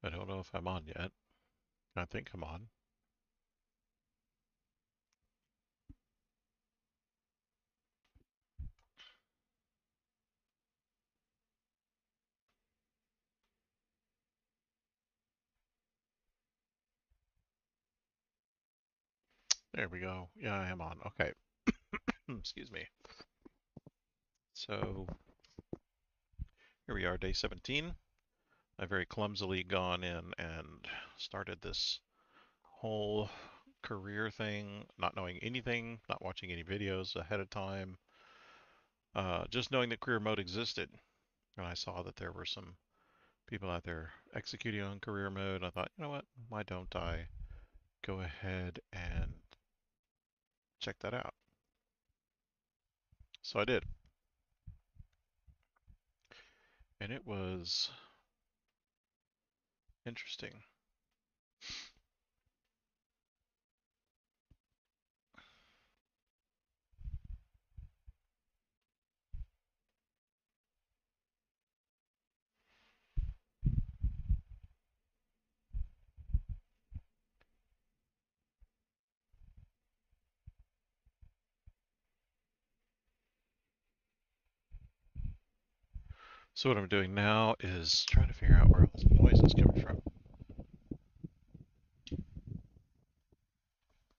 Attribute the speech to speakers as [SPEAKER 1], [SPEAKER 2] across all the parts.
[SPEAKER 1] I don't know if I'm on yet. I think I'm on. There we go. Yeah, I am on. Okay. Excuse me. So here we are, day 17. I very clumsily gone in and started this whole career thing, not knowing anything, not watching any videos ahead of time, just knowing that career mode existed. And I saw that there were some people out there executing on career mode. I thought, you know what? Why don't I go ahead and check that out? So I did. And it was interesting. So what I'm doing now is trying to figure out where all this noise is coming from.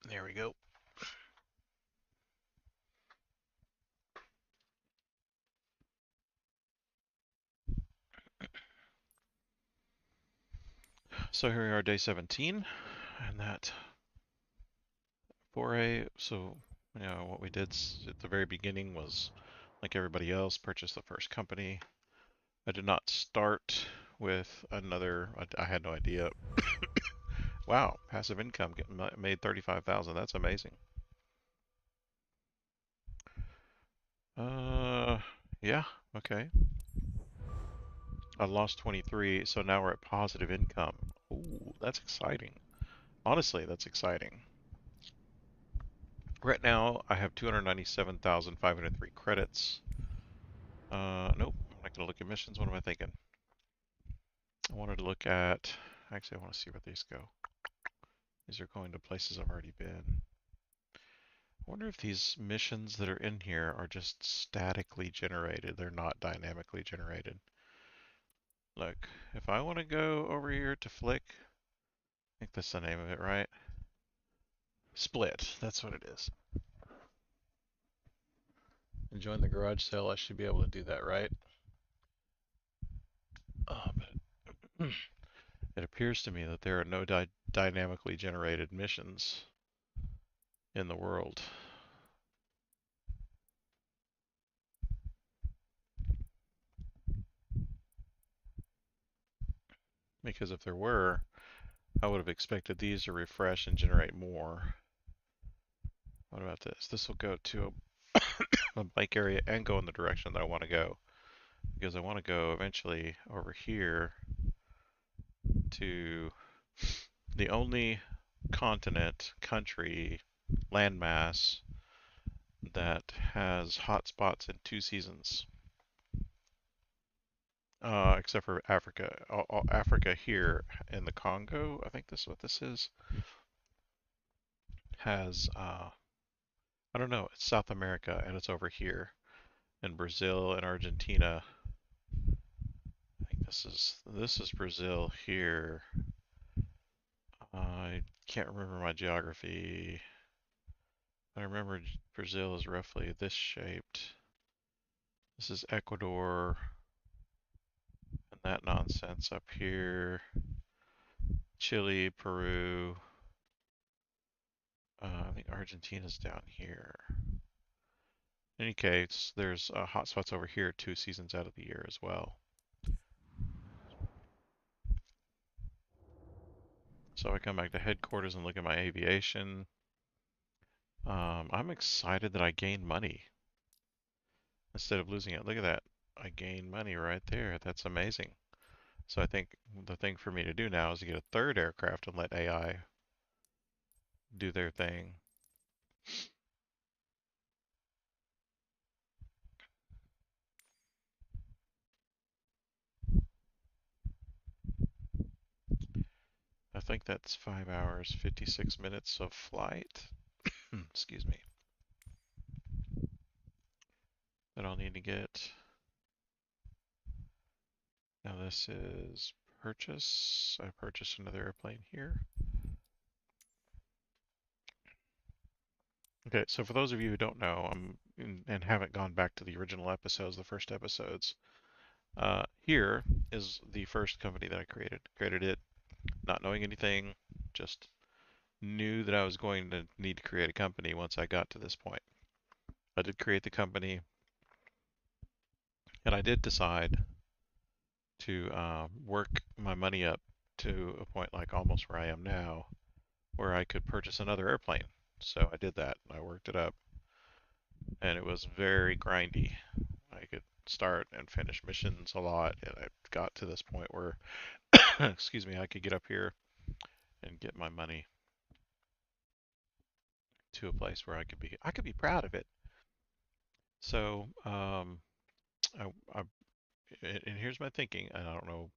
[SPEAKER 1] There we go. So here we are, day 17, and that foray. So, what we did at the very beginning was, like everybody else, purchase the first company. I did not start with another. I had no idea. Wow, passive income getting made 35,000. That's amazing. Uh, yeah, okay. I lost 23, so now we're at positive income. Ooh, that's exciting. Honestly, that's exciting. Right now, I have 297,503 credits. Nope, I'm not gonna look at missions. What am I thinking? I wanted to look at. Actually, I want to see where these go. These are going to places I've already been. I wonder if these missions that are in here are just statically generated. They're not dynamically generated. Look, if I want to go over here to Flick, I think that's the name of it, right? Split, that's what it is. And join the garage sale, I should be able to do that, right? But it appears to me that there are no dynamically generated missions in the world. Because if there were, I would have expected these to refresh and generate more. What about this? This will go to a bike area and go in the direction that I want to go. Because I want to go eventually over here to the only continent, country, landmass that has hotspots in 2 seasons. Except for Africa. Africa here in the Congo, I think this is what this is, has, I don't know, it's South America and it's over here. In Brazil and Argentina, I think this is Brazil here. I can't remember my geography. I remember Brazil is roughly this shaped. This is Ecuador and that nonsense up here. Chile, Peru. I think Argentina's down here. In any case, there's hotspots over here 2 seasons out of the year as well. So I come back to headquarters and look at my aviation. I'm excited that I gained money instead of losing it. Look at that. I gained money right there. That's amazing. So I think the thing for me to do now is to get a third aircraft and let AI do their thing. think that's 5 hours, 56 minutes of flight. Excuse me. That I'll need to get. Now this is purchase. I purchased another airplane here. Okay, so for those of you who don't know, and haven't gone back to the original episodes, the first episodes, here is the first company that I created. Created it not knowing anything, just knew that I was going to need to create a company once I got to this point. I did create the company, and I did decide to work my money up to a point like almost where I am now, where I could purchase another airplane. So I did that. I worked it up, and it was very grindy. I could start and finish missions a lot, and I got to this point where, excuse me, I could get up here and get my money to a place where I could be proud of it. So, I and here's my thinking, and I don't know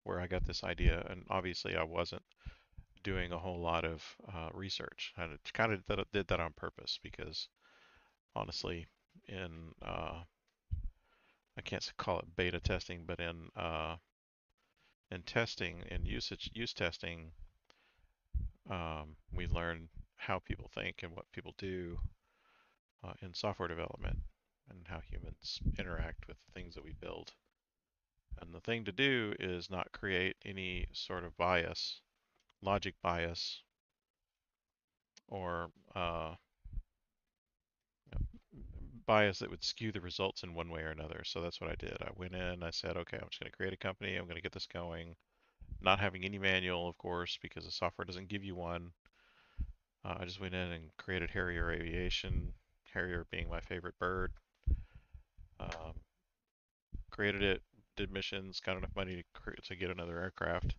[SPEAKER 1] where I got this idea, and obviously I wasn't doing a whole lot of research. I kind of did that on purpose because honestly, in I can't call it beta testing, but in testing and use testing, we learn how people think and what people do in software development and how humans interact with the things that we build. And the thing to do is not create any sort of bias, logic bias, or bias that would skew the results in one way or another. So that's what I did. I went in, I said, okay, I'm just going to create a company. I'm going to get this going. Not having any manual, of course, because the software doesn't give you one. I just went in and created Harrier Aviation, Harrier being my favorite bird. Um, Created it, did missions, got enough money to get another aircraft.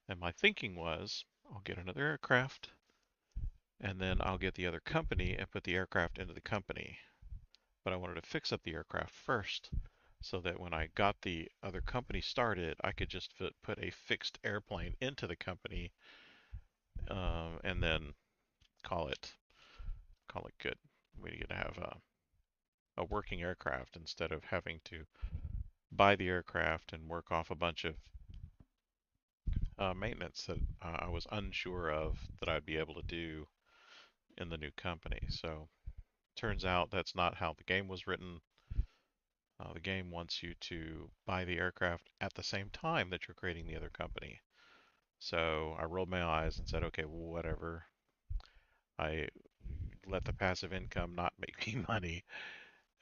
[SPEAKER 1] And my thinking was, I'll get another aircraft, and then I'll get the other company and put the aircraft into the company. But I wanted to fix up the aircraft first so that when I got the other company started, I could just put a fixed airplane into the company and then call it good. We're gonna have a working aircraft instead of having to buy the aircraft and work off a bunch of maintenance that I was unsure of that I'd be able to do in the new company. So turns out that's not how the game was written. The game wants you to buy the aircraft at the same time that you're creating the other company. So I rolled my eyes and said, okay, whatever. I let the passive income not make me money.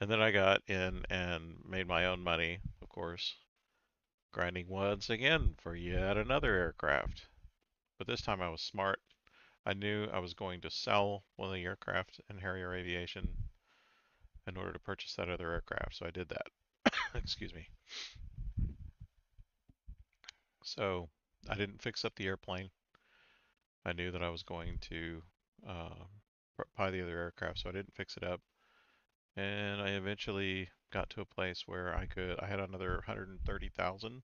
[SPEAKER 1] And then I got in and made my own money, of course, grinding once again for yet another aircraft. But this time I was smart. I knew I was going to sell one of the aircraft in Harrier Aviation in order to purchase that other aircraft. So I did that. Excuse me. So I didn't fix up the airplane. I knew that I was going to uh, buy the other aircraft, so I didn't fix it up. And I eventually got to a place where I had another 130,000.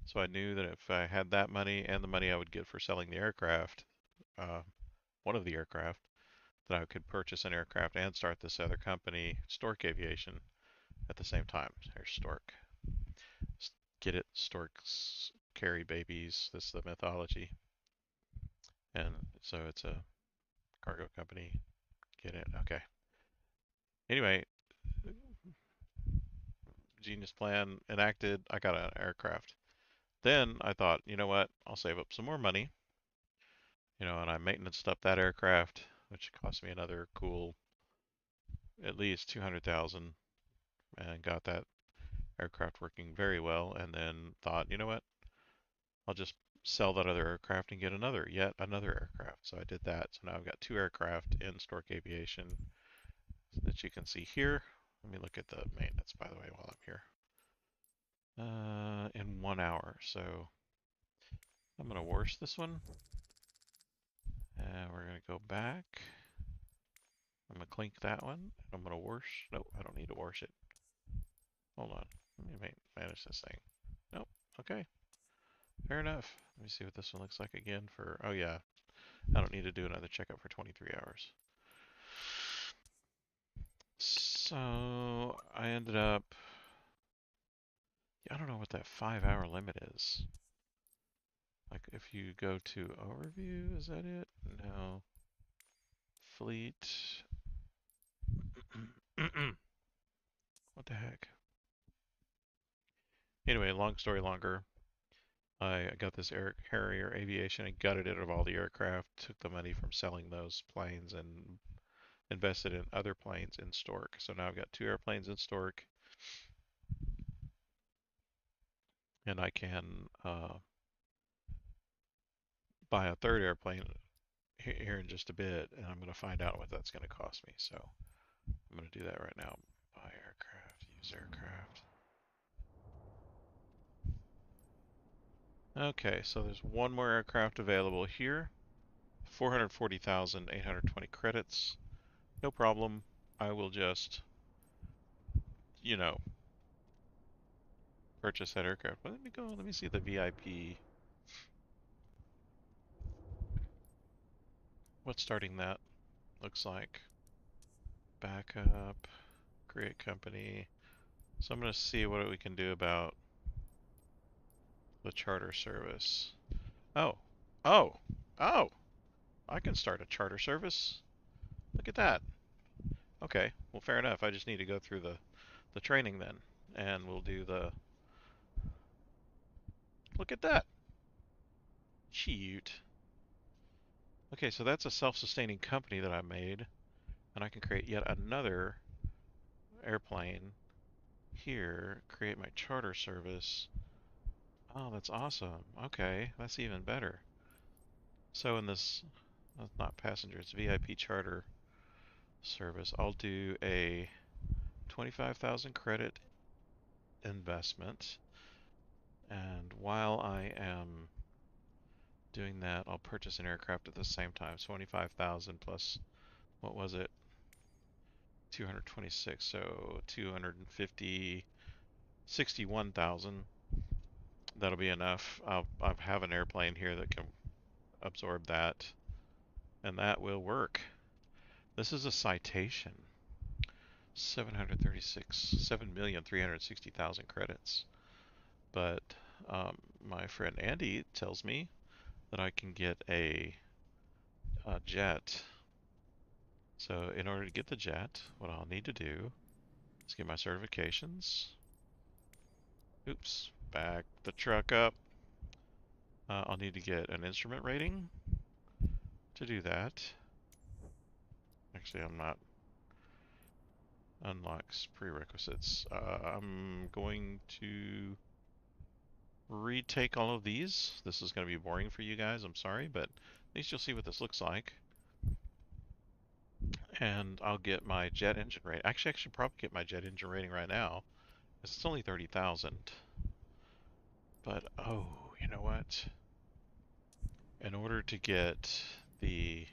[SPEAKER 1] So I knew that if I had that money and the money I would get for selling the aircraft, uh, one of the aircraft, that I could purchase an aircraft and start this other company, Stork Aviation, at the same time. There's Stork. Get it? Storks carry babies. This is the mythology. And so it's a cargo company. Get it? Okay. Anyway, genius plan enacted. I got an aircraft. Then I thought, you know what? I'll save up some more money. And I maintenanced up that aircraft, which cost me another cool at least 200,000, and got that aircraft working very well. And then thought, you know what? I'll just sell that other aircraft and get yet another aircraft. So I did that. So now I've got two aircraft in Stork Aviation that you can see here. Let me look at the maintenance, by the way, while I'm here. In 1 hour. So I'm going to wash this one. And we're going to go back. I'm going to clink that one. I'm going to wash. Nope, I don't need to wash it. Hold on. Let me manage this thing. Nope. Okay. Fair enough. Let me see what this one looks like again for, oh yeah, I don't need to do another checkup for 23 hours. So I ended up, I don't know what that 5-hour limit is. Like if you go to overview, is that it? No. Fleet. What the heck? Anyway, long story longer. I got this Harrier Aviation and gutted it of all the aircraft, took the money from selling those planes and invested in other planes in Stork. So now I've got 2 airplanes in Stork, and I can buy a 3rd airplane here in just a bit, and I'm going to find out what that's going to cost me. So I'm going to do that right now. Buy aircraft, use aircraft. Okay, so there's one more aircraft available here. 440,820 credits. No problem. I will just, you know, purchase that aircraft. But let me see the VIP. What starting that looks like. Backup, create company. So I'm going to see what we can do about the charter service. Oh, oh, oh, I can start a charter service. Look at that. Okay, well, fair enough. I just need to go through the training then. And we'll do the... Look at that. Cute. Okay, so that's a self-sustaining company that I made. And I can create yet another airplane here. Create my charter service. Oh, that's awesome. Okay, that's even better. So in this... not passenger, it's VIP charter service. I'll do a 25,000 credit investment. And while I am doing that, I'll purchase an aircraft at the same time. 25,000 plus, what was it? 226, so 250, 61,000. That'll be enough. I'll have an airplane here that can absorb that, and that will work. This is a citation. 7,360,000 credits. But my friend Andy tells me that I can get a jet. So in order to get the jet, what I'll need to do is get my certifications. Oops, back the truck up. I'll need to get an instrument rating to do that. Actually, I'm not. Unlocks prerequisites. I'm going to retake all of these. This is going to be boring for you guys, I'm sorry, but at least you'll see what this looks like. And I'll get my jet engine rating. Actually, I should probably get my jet engine rating right now. It's only 30,000. But, oh, you know what? In order to get the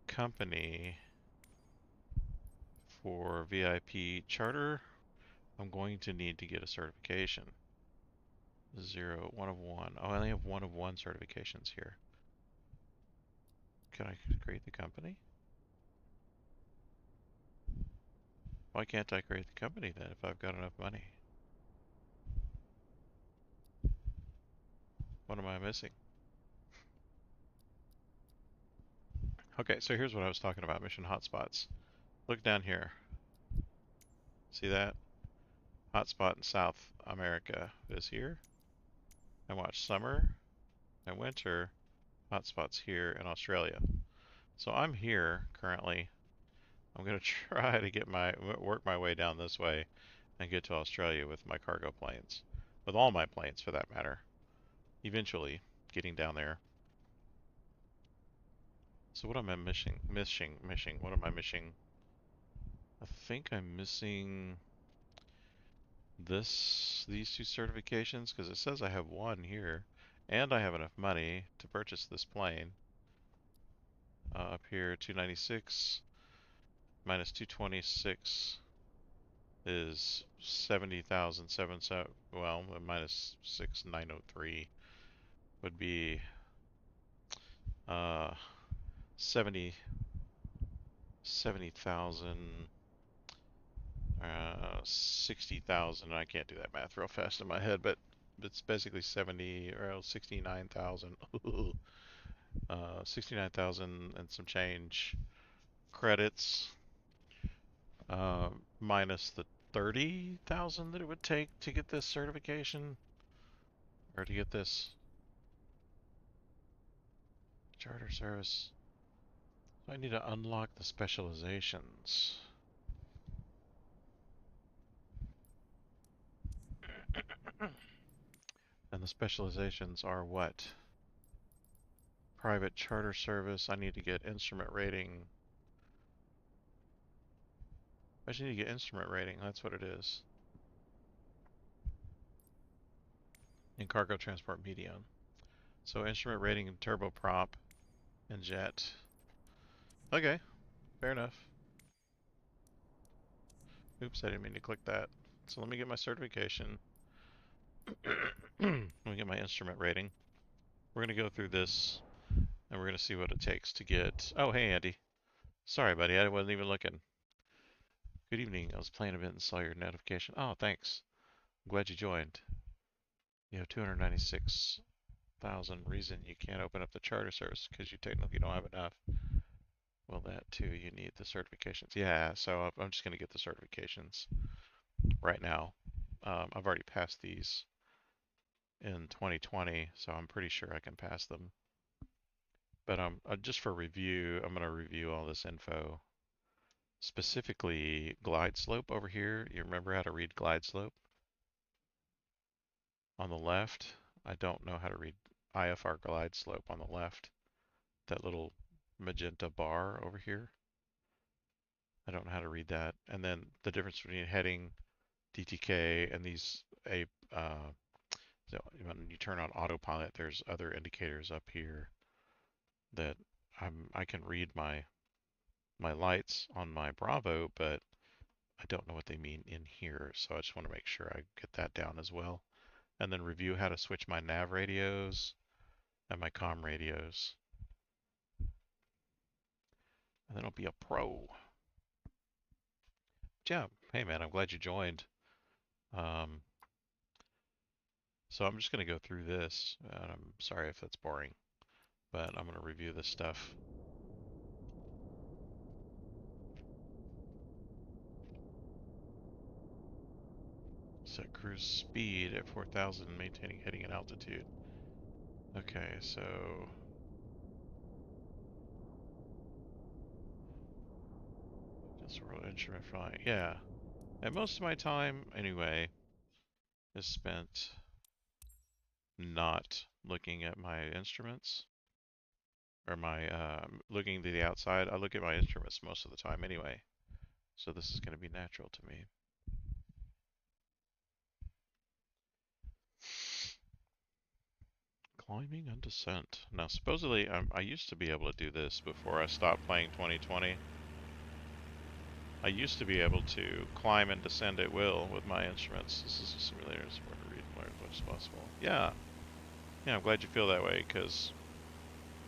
[SPEAKER 1] company for VIP charter, I'm going to need to get a certification. 1 of 1. Oh, I only have 1 of 1 certifications here. Can I create the company? Why can't I create the company then if I've got enough money? What am I missing? Okay, so here's what I was talking about, mission hotspots. Look down here. See that? Hotspot in South America is here. I watch summer and winter. Hotspots here in Australia. So I'm here currently. I'm going to try to work my way down this way and get to Australia with my cargo planes. With all my planes for that matter. Eventually getting down there. So what am I missing? What am I missing? I think I'm missing these 2 certifications because it says I have 1 here, and I have enough money to purchase this plane. Up here, 296 minus 226 is 70,077. Well, minus 6,903 would be 70 70,000, 60,000. I can't do that math real fast in my head, but it's basically 70 or 69,000. 69,000 and some change credits, minus the 30,000 that it would take to get this certification, or to get this charter service. So I need to unlock the specializations. And the specializations are what? Private charter service. I need to get instrument rating. I just need to get instrument rating. That's what it is. In cargo transport medium. So instrument rating and turboprop and jet. Okay, fair enough. Oops, I didn't mean to click that. So let me get my certification. Let me get my instrument rating. We're going to go through this, and we're going to see what it takes to get... Oh, hey, Andy. Sorry, buddy, I wasn't even looking. Good evening. I was playing a bit and saw your notification. Oh, thanks. I'm glad you joined. You have 296,000 reason you can't open up the charter service because you technically don't have enough. Well, that too, you need the certifications. Yeah, so I'm just going to get the certifications right now. I've already passed these in 2020, so I'm pretty sure I can pass them. But just for review, I'm going to review all this info. Specifically, glide slope over here. You remember how to read glide slope? On the left, I don't know how to read IFR glide slope on the left. That little magenta bar over here. I don't know how to read that. And then the difference between heading, DTK, and these so when you turn on autopilot, there's other indicators up here that I can read my lights on my Bravo, but I don't know what they mean in here. So I just want to make sure I get that down as well. And then review how to switch my nav radios and my comm radios. And then I'll be a pro. Yeah, hey man, I'm glad you joined. So I'm just going to go through this, and I'm sorry if that's boring, but I'm going to review this stuff. Set cruise speed at 4,000, maintaining heading and altitude. Okay, so just world instrument flying. Yeah, and most of my time, anyway, is spent not looking at my instruments or my looking to the outside. I look at my instruments most of the time anyway, so this is going to be natural to me. Climbing and descent. Now, supposedly, I used to be able to do this before I stopped playing 2020. I used to be able to climb and descend at will with my instruments. This is a simulator, it's important to read and learn as much as possible. Yeah. Yeah, I'm glad you feel that way, because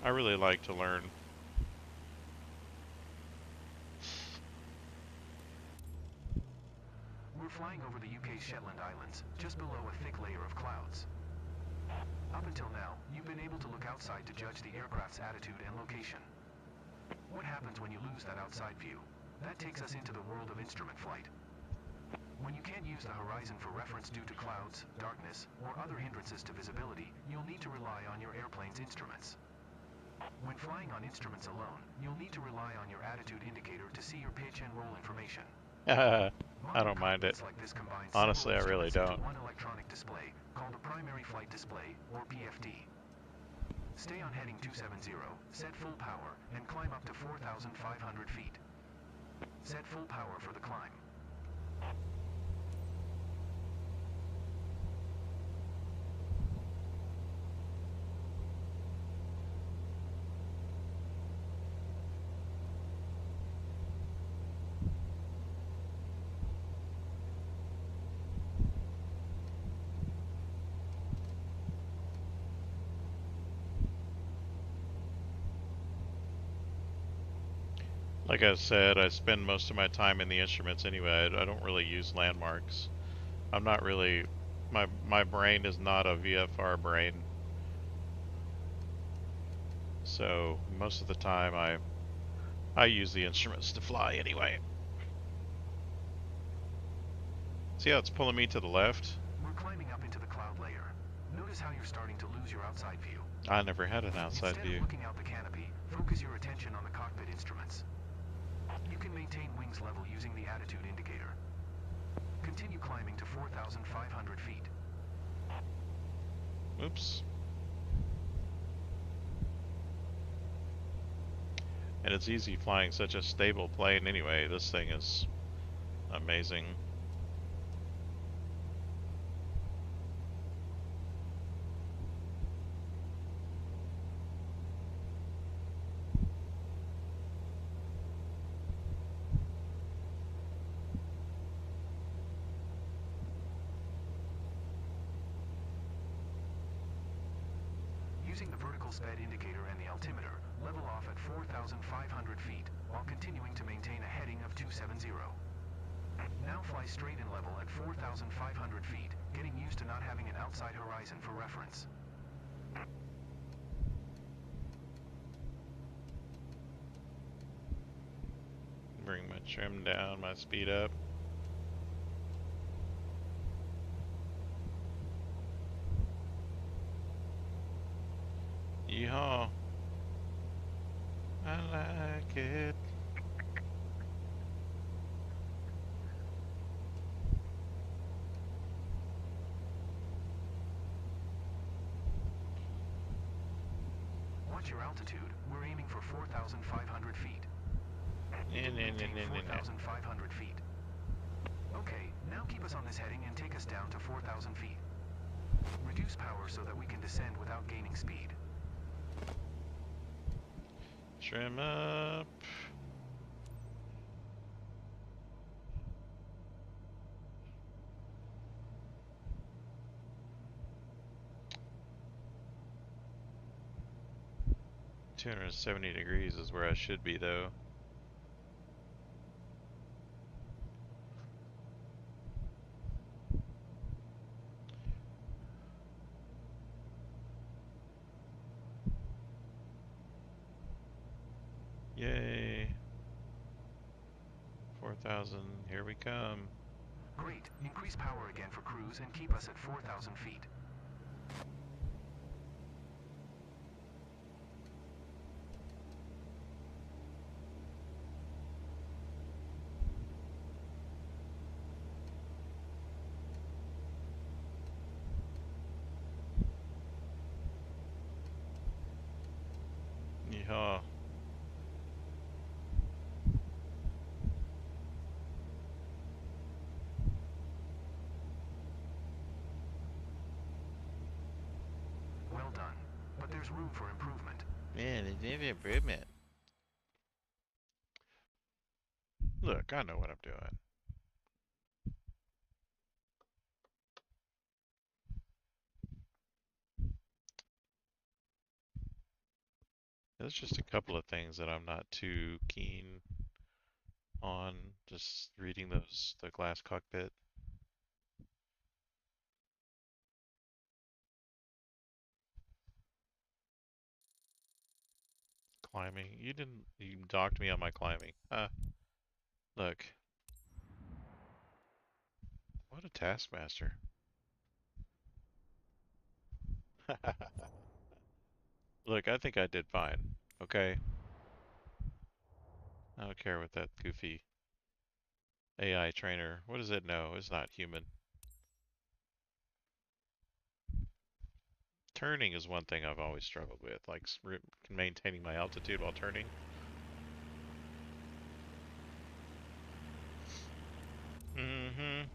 [SPEAKER 1] I really like to learn.
[SPEAKER 2] We're flying over the UK's Shetland Islands, just below a thick layer of clouds. Up until now, you've been able to look outside to judge the aircraft's attitude and location. What happens when you lose that outside view? That takes us into the world of instrument flight. When you can't use the horizon for reference due to clouds, darkness, or other hindrances to visibility, you'll need to rely on your airplane's instruments. When flying on instruments alone, you'll need to rely on your attitude indicator to see your pitch and roll information.
[SPEAKER 1] I don't mind it.
[SPEAKER 2] Like this combines
[SPEAKER 1] Honestly, I really don't.
[SPEAKER 2] one electronic display called a primary flight display, or PFD. Stay on heading 270, set full power, and climb up to 4,500 feet. Set full power for the climb.
[SPEAKER 1] Like I said, I spend most of my time in the instruments anyway. I don't really use landmarks. I'm not really, my brain is not a VFR brain. So most of the time I use the instruments to fly anyway. See how it's pulling me to the left?
[SPEAKER 2] We're climbing up into the cloud layer. Notice how you're starting to lose your outside view.
[SPEAKER 1] I never had an outside
[SPEAKER 2] Instead
[SPEAKER 1] view.
[SPEAKER 2] of looking out the canopy, focus your attention on the cockpit instruments. You can maintain wings level using the attitude indicator. Continue climbing to 4,500 feet.
[SPEAKER 1] Oops. And it's easy flying such a stable plane anyway. This thing is amazing.
[SPEAKER 2] Using the vertical sped indicator and the altimeter, level off at 4,500 feet, while continuing to maintain a heading of 270. Now fly straight and level at 4,500 feet, getting used to not having an outside horizon for reference.
[SPEAKER 1] Bring my trim down, my speed up. Yeehaw. I like it.
[SPEAKER 2] Watch your altitude. We're aiming for 4,500 feet. 4,500 feet. Okay, now keep us on this heading and take us down to 4,000 feet. Reduce power so that we can descend without gaining speed.
[SPEAKER 1] Trim up. $270 is where I should be though. Yay. 4,000, here we come.
[SPEAKER 2] Great. Increase power again for cruise and keep us at 4,000 feet.
[SPEAKER 1] Yeehaw.
[SPEAKER 2] Well done. But there's room for improvement.
[SPEAKER 1] Man, it's an improvement. Look, I know what I'm doing. There's just a couple of things that I'm not too keen on. Just reading the glass cockpit. Climbing. You docked me on my climbing. Look. What a taskmaster. Look, I think I did fine. Okay? I don't care what that goofy AI trainer. What does it know? It's not human. Turning is one thing I've always struggled with, like maintaining my altitude while turning. Mm-hmm.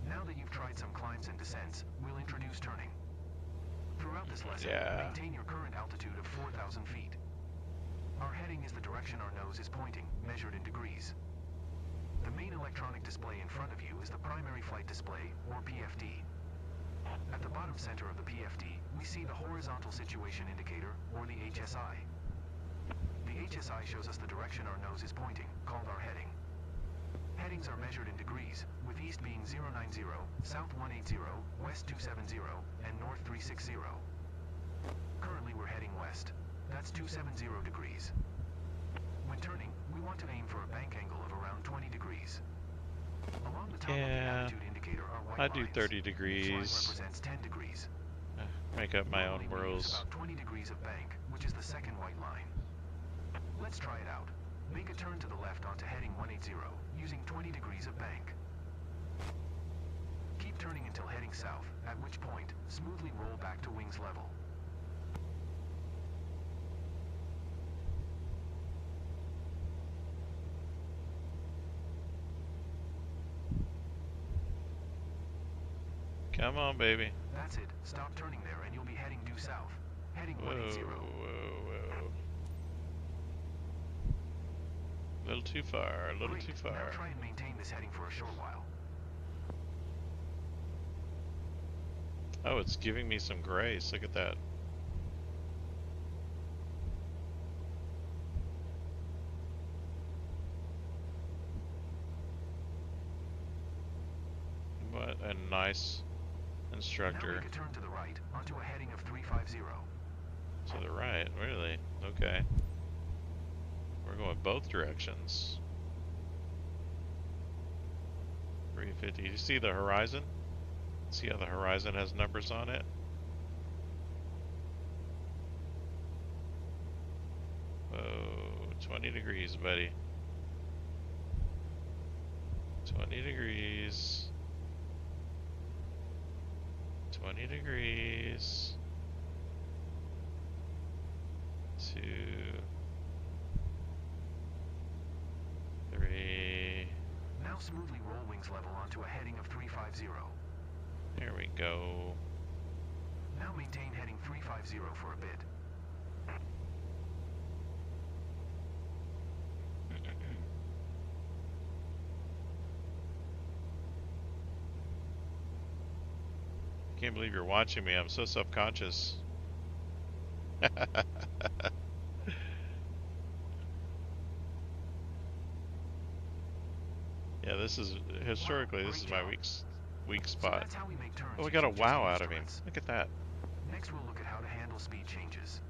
[SPEAKER 2] Now that you've tried some climbs and descents, we'll introduce turning. Throughout this lesson,
[SPEAKER 1] Yeah.
[SPEAKER 2] maintain your current altitude of 4,000 feet. Our heading is the direction our nose is pointing, measured in degrees. The main electronic display in front of you is the primary flight display, or PFD. At the bottom center of the PFD, we see the horizontal situation indicator, or the HSI. The HSI shows us the direction our nose is pointing, called our heading. Headings are measured in degrees, with east being 090, south 180, west 270, and north 360. Currently we're heading west. That's 270 degrees. When turning, we want to aim for a bank angle of around 20 degrees. Along the top of the attitude indicator are white
[SPEAKER 1] I do
[SPEAKER 2] lines.
[SPEAKER 1] 30
[SPEAKER 2] Each line
[SPEAKER 1] degrees.
[SPEAKER 2] represents 10 degrees.
[SPEAKER 1] Make up my own
[SPEAKER 2] Normally we use
[SPEAKER 1] rules.
[SPEAKER 2] about 20 degrees of bank, which is the second white line. Let's try it out. Make a turn to the left onto heading 180, using 20 degrees of bank. Keep turning until heading south, at which point, smoothly roll back to wings level.
[SPEAKER 1] Come on, baby.
[SPEAKER 2] That's it. Stop turning there and you'll be heading due south. Heading 180.
[SPEAKER 1] Whoa. A little too far, a little
[SPEAKER 2] Great.
[SPEAKER 1] too far.
[SPEAKER 2] Now try and maintain this heading for a short while.
[SPEAKER 1] Oh, it's giving me some grace. Look at that. What a nice instructor.
[SPEAKER 2] Now make a turn to the right onto a heading of 350.
[SPEAKER 1] To the right, really? Okay. We're going both directions. 350. You see the horizon? See how the horizon has numbers on it? Whoa, 20 degrees, buddy. 20 degrees. 20 degrees. 2, 3.
[SPEAKER 2] Now smoothly roll wings level onto a heading of 350.
[SPEAKER 1] There we go.
[SPEAKER 2] Now maintain heading 350 for a bit.
[SPEAKER 1] Can't believe you're watching me. I'm so self-conscious. Yeah, this is historically this is my weak
[SPEAKER 2] So
[SPEAKER 1] spot.
[SPEAKER 2] that's how we make turns
[SPEAKER 1] Oh, we got a
[SPEAKER 2] using just
[SPEAKER 1] wow
[SPEAKER 2] the
[SPEAKER 1] out of him.
[SPEAKER 2] instruments.
[SPEAKER 1] Look at that.
[SPEAKER 2] Next we'll look at how to handle speed changes.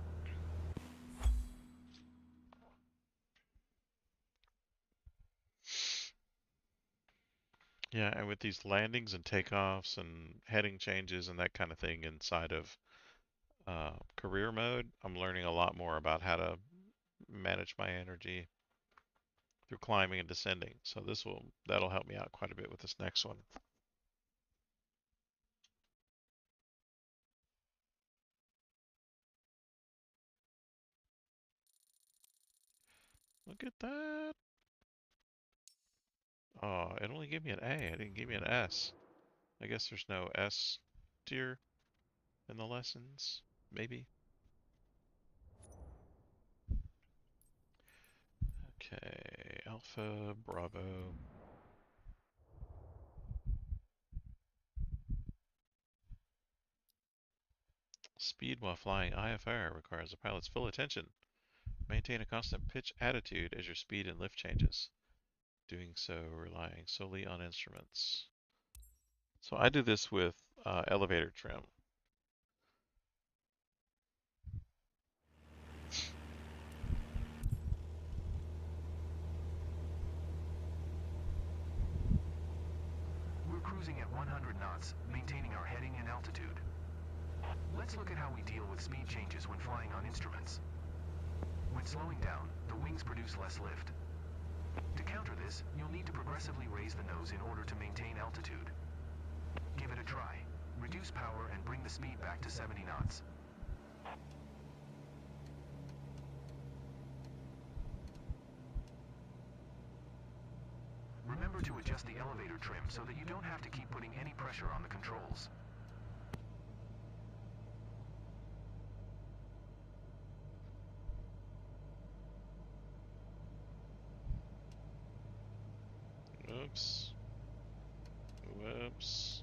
[SPEAKER 1] Yeah, and with these landings and takeoffs and heading changes and that kind of thing inside of career mode, I'm learning a lot more about how to manage my energy through climbing and descending. So that'll help me out quite a bit with this next one. Look at that. Oh, it only gave me an A. It didn't give me an S. I guess there's no S tier in the lessons. Maybe. Okay, Alpha, Bravo. Speed while flying IFR requires the pilot's full attention. Maintain a constant pitch attitude as your speed and lift changes. Doing so relying solely on instruments. So I do this with elevator trim.
[SPEAKER 2] We're cruising at 100 knots, maintaining our heading and altitude. Let's look at how we deal with speed changes when flying on instruments. When slowing down, the wings produce less lift. To counter this, you'll need to progressively raise the nose in order to maintain altitude. Give it a try. Reduce power and bring the speed back to 70 knots. Remember to adjust the elevator trim so that you don't have to keep putting any pressure on the controls.
[SPEAKER 1] Oops. Whoops.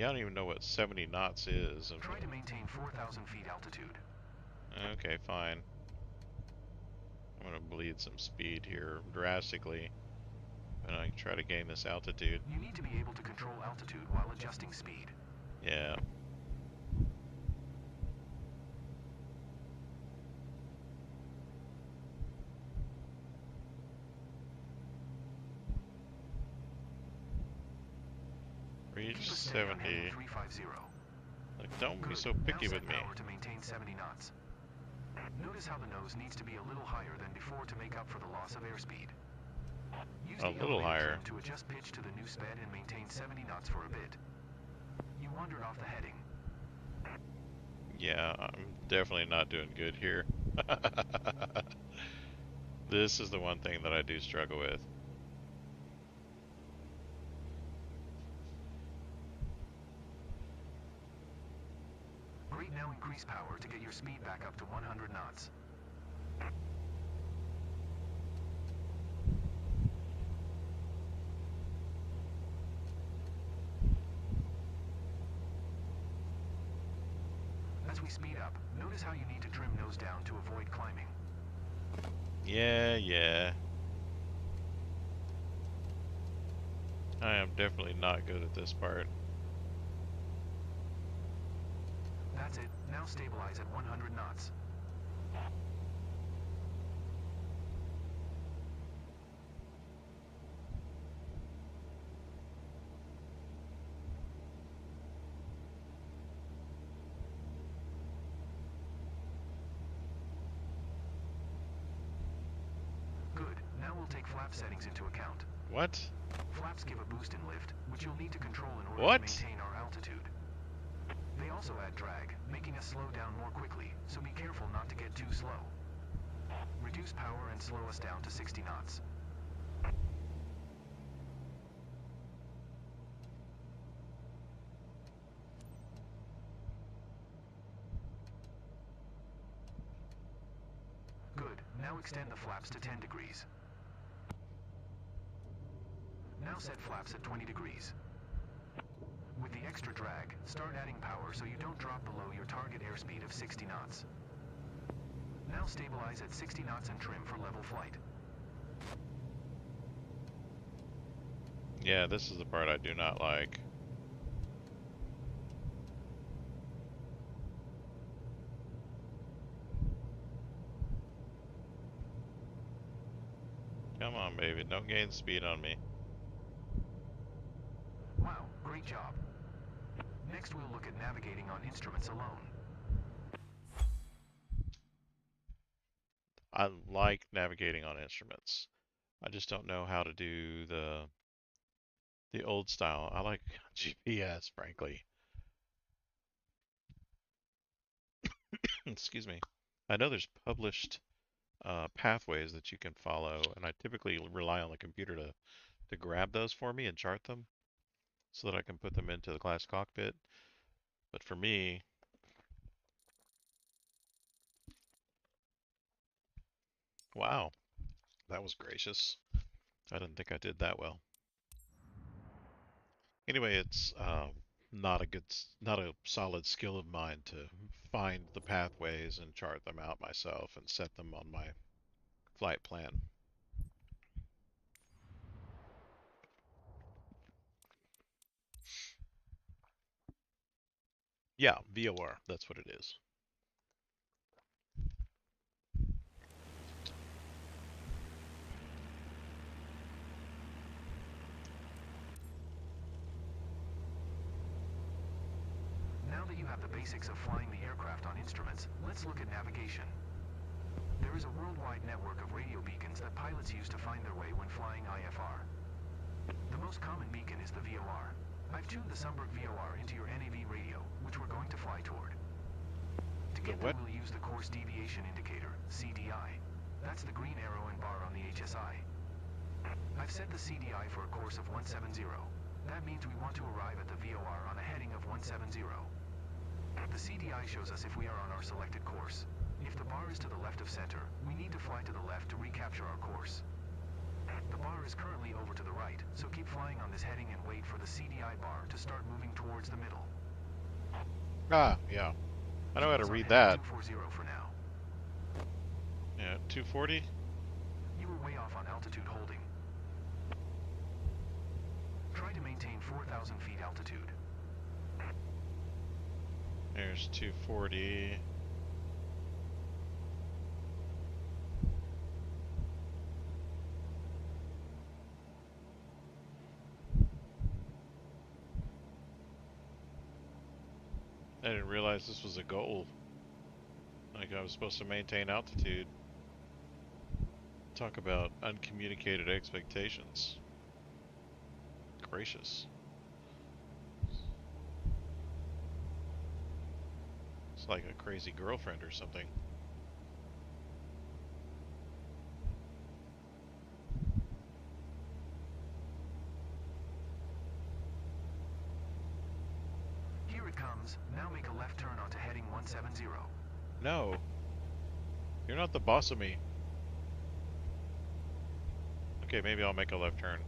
[SPEAKER 1] Yeah, I don't even know what 70 knots is.
[SPEAKER 2] Try to maintain 4,000 feet altitude.
[SPEAKER 1] Okay, fine. I'm gonna bleed some speed here drastically, and I can try to gain this altitude.
[SPEAKER 2] You need to be able to control altitude while adjusting speed.
[SPEAKER 1] Yeah. Reach 70. Like, don't be so picky with me.
[SPEAKER 2] Power to maintain 70 knots. Notice how the nose needs to be a little higher than before to make up for the loss of airspeed. Use
[SPEAKER 1] A little higher.
[SPEAKER 2] to adjust pitch to the new sped and maintain 70 knots for a bit. You wandered off the heading.
[SPEAKER 1] Yeah, I'm definitely not doing good here. This is the one thing that I do struggle with.
[SPEAKER 2] Great, now increase power to get your speed back up to 100 knots. As we speed up, notice how you need to trim nose down to avoid climbing.
[SPEAKER 1] Yeah. I am definitely not good at this part.
[SPEAKER 2] That's it. Now stabilize at 100 knots. Good. Now we'll take flap settings into account.
[SPEAKER 1] What?
[SPEAKER 2] Flaps give a boost in lift, which you'll need to control in order
[SPEAKER 1] What?
[SPEAKER 2] to maintain our altitude. They also add drag, making us slow down more quickly, so be careful not to get too slow. Reduce power and slow us down to 60 knots. Good. Now extend the flaps to 10 degrees. Now set flaps at 20 degrees. With the extra drag, start adding power so you don't drop below your target airspeed of 60 knots. Now stabilize at 60 knots and trim for level flight.
[SPEAKER 1] Yeah, this is the part I do not like. Come on, baby, don't gain speed on me.
[SPEAKER 2] Wow, great job. Next we'll look at navigating on instruments alone.
[SPEAKER 1] I like navigating on instruments. I just don't know how to do the old style. I like GPS, frankly. Excuse me. I know there's published pathways that you can follow, and I typically rely on the computer to grab those for me and chart them so that I can put them into the class cockpit. But for me, wow, that was gracious. I didn't think I did that well. Anyway, it's not a solid skill of mine to find the pathways and chart them out myself and set them on my flight plan. Yeah, VOR, that's what it is.
[SPEAKER 2] Now that you have the basics of flying the aircraft on instruments, let's look at navigation. There is a worldwide network of radio beacons that pilots use to find their way when flying IFR. The most common beacon is the VOR. I've tuned the Sunberg VOR into your NAV radio, which we're going to fly toward. To get there, we'll use the course deviation indicator, CDI. That's the green arrow and bar on the HSI. I've set the CDI for a course of 170. That means we want to arrive at the VOR on a heading of 170. The CDI shows us if we are on our selected course. If the bar is to the left of center, we need to fly to the left to recapture our course. The bar is currently over to the right, so keep flying on this heading and wait for the CDI bar to start moving towards the middle.
[SPEAKER 1] Ah, yeah. I know how to
[SPEAKER 2] Keep us on
[SPEAKER 1] read
[SPEAKER 2] heading
[SPEAKER 1] that.
[SPEAKER 2] 240 for now.
[SPEAKER 1] Yeah, 240.
[SPEAKER 2] You were way off on altitude holding. Try to maintain 4,000 feet altitude.
[SPEAKER 1] There's 240. I didn't realize this was a goal. Like I was supposed to maintain altitude. Talk about uncommunicated expectations. Gracious. It's like a crazy girlfriend or something.
[SPEAKER 2] Here it comes. Now make a left turn onto heading 170.
[SPEAKER 1] No. You're not the boss of me. Okay, maybe I'll make a left turn.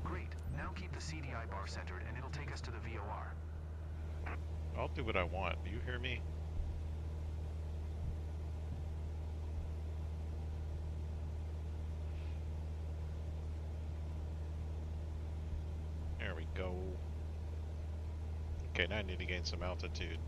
[SPEAKER 2] Great. Now keep the CDI bar centered and it'll take us to the VOR.
[SPEAKER 1] I'll do what I want. Do you hear me? There we go. Okay, now I need to gain some altitude.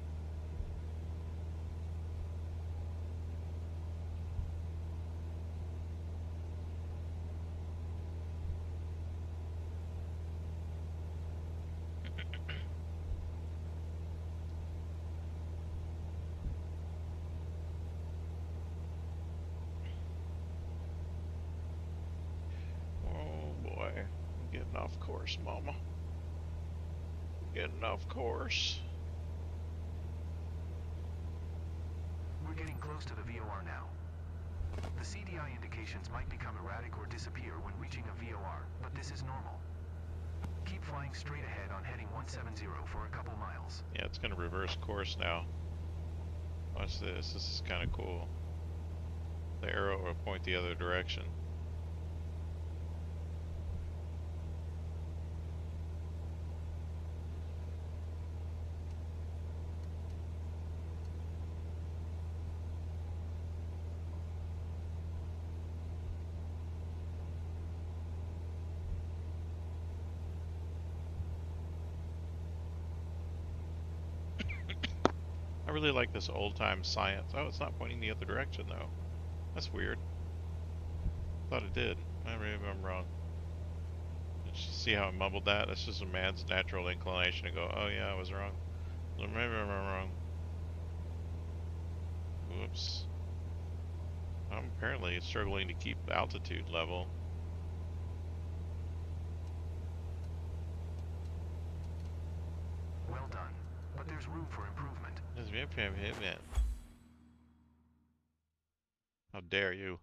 [SPEAKER 1] Oh boy. I'm getting off course, mama. Getting off course.
[SPEAKER 2] We're getting close to the VOR now. The CDI indications might become erratic or disappear when reaching a VOR, but this is normal. Keep flying straight ahead on heading 170 for a couple miles.
[SPEAKER 1] Yeah, it's gonna reverse course now. Watch this. This is kind of cool. The arrow will point the other direction. I really like this old-time science. Oh, it's not pointing the other direction though. That's weird. Thought it did. Maybe I'm wrong. Did you see how I mumbled that? That's just a man's natural inclination to go, oh yeah, I was wrong. Maybe I'm wrong. Whoops. I'm apparently struggling to keep the altitude level.
[SPEAKER 2] Well done, but there's room for improvement.
[SPEAKER 1] How dare you?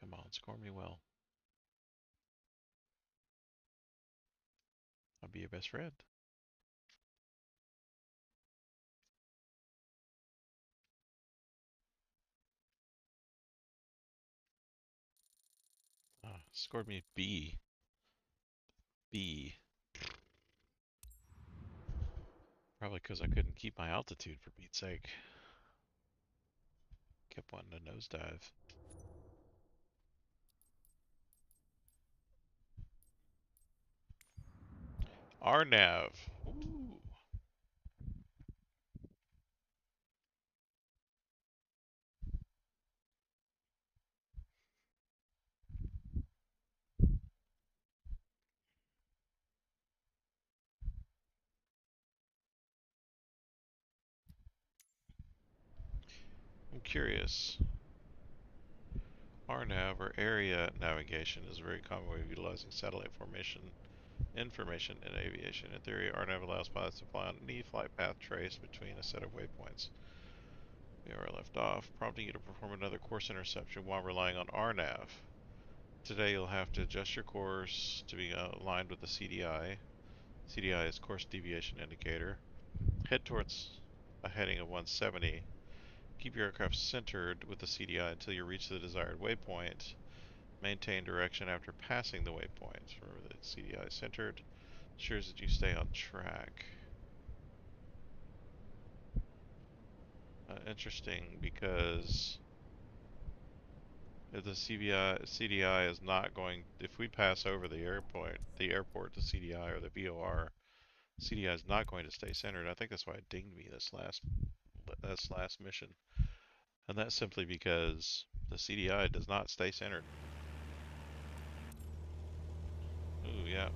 [SPEAKER 1] Come on, score me well. I'll be your best friend. Scored me B. B. Probably because I couldn't keep my altitude for Pete's sake. Kept wanting to nosedive. RNAV. Ooh. I'm curious. RNAV, or area navigation, is a very common way of utilizing satellite formation Information in aviation. In theory, RNAV allows pilots to fly on any flight path traced between a set of waypoints. We are left off, prompting you to perform another course interception while relying on RNAV. Today you'll have to adjust your course to be aligned with the CDI. CDI is course deviation indicator. Head towards a heading of 170. Keep your aircraft centered with the CDI until you reach the desired waypoint. Maintain direction after passing the waypoint. Remember that CDI is centered. Ensures that you stay on track. Interesting, because if the CDI is not going, if we pass over the airport to CDI or the VOR, CDI is not going to stay centered. I think that's why it dinged me this last mission. And that's simply because the CDI does not stay centered. Ooh, yeah.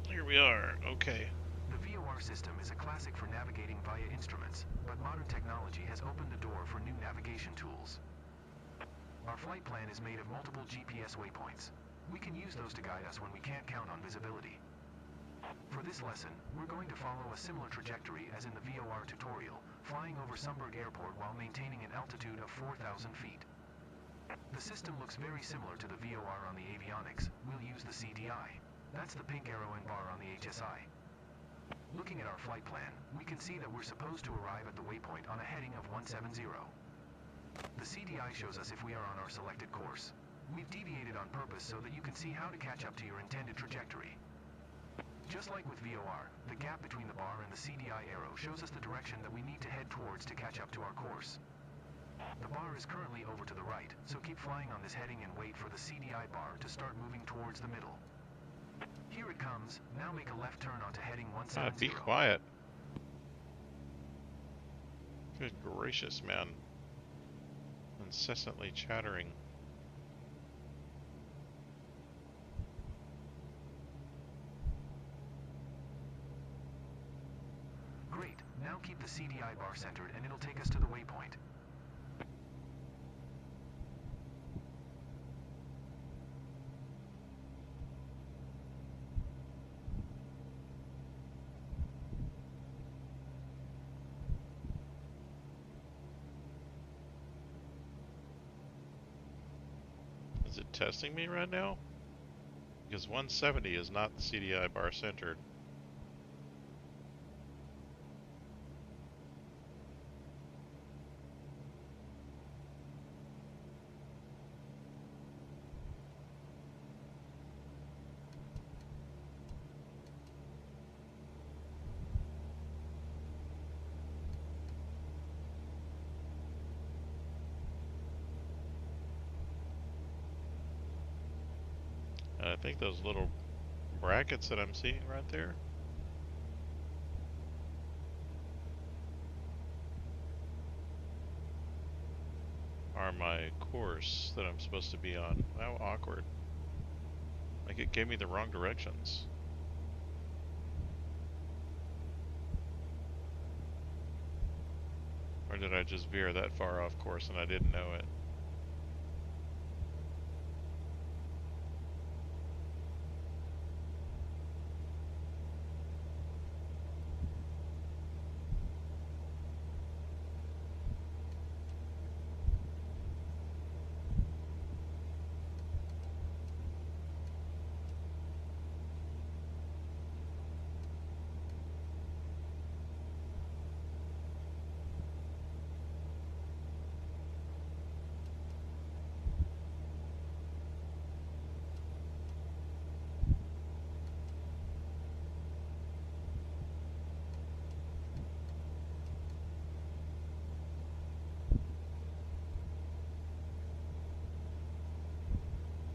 [SPEAKER 1] Here we are. Okay.
[SPEAKER 2] The VOR system is a classic for navigating via instruments, but modern technology has opened the door for new navigation tools. Our flight plan is made of multiple GPS waypoints. We can use those to guide us when we can't count on visibility. For this lesson, we're going to follow a similar trajectory as in the VOR tutorial, flying over Sumburg Airport while maintaining an altitude of 4,000 feet. The system looks very similar to the VOR on the avionics. We'll use the CDI. That's the pink arrow and bar on the HSI. Looking at our flight plan, we can see that we're supposed to arrive at the waypoint on a heading of 170. The CDI shows us if we are on our selected course. We've deviated on purpose so that you can see how to catch up to your intended trajectory. Just like with VOR, the gap between the bar and the CDI arrow shows us the direction that we need to head towards to catch up to our course. The bar is currently over to the right, so keep flying on this heading and wait for the CDI bar to start moving towards the middle. Here it comes. Now make a left turn onto heading 170.
[SPEAKER 1] Be quiet. Good gracious, man. Incessantly chattering.
[SPEAKER 2] Great. Now keep the CDI bar centered and it'll take us to the waypoint.
[SPEAKER 1] Is it testing me right now? Because 170 is not the CDI bar centered. And I think those little brackets that I'm seeing right there are my course that I'm supposed to be on. How awkward. Like it gave me the wrong directions. Or did I just veer that far off course and I didn't know it?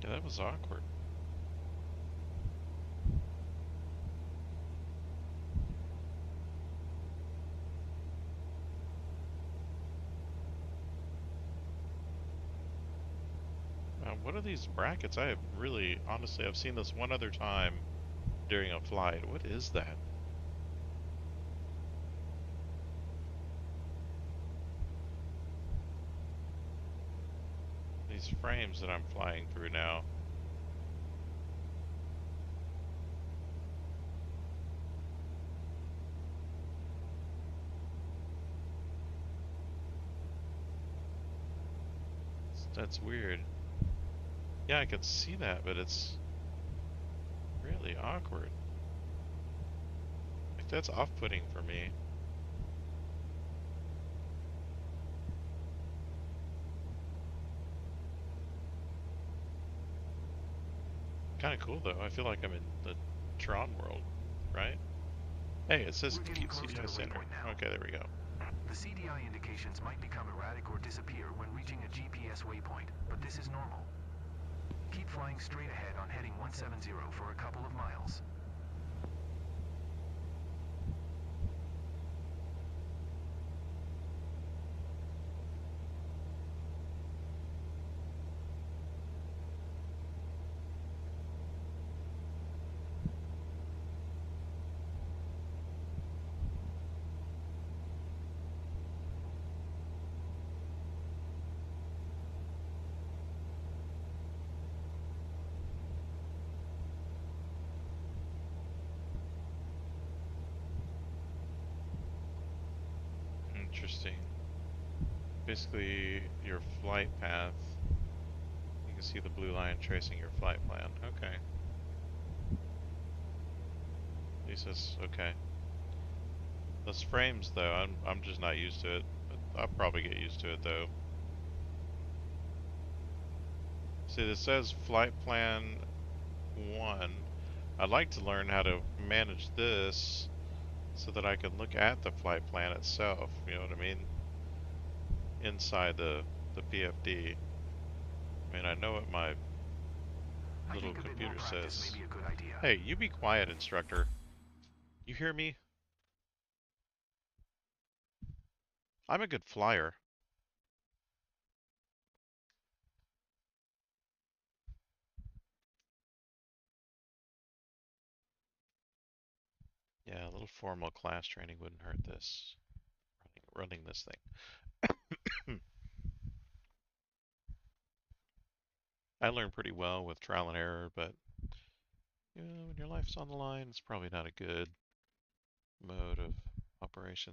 [SPEAKER 1] Yeah, that was awkward. What are these brackets? I have really, honestly, I've seen this one other time during a flight. What is that? These frames that I'm flying through now. That's weird. Yeah, I can see that, but it's really awkward. Like, that's off-putting for me. Kind of cool though. I feel like I'm in the Tron world, right? Hey, it says
[SPEAKER 2] We're getting
[SPEAKER 1] keep
[SPEAKER 2] close to
[SPEAKER 1] CDI
[SPEAKER 2] the
[SPEAKER 1] center.
[SPEAKER 2] waypoint now.
[SPEAKER 1] Okay, there we go.
[SPEAKER 2] The CDI indications might become erratic or disappear when reaching a GPS waypoint, but this is normal. Keep flying straight ahead on heading 170 for a couple of miles.
[SPEAKER 1] Interesting. Basically, your flight path. You can see the blue line tracing your flight plan. Okay. He says, okay. Those frames, though, I'm just not used to it. But I'll probably get used to it, though. See, this says flight plan 1. I'd like to learn how to manage this so that I can look at the flight plan itself. You know what I mean? Inside the PFD. I mean, I know what my little computer says.
[SPEAKER 2] May be a good idea.
[SPEAKER 1] Hey, you be quiet, instructor. You hear me? I'm a good flyer. Yeah, a little formal class training wouldn't hurt this. Running this thing. I learned pretty well with trial and error, but you know, when your life's on the line, it's probably not a good mode of operation.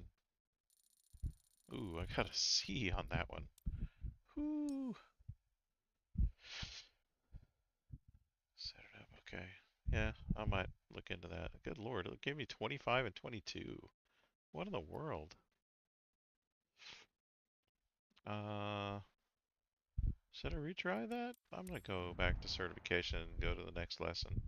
[SPEAKER 1] Ooh, I got a C on that one. Whoo. Set it up, okay. Yeah, I might look into that. Good lord, it gave me 25 and 22. What in the world? Uh, should I retry that? I'm gonna go back to certification and go to the next lesson.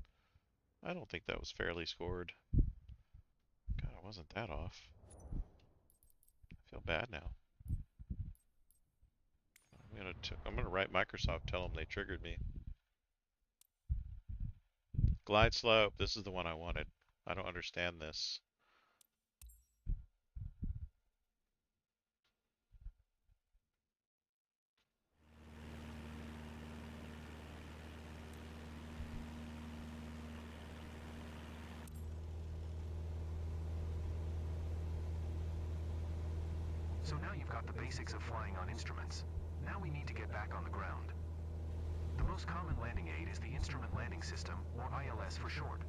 [SPEAKER 1] I don't think that was fairly scored. God, it wasn't that off. I feel bad now. I'm gonna write Microsoft, tell them they triggered me. Glide slope. This is the one I wanted. I don't understand this.
[SPEAKER 2] So now you've got the basics of flying on instruments. Now we need to get back on the ground. The most common landing aid is the Instrument Landing System, or ILS for short.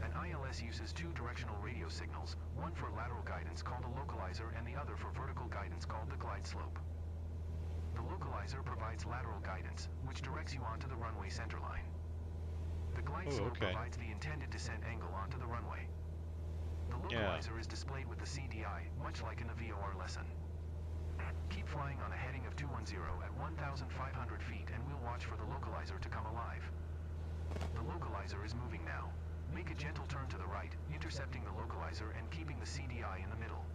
[SPEAKER 2] An ILS uses two directional radio signals, one for lateral guidance called a localizer and the other for vertical guidance called the glide slope. The localizer provides lateral guidance, which directs you onto the runway centerline. The glide slope provides the intended descent angle onto the runway. The localizer is displayed with the CDI, much like in the VOR lesson. Keep flying on a heading of 210 at 1,500 feet and we'll watch for the localizer to come alive. The localizer is moving now. Make a gentle turn to the right, intercepting the localizer and keeping the CDI in the middle.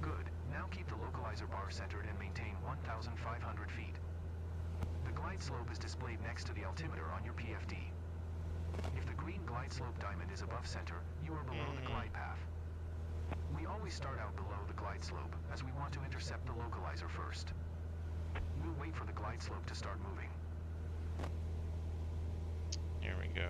[SPEAKER 2] Good. Now keep the localizer bar centered and maintain 1,500 feet. The glide slope is displayed next to the altimeter on your PFD. If the green glide slope diamond is above center, you are below the glide path. We always start out below the glide slope, as we want to intercept the localizer first. We'll wait for the glide slope to start moving.
[SPEAKER 1] Here we go.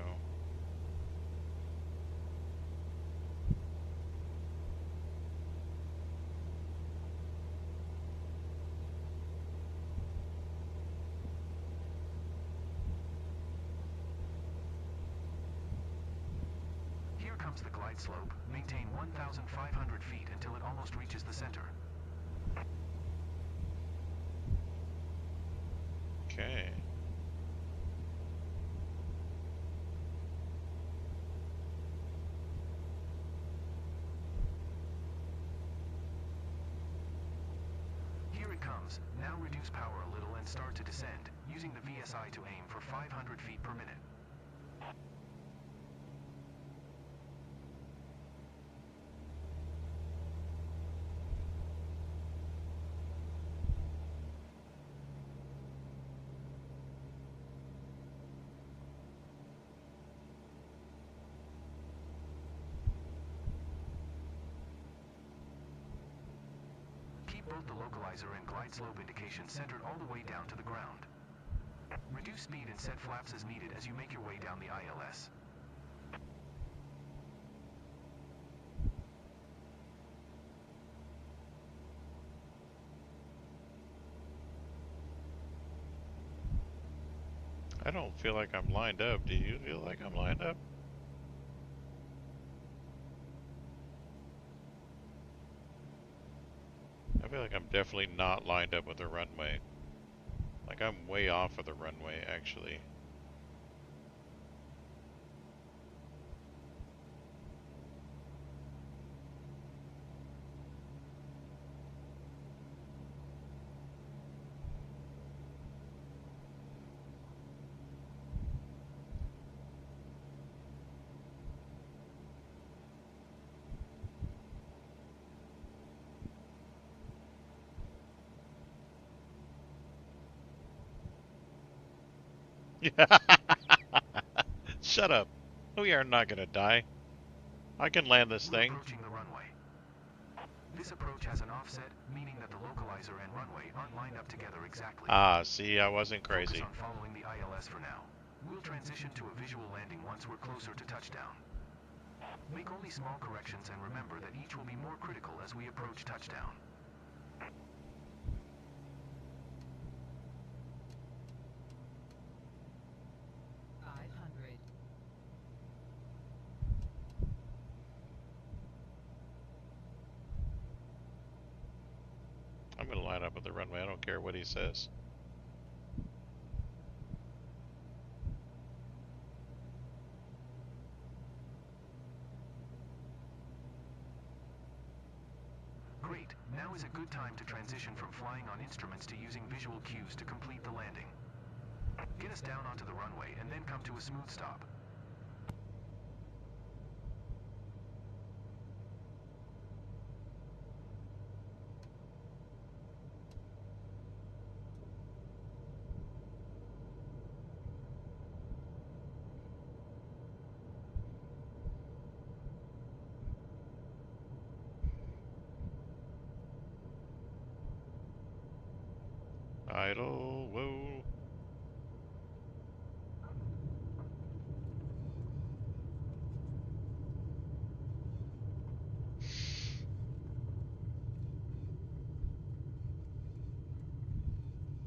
[SPEAKER 2] comes the glide slope. Maintain 1,500 feet until it almost reaches the center.
[SPEAKER 1] Okay.
[SPEAKER 2] Here it comes. Now reduce power a little and start to descend, using the VSI to aim for 500 feet per minute. Both the localizer and glide slope indications centered all the way down to the ground. Reduce speed and set flaps as needed as you make your way down the ILS.
[SPEAKER 1] I don't feel like I'm lined up. Do you feel like I'm lined up? I feel like I'm definitely not lined up with the runway. Like I'm way off of the runway, actually. Shut up. We are not gonna die. I can land this
[SPEAKER 2] We're
[SPEAKER 1] thing.
[SPEAKER 2] approaching the runway. This approach has an offset, meaning that the localizer and runway aren't lined up together exactly.
[SPEAKER 1] Ah, see, I wasn't crazy.
[SPEAKER 2] Focus on following the ILS for now. We'll transition to a visual landing once we're closer to touchdown. Make only small corrections and remember that each will be more critical as we approach touchdown.
[SPEAKER 1] I'm gonna line up with the runway. I don't care what he says.
[SPEAKER 2] Great. Now is a good time to transition from flying on instruments to using visual cues to complete the landing. Get us down onto the runway and then come to a smooth stop.
[SPEAKER 1] Idle, whoa.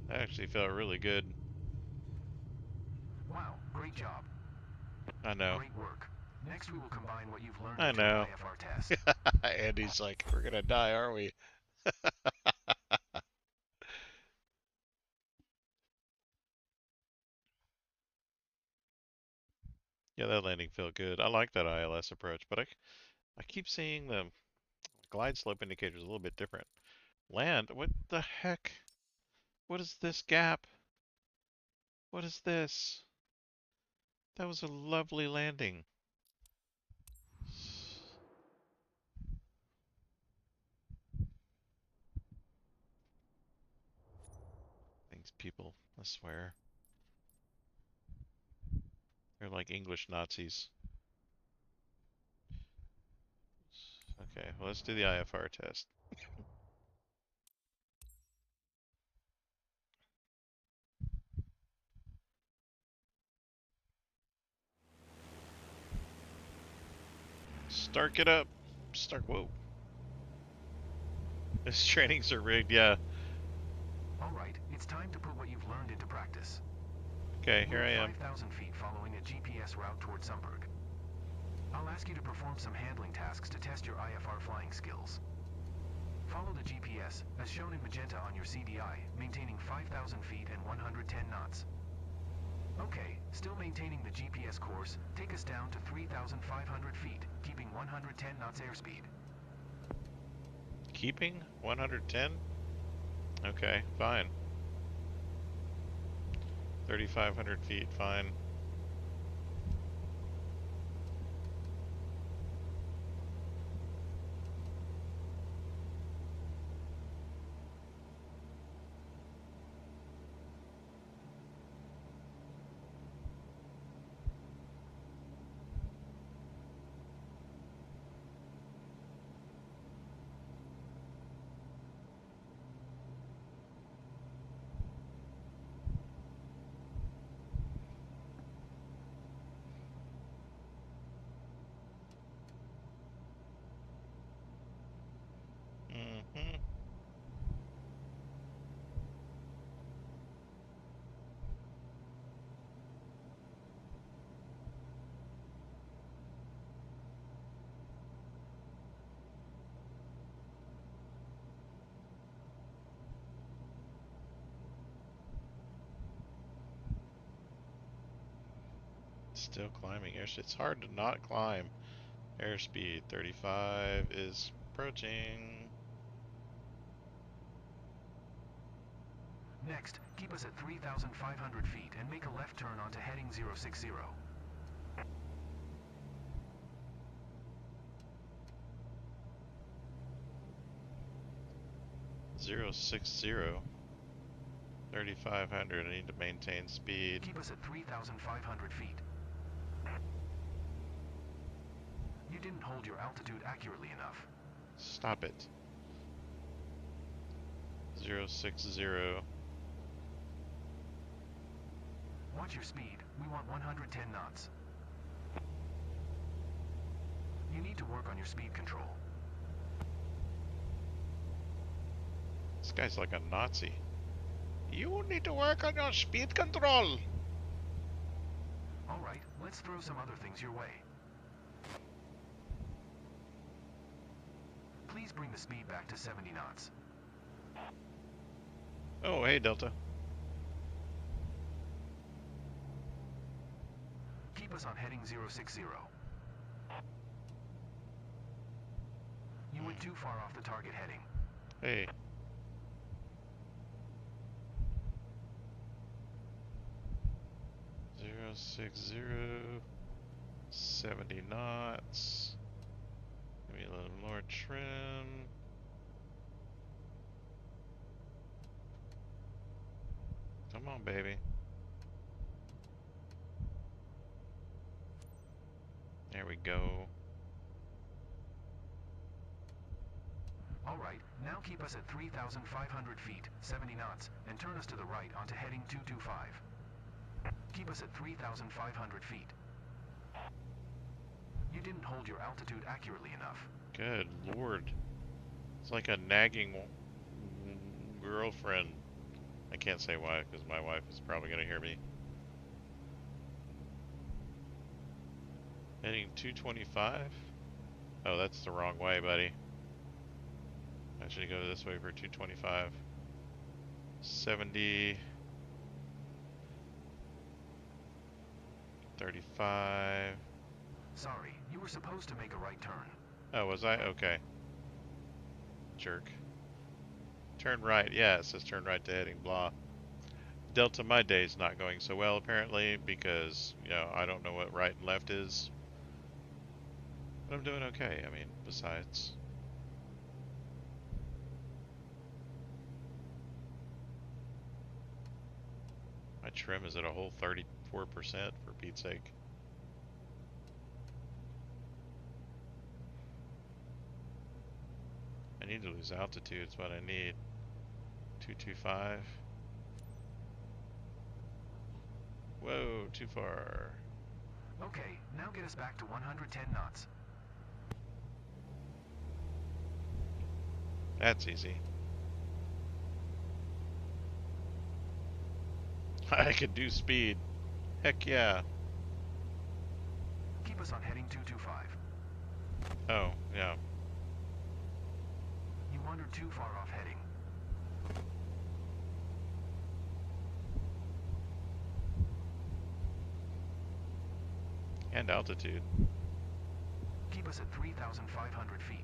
[SPEAKER 1] That actually felt really good.
[SPEAKER 2] Wow, great job.
[SPEAKER 1] I know.
[SPEAKER 2] Great work. Next we will combine what you've learned
[SPEAKER 1] I
[SPEAKER 2] into
[SPEAKER 1] know.
[SPEAKER 2] an IFR test.
[SPEAKER 1] Andy's like, we're gonna die, aren't we? Yeah, that landing felt good. I like that ILS approach, but I keep seeing the glide slope indicators a little bit different. Land? What the heck? What is this gap? What is this? That was a lovely landing. These people, I swear. They're like English Nazis. Okay, well, let's do the IFR test. Start it up. Start, whoa. These trainings are rigged, yeah.
[SPEAKER 2] Alright, it's time to put what you've learned into practice.
[SPEAKER 1] Okay, here I am.
[SPEAKER 2] 5,000 feet following a GPS route toward Sunberg. I'll ask you to perform some handling tasks to test your IFR flying skills. Follow the GPS, as shown in magenta on your CDI, maintaining 5,000 feet and 110 knots. Okay, still maintaining the GPS course, take us down to 3,500 feet, keeping 110 knots airspeed.
[SPEAKER 1] Keeping 110? Okay, fine. 3,500 feet, fine. Mm-hmm. Still climbing. It's hard to not climb. Airspeed 35 is approaching.
[SPEAKER 2] Next, keep us at 3,500 feet and make a left turn onto heading 060.
[SPEAKER 1] 060. 3,500. I need to maintain speed.
[SPEAKER 2] Keep us at 3,500 feet. You didn't hold your altitude accurately enough.
[SPEAKER 1] Stop it. 060.
[SPEAKER 2] Watch your speed. We want 110 knots. You need to work on your speed control.
[SPEAKER 1] This guy's like a Nazi. You need to work on your speed control.
[SPEAKER 2] Alright, let's throw some other things your way. Please bring the speed back to 70 knots.
[SPEAKER 1] Oh, hey, Delta.
[SPEAKER 2] Keep us on heading 060. You went too far off the target heading.
[SPEAKER 1] Hey. Zero 60, 70 knots. Give me a little more trim. Come on, baby. There we go.
[SPEAKER 2] Alright, now keep us at 3,500 feet, 70 knots, and turn us to the right onto heading 225. Keep us at 3,500 feet. You didn't hold your altitude accurately enough.
[SPEAKER 1] Good lord. It's like a nagging girlfriend. I can't say why, because my wife is probably going to hear me. Heading 225? Oh, that's the wrong way, buddy. I should go this way for 225. 70. 35.
[SPEAKER 2] Sorry, you were supposed to make a right turn.
[SPEAKER 1] Oh, was I? Okay. Jerk. Turn right. Yeah, it says turn right to heading blah. Delta, my day's not going so well apparently because, you know, I don't know what right and left is. But I'm doing okay. I mean, besides. My trim is at a whole 34% for Pete's sake. I need to lose altitude, is what I need. 225. Whoa, too far.
[SPEAKER 2] Okay, now get us back to 110 knots.
[SPEAKER 1] That's easy. I could do speed. Heck yeah.
[SPEAKER 2] Keep keep us on heading 225.
[SPEAKER 1] Oh, yeah.
[SPEAKER 2] You wandered too far off heading.
[SPEAKER 1] And altitude.
[SPEAKER 2] Keep us at 3,500 feet.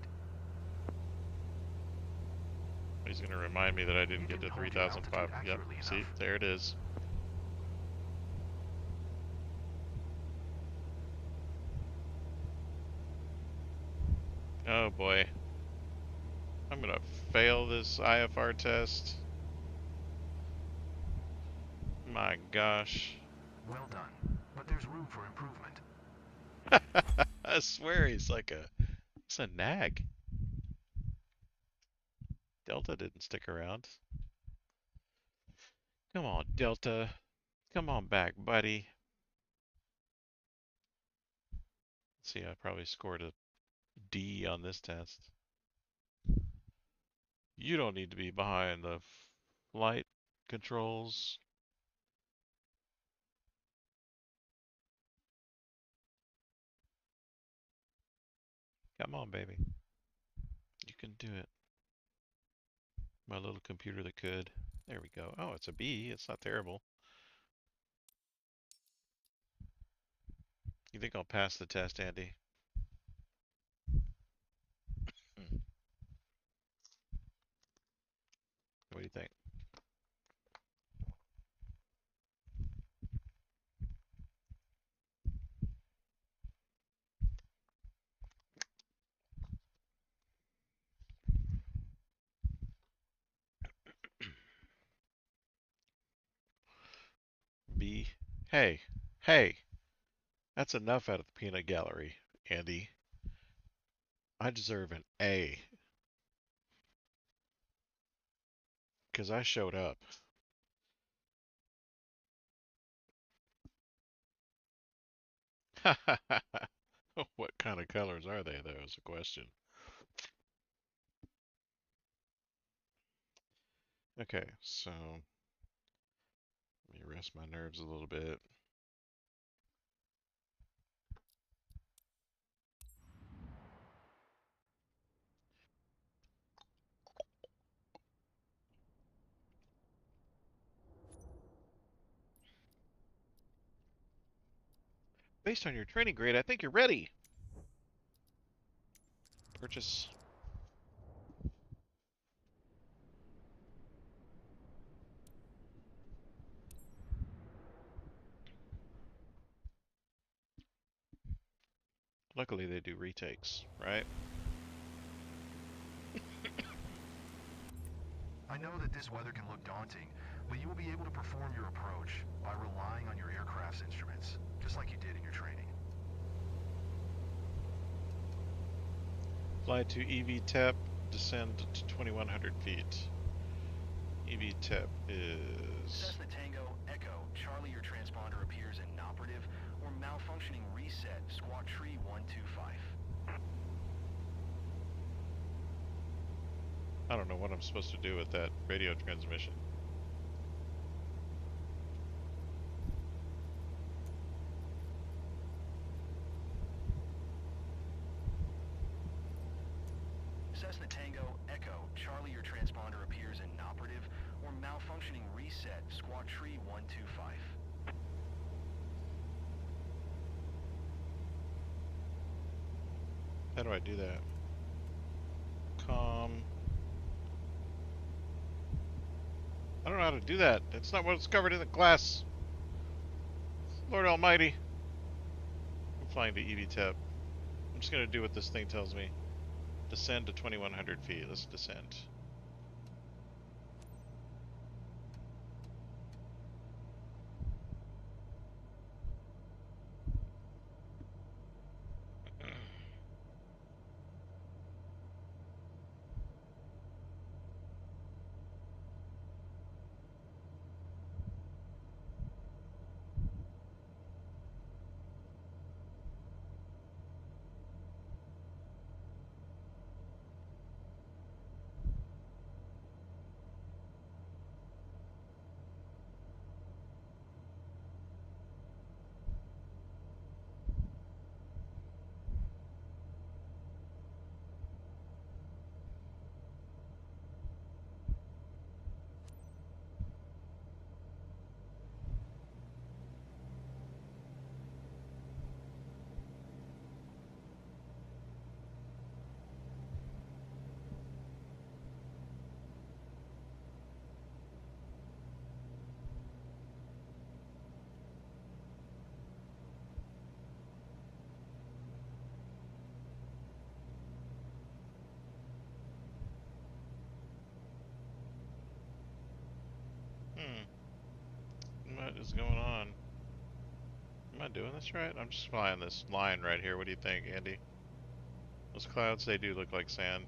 [SPEAKER 1] He's going to remind me that I didn't
[SPEAKER 2] You
[SPEAKER 1] get to
[SPEAKER 2] didn't hold your
[SPEAKER 1] 3,005.
[SPEAKER 2] altitude
[SPEAKER 1] Yep,
[SPEAKER 2] accurately
[SPEAKER 1] see,
[SPEAKER 2] enough.
[SPEAKER 1] there it is. Oh boy. I'm going to fail this IFR test. My gosh.
[SPEAKER 2] Well done, but there's room for improvement.
[SPEAKER 1] I swear it's a nag. Delta didn't stick around. Come on, Delta. Come on back, buddy. Let's see, I probably scored a D on this test. You don't need to be behind the flight controls. Come on, baby. You can do it. My little computer that could. There we go. Oh, it's a B. It's not terrible. You think I'll pass the test, Andy? Hmm. What do you think? B. Hey, hey, that's enough out of the peanut gallery, Andy. I deserve an A because I showed up. What kind of colors are they, though, is a question. Okay, so let me rest my nerves a little bit. Based on your training grade, I think you're ready. Purchase. Luckily, they do retakes, right?
[SPEAKER 2] I know that this weather can look daunting, but you will be able to perform your approach by relying on your aircraft's instruments, just like you did in your training.
[SPEAKER 1] Fly to EV descend to 2,100 feet. EV is...
[SPEAKER 2] Cessna Tango, Echo, Charlie, your transponder appears inoperative or malfunctioning reset, squawk tree 125.
[SPEAKER 1] I don't know what I'm supposed to do with that radio transmission.
[SPEAKER 2] Cessna Tango, Echo, Charlie, your transponder appears inoperative or malfunctioning reset, squawk tree 125.
[SPEAKER 1] How do I do that? Com. I don't know how to do that. That's not what's covered in the glass. Lord Almighty. I'm flying to EV. I'm just going to do what this thing tells me. Descend to 2,100 feet. Let's descend. What is going on? Am I doing this right? I'm just flying this line right here. What do you think, Andy? Those clouds, they do look like sand.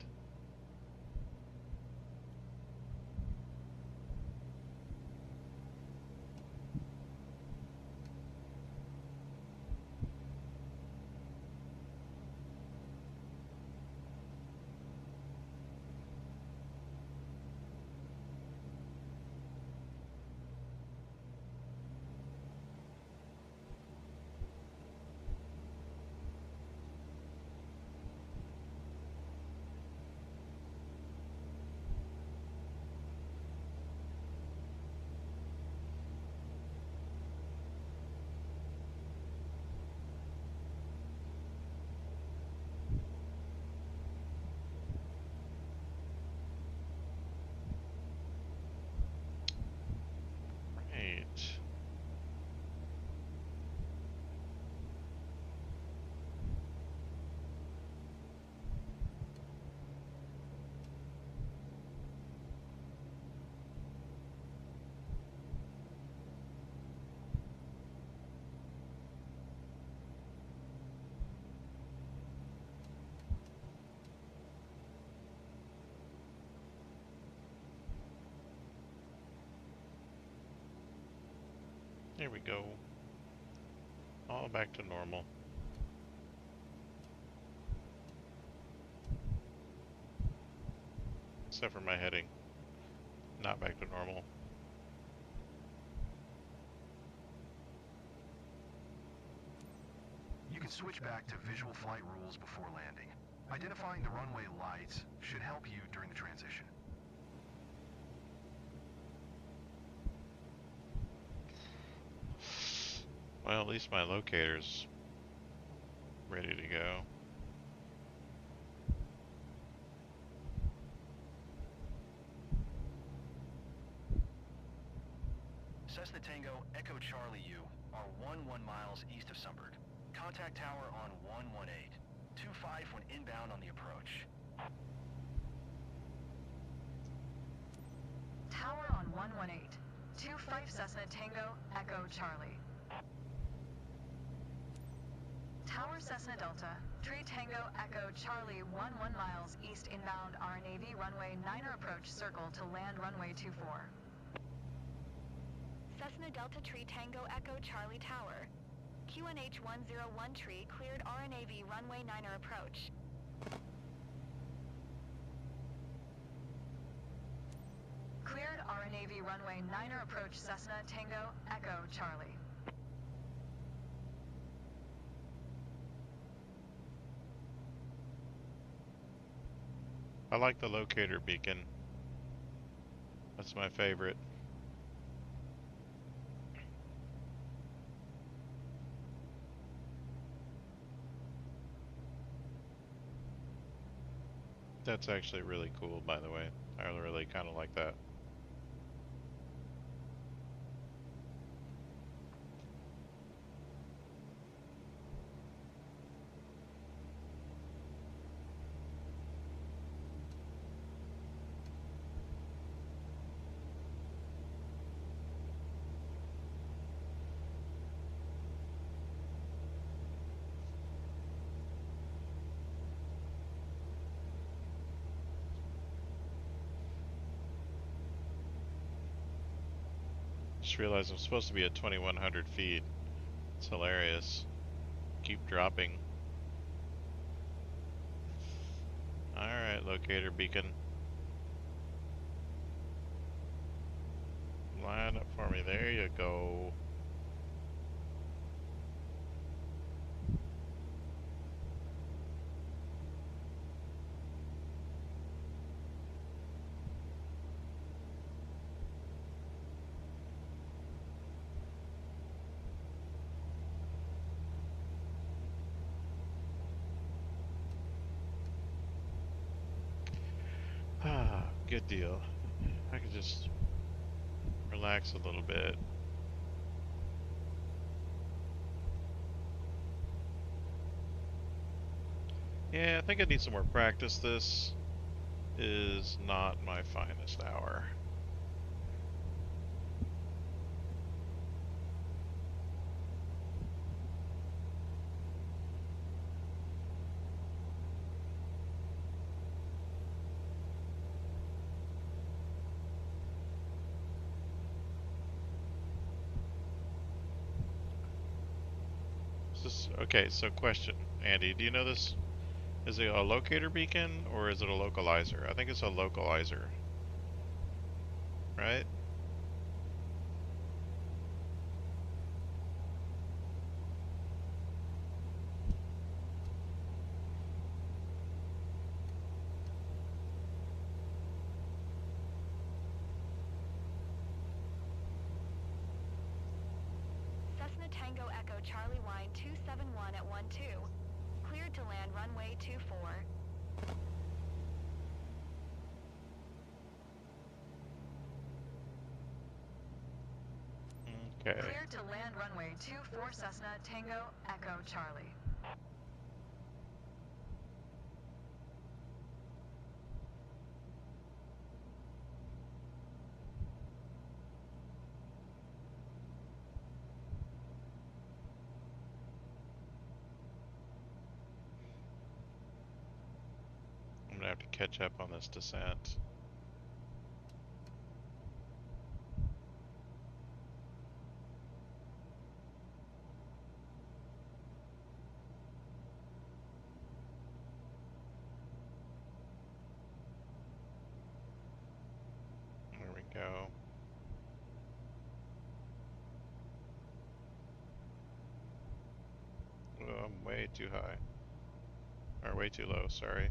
[SPEAKER 1] Right. Here we go. All back to normal. Except for my heading. Not back to normal.
[SPEAKER 2] You can switch back to visual flight rules before landing. Identifying the runway lights should help you during the transition.
[SPEAKER 1] Well, at least my locator's ready to go.
[SPEAKER 2] Cessna Tango Echo Charlie U are 11 miles east of Sunbird. Contact tower on 118. 25 when inbound on the approach.
[SPEAKER 3] Tower on 118. 25 Cessna Tango Echo Charlie. Tower Cessna Delta, 3 Tango Echo Charlie 11 miles east inbound RNAV runway 9er approach circle to land runway 24.
[SPEAKER 4] Cessna Delta Tree Tango Echo Charlie Tower. QNH 101 Tree cleared RNAV runway 9er approach.
[SPEAKER 3] Cleared RNAV runway 9er approach Cessna Tango Echo Charlie.
[SPEAKER 1] I like the locator beacon. That's my favorite. That's actually really cool, by the way. I really kind of like that. Just realized I'm supposed to be at 2100 feet. It's hilarious. Keep dropping. Alright, locator beacon. Line up for me. There you go. Ah, good deal. I could just relax a little bit. Yeah, I think I need some more practice. This is not my finest hour. Okay, so question, Andy, do you know this? Is it a locator beacon or is it a localizer? I think it's a localizer, right?
[SPEAKER 4] Cessna Tango Echo Charlie Wine 271 at 12. Cleared to land runway 24.
[SPEAKER 1] Okay.
[SPEAKER 3] Cleared to land runway 24 Cessna Tango Echo Charlie.
[SPEAKER 1] I'm gonna have to catch up on this descent. There we go. Oh, I'm way too high. Or way too low, sorry.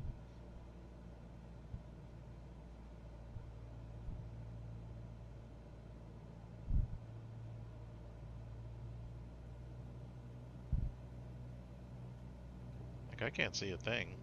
[SPEAKER 1] Like, I can't see a thing.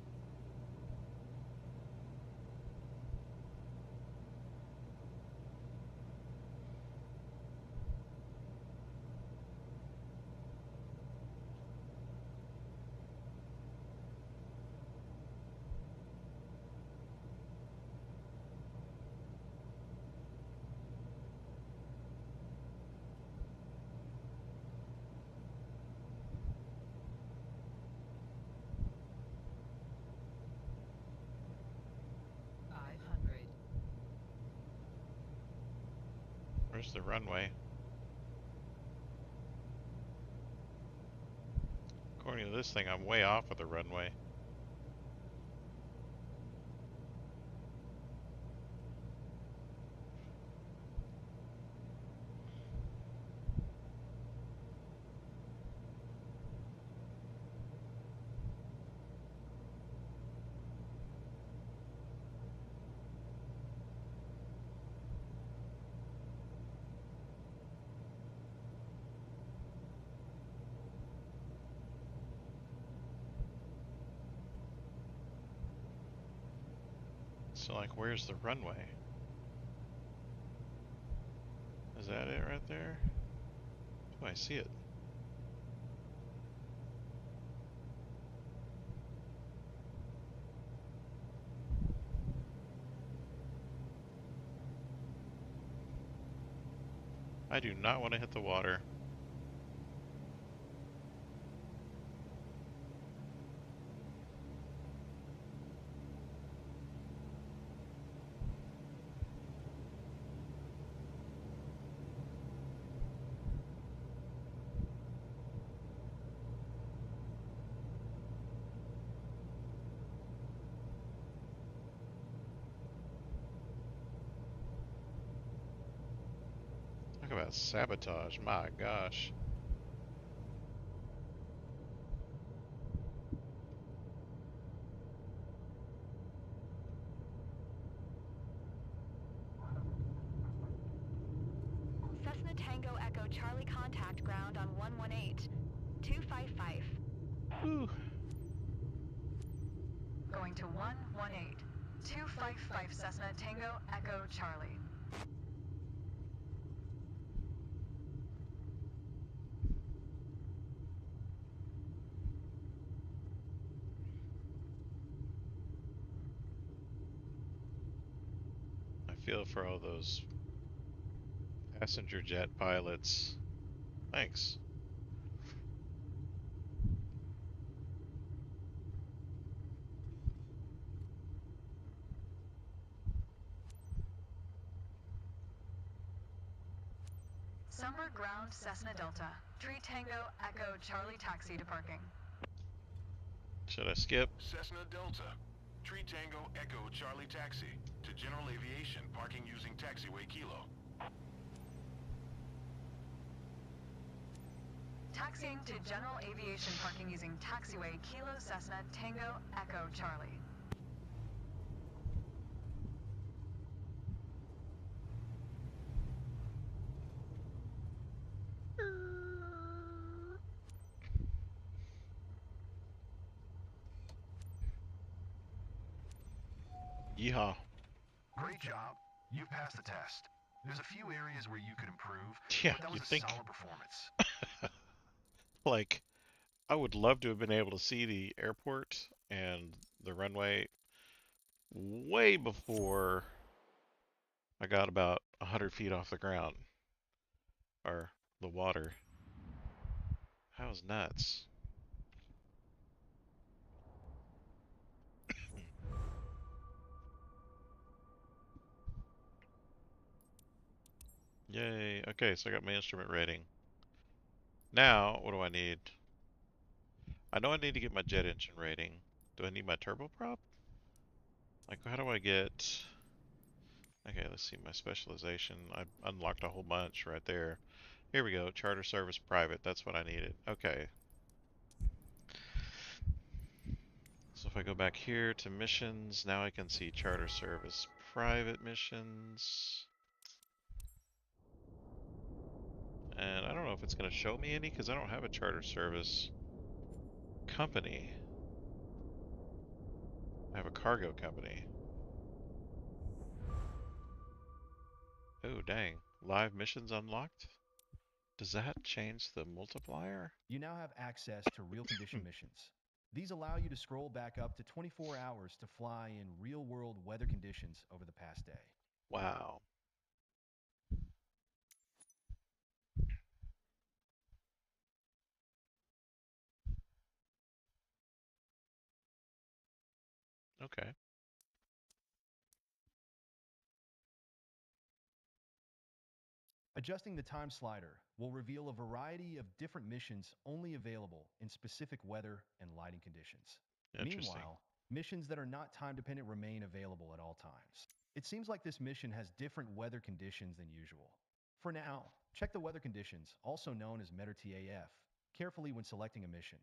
[SPEAKER 1] Where's the runway? According to this thing, I'm way off of the runway. So, like, where's the runway? Is that it right there? Oh, I see it. I do not want to hit the water. Talk about sabotage, my gosh.
[SPEAKER 4] Cessna Tango Echo Charlie contact ground on 118. 255.
[SPEAKER 1] Whew.
[SPEAKER 3] Going to 118. 255 Cessna Tango Echo Charlie.
[SPEAKER 1] I feel for all those passenger jet pilots. Thanks.
[SPEAKER 3] Summer ground Cessna Delta. Tree Tango Echo Charlie taxi to parking.
[SPEAKER 1] Should I skip?
[SPEAKER 2] Cessna Delta. Tree Tango Echo Charlie taxi to general aviation parking using taxiway Kilo.
[SPEAKER 3] Taxiing to general aviation parking using taxiway Kilo Cessna Tango Echo Charlie.
[SPEAKER 1] Yeehaw.
[SPEAKER 2] Great job. You passed the test. There's a few areas where you could improve,
[SPEAKER 1] Yeah,
[SPEAKER 2] but that was
[SPEAKER 1] you'd
[SPEAKER 2] a
[SPEAKER 1] think.
[SPEAKER 2] solid performance.
[SPEAKER 1] Like, I would love to have been able to see the airport and the runway way before I got about 100 feet off the ground. Or the water. That was nuts. Yay. Okay, so I got my instrument rating. Now, what do I need? I know I need to get my jet engine rating. Do I need my turboprop? Like, how do I get... Okay, let's see my specialization. I unlocked a whole bunch right there. Here we go. Charter service private. That's what I needed. Okay. So if I go back here to missions, now I can see charter service private missions. And I don't know if it's going to show me any because I don't have a charter service company. I have a cargo company. Oh, dang. Live missions unlocked? Does that change the multiplier?
[SPEAKER 5] You now have access to real condition missions. These allow you to scroll back up to 24 hours to fly in real-world weather conditions over the past day.
[SPEAKER 1] Wow. Okay.
[SPEAKER 5] Adjusting the time slider will reveal a variety of different missions only available in specific weather and lighting conditions.
[SPEAKER 1] Interesting.
[SPEAKER 5] Meanwhile, missions that are not time-dependent remain available at all times. It seems like this mission has different weather conditions than usual. For now, check the weather conditions, also known as METRTAF, carefully when selecting a mission.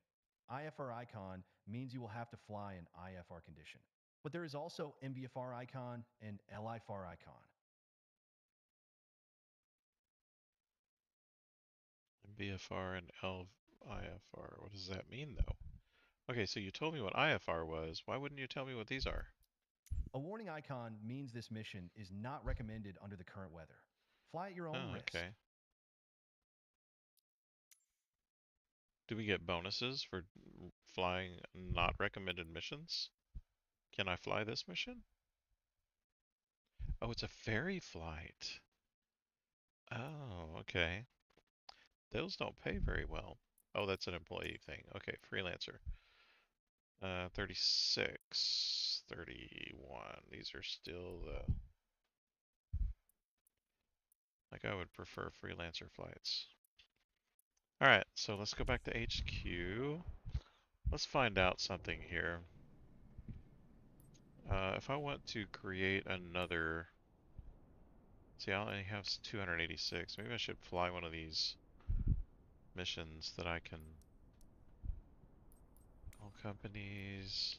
[SPEAKER 5] IFR icon means you will have to fly in IFR condition. But there is also MVFR icon and LIFR icon.
[SPEAKER 1] BFR and LIFR. What does that mean, though? Okay, so you told me what IFR was. Why wouldn't you tell me what these are?
[SPEAKER 5] A warning icon means this mission is not recommended under the current weather. Fly at your own
[SPEAKER 1] Oh,
[SPEAKER 5] risk.
[SPEAKER 1] okay. Do we get bonuses for flying not recommended missions? Can I fly this mission? Oh, it's a ferry flight. Oh, okay. Those don't pay very well. Oh, that's an employee thing. Okay, freelancer. 36, 31. These are still the... Like, I would prefer freelancer flights. Alright, so let's go back to HQ. Let's find out something here. If I want to create another... See, I only have 286. Maybe I should fly one of these missions that I can... All companies...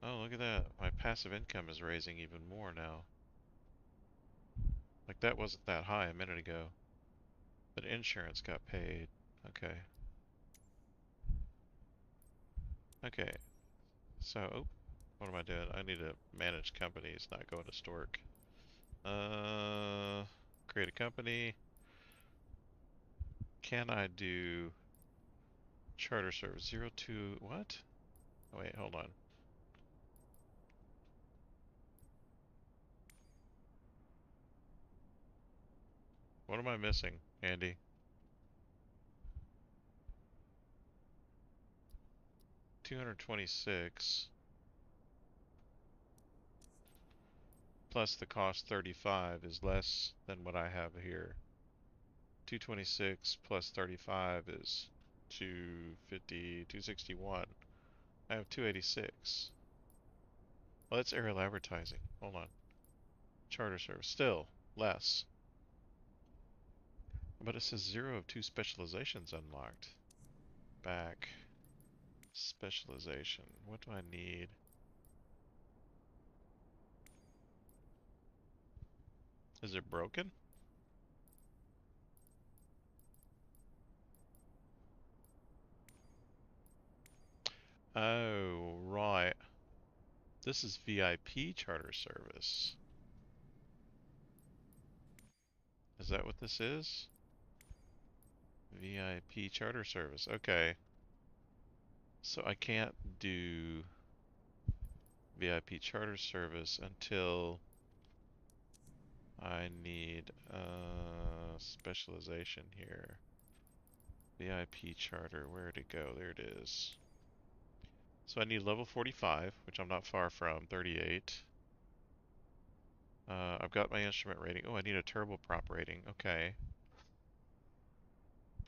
[SPEAKER 1] Oh, look at that. My passive income is raising even more now. Like, that wasn't that high a minute ago. But insurance got paid. Okay. Okay. So, oh, what am I doing? I need to manage companies, not go into Stork. Create a company. Can I do charter service 02, what? Oh, wait, hold on. What am I missing, Andy? $226 plus the cost 35 is less than what I have here. 226 plus 35 is 250, 261. I have 286. Well, that's aerial advertising. Hold on. Charter service. Still less. But it says 0 of 2 specializations unlocked. Back. Specialization. What do I need? Is it broken? Oh, right. This is VIP charter service. Is that what this is? VIP charter service. Okay. So I can't do VIP charter service until I need specialization here. VIP charter, where'd it go? There it is. So I need level 45, which I'm not far from, 38. I've got my instrument rating. Oh, I need a turboprop rating. Okay.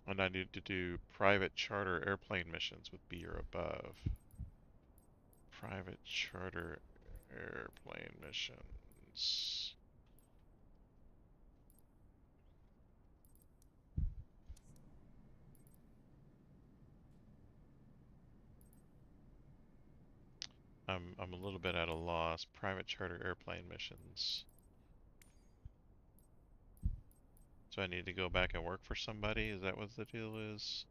[SPEAKER 1] And I need to do private charter airplane missions with B or above. Private charter airplane missions. I'm a little bit at a loss. Private charter airplane missions. So I need to go back and work for somebody? Is that what the deal is?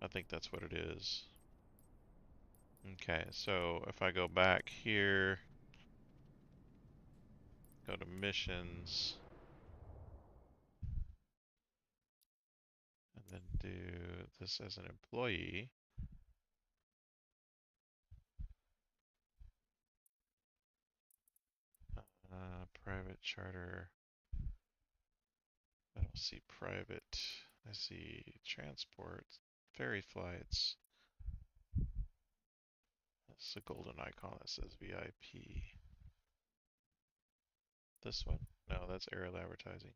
[SPEAKER 1] I think that's what it is. Okay, so if I go back here, go to missions, and then do this as an employee. Private charter. I don't see private. I see transport, ferry flights. That's the golden icon that says VIP. This one? No, that's aerial advertising.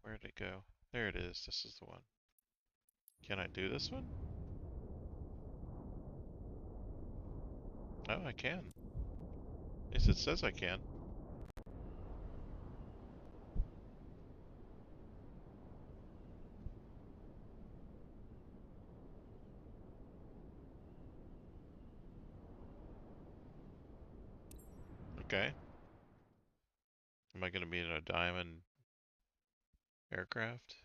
[SPEAKER 1] Where did it go? There it is. This is the one. Can I do this one? Oh, I can. At least it says I can. Okay. Am I going to be in a diamond aircraft?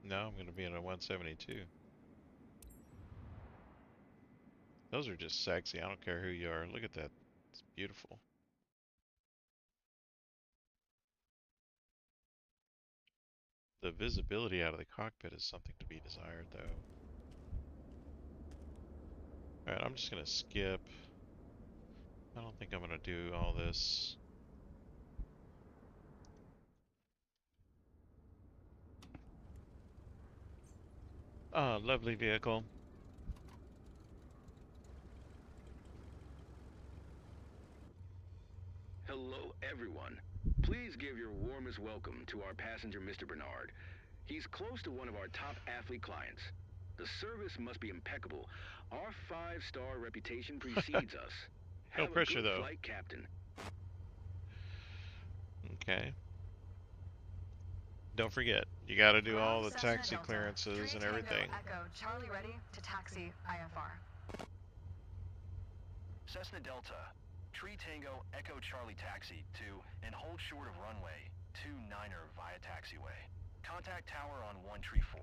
[SPEAKER 1] No, I'm going to be in a 172. Those are just sexy. I don't care who you are. Look at that. It's beautiful. The visibility out of the cockpit is something to be desired, though. Alright, I'm just going to skip. I don't think I'm going to do all this. Ah, lovely vehicle.
[SPEAKER 2] Hello, everyone. Please give your warmest welcome to our passenger, Mr. Bernard. He's close to one of our top athlete clients. The service must be impeccable. Our 5-star reputation precedes us.
[SPEAKER 1] No
[SPEAKER 2] Have a
[SPEAKER 1] pressure,
[SPEAKER 2] good
[SPEAKER 1] though.
[SPEAKER 2] flight, Captain.
[SPEAKER 1] Okay. Don't forget, you got to do all the
[SPEAKER 3] Cessna
[SPEAKER 1] taxi
[SPEAKER 3] Delta,
[SPEAKER 1] clearances
[SPEAKER 3] 3
[SPEAKER 1] and
[SPEAKER 3] Tango
[SPEAKER 1] everything.
[SPEAKER 3] Echo, Charlie ready to taxi IFR.
[SPEAKER 2] Cessna Delta, Tree Tango Echo Charlie taxi to and hold short of runway 29er via taxiway. Contact tower on 134.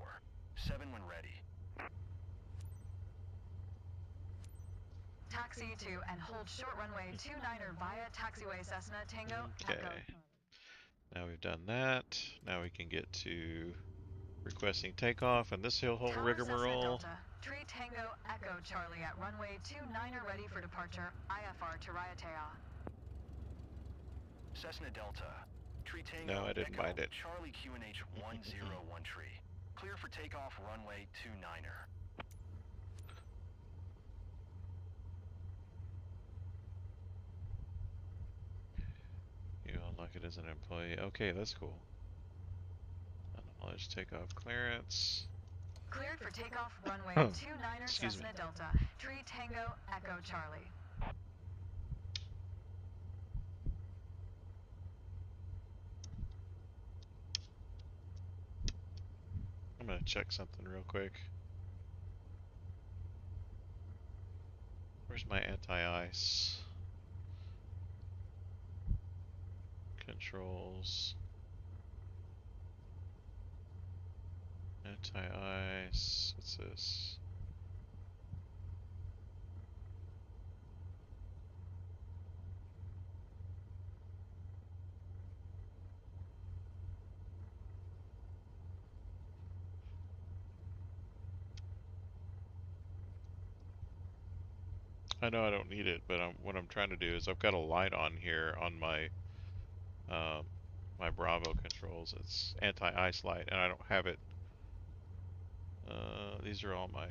[SPEAKER 2] 7 when ready.
[SPEAKER 3] Taxi to and hold short runway 29er via taxiway Cessna Tango Echo.
[SPEAKER 1] Okay. Now we've done that. Now we can get to requesting takeoff and this whole
[SPEAKER 3] Tower
[SPEAKER 1] rigmarole.
[SPEAKER 3] Cessna Delta, Tree Tango Echo Charlie at runway 29er ready for departure IFR to Raiatea.
[SPEAKER 2] Cessna Delta, Tree Tango
[SPEAKER 1] No, I didn't
[SPEAKER 2] Echo
[SPEAKER 1] mind it.
[SPEAKER 2] Charlie QNH 101 tree. Clear for takeoff runway 29er.
[SPEAKER 1] Unlock it as an employee. Okay, that's cool. Acknowledge takeoff clearance.
[SPEAKER 3] Cleared for takeoff runway 29er
[SPEAKER 1] Excuse me.
[SPEAKER 3] Cessna Delta, Tree Tango Echo Charlie.
[SPEAKER 1] I'm gonna check something real quick. Where's my anti-ice? Controls. Anti-ice. What's this? I know I don't need it, but what I'm trying to do is I've got a light on here on my my Bravo controls. It's anti-ice light, and I don't have it. These are all my.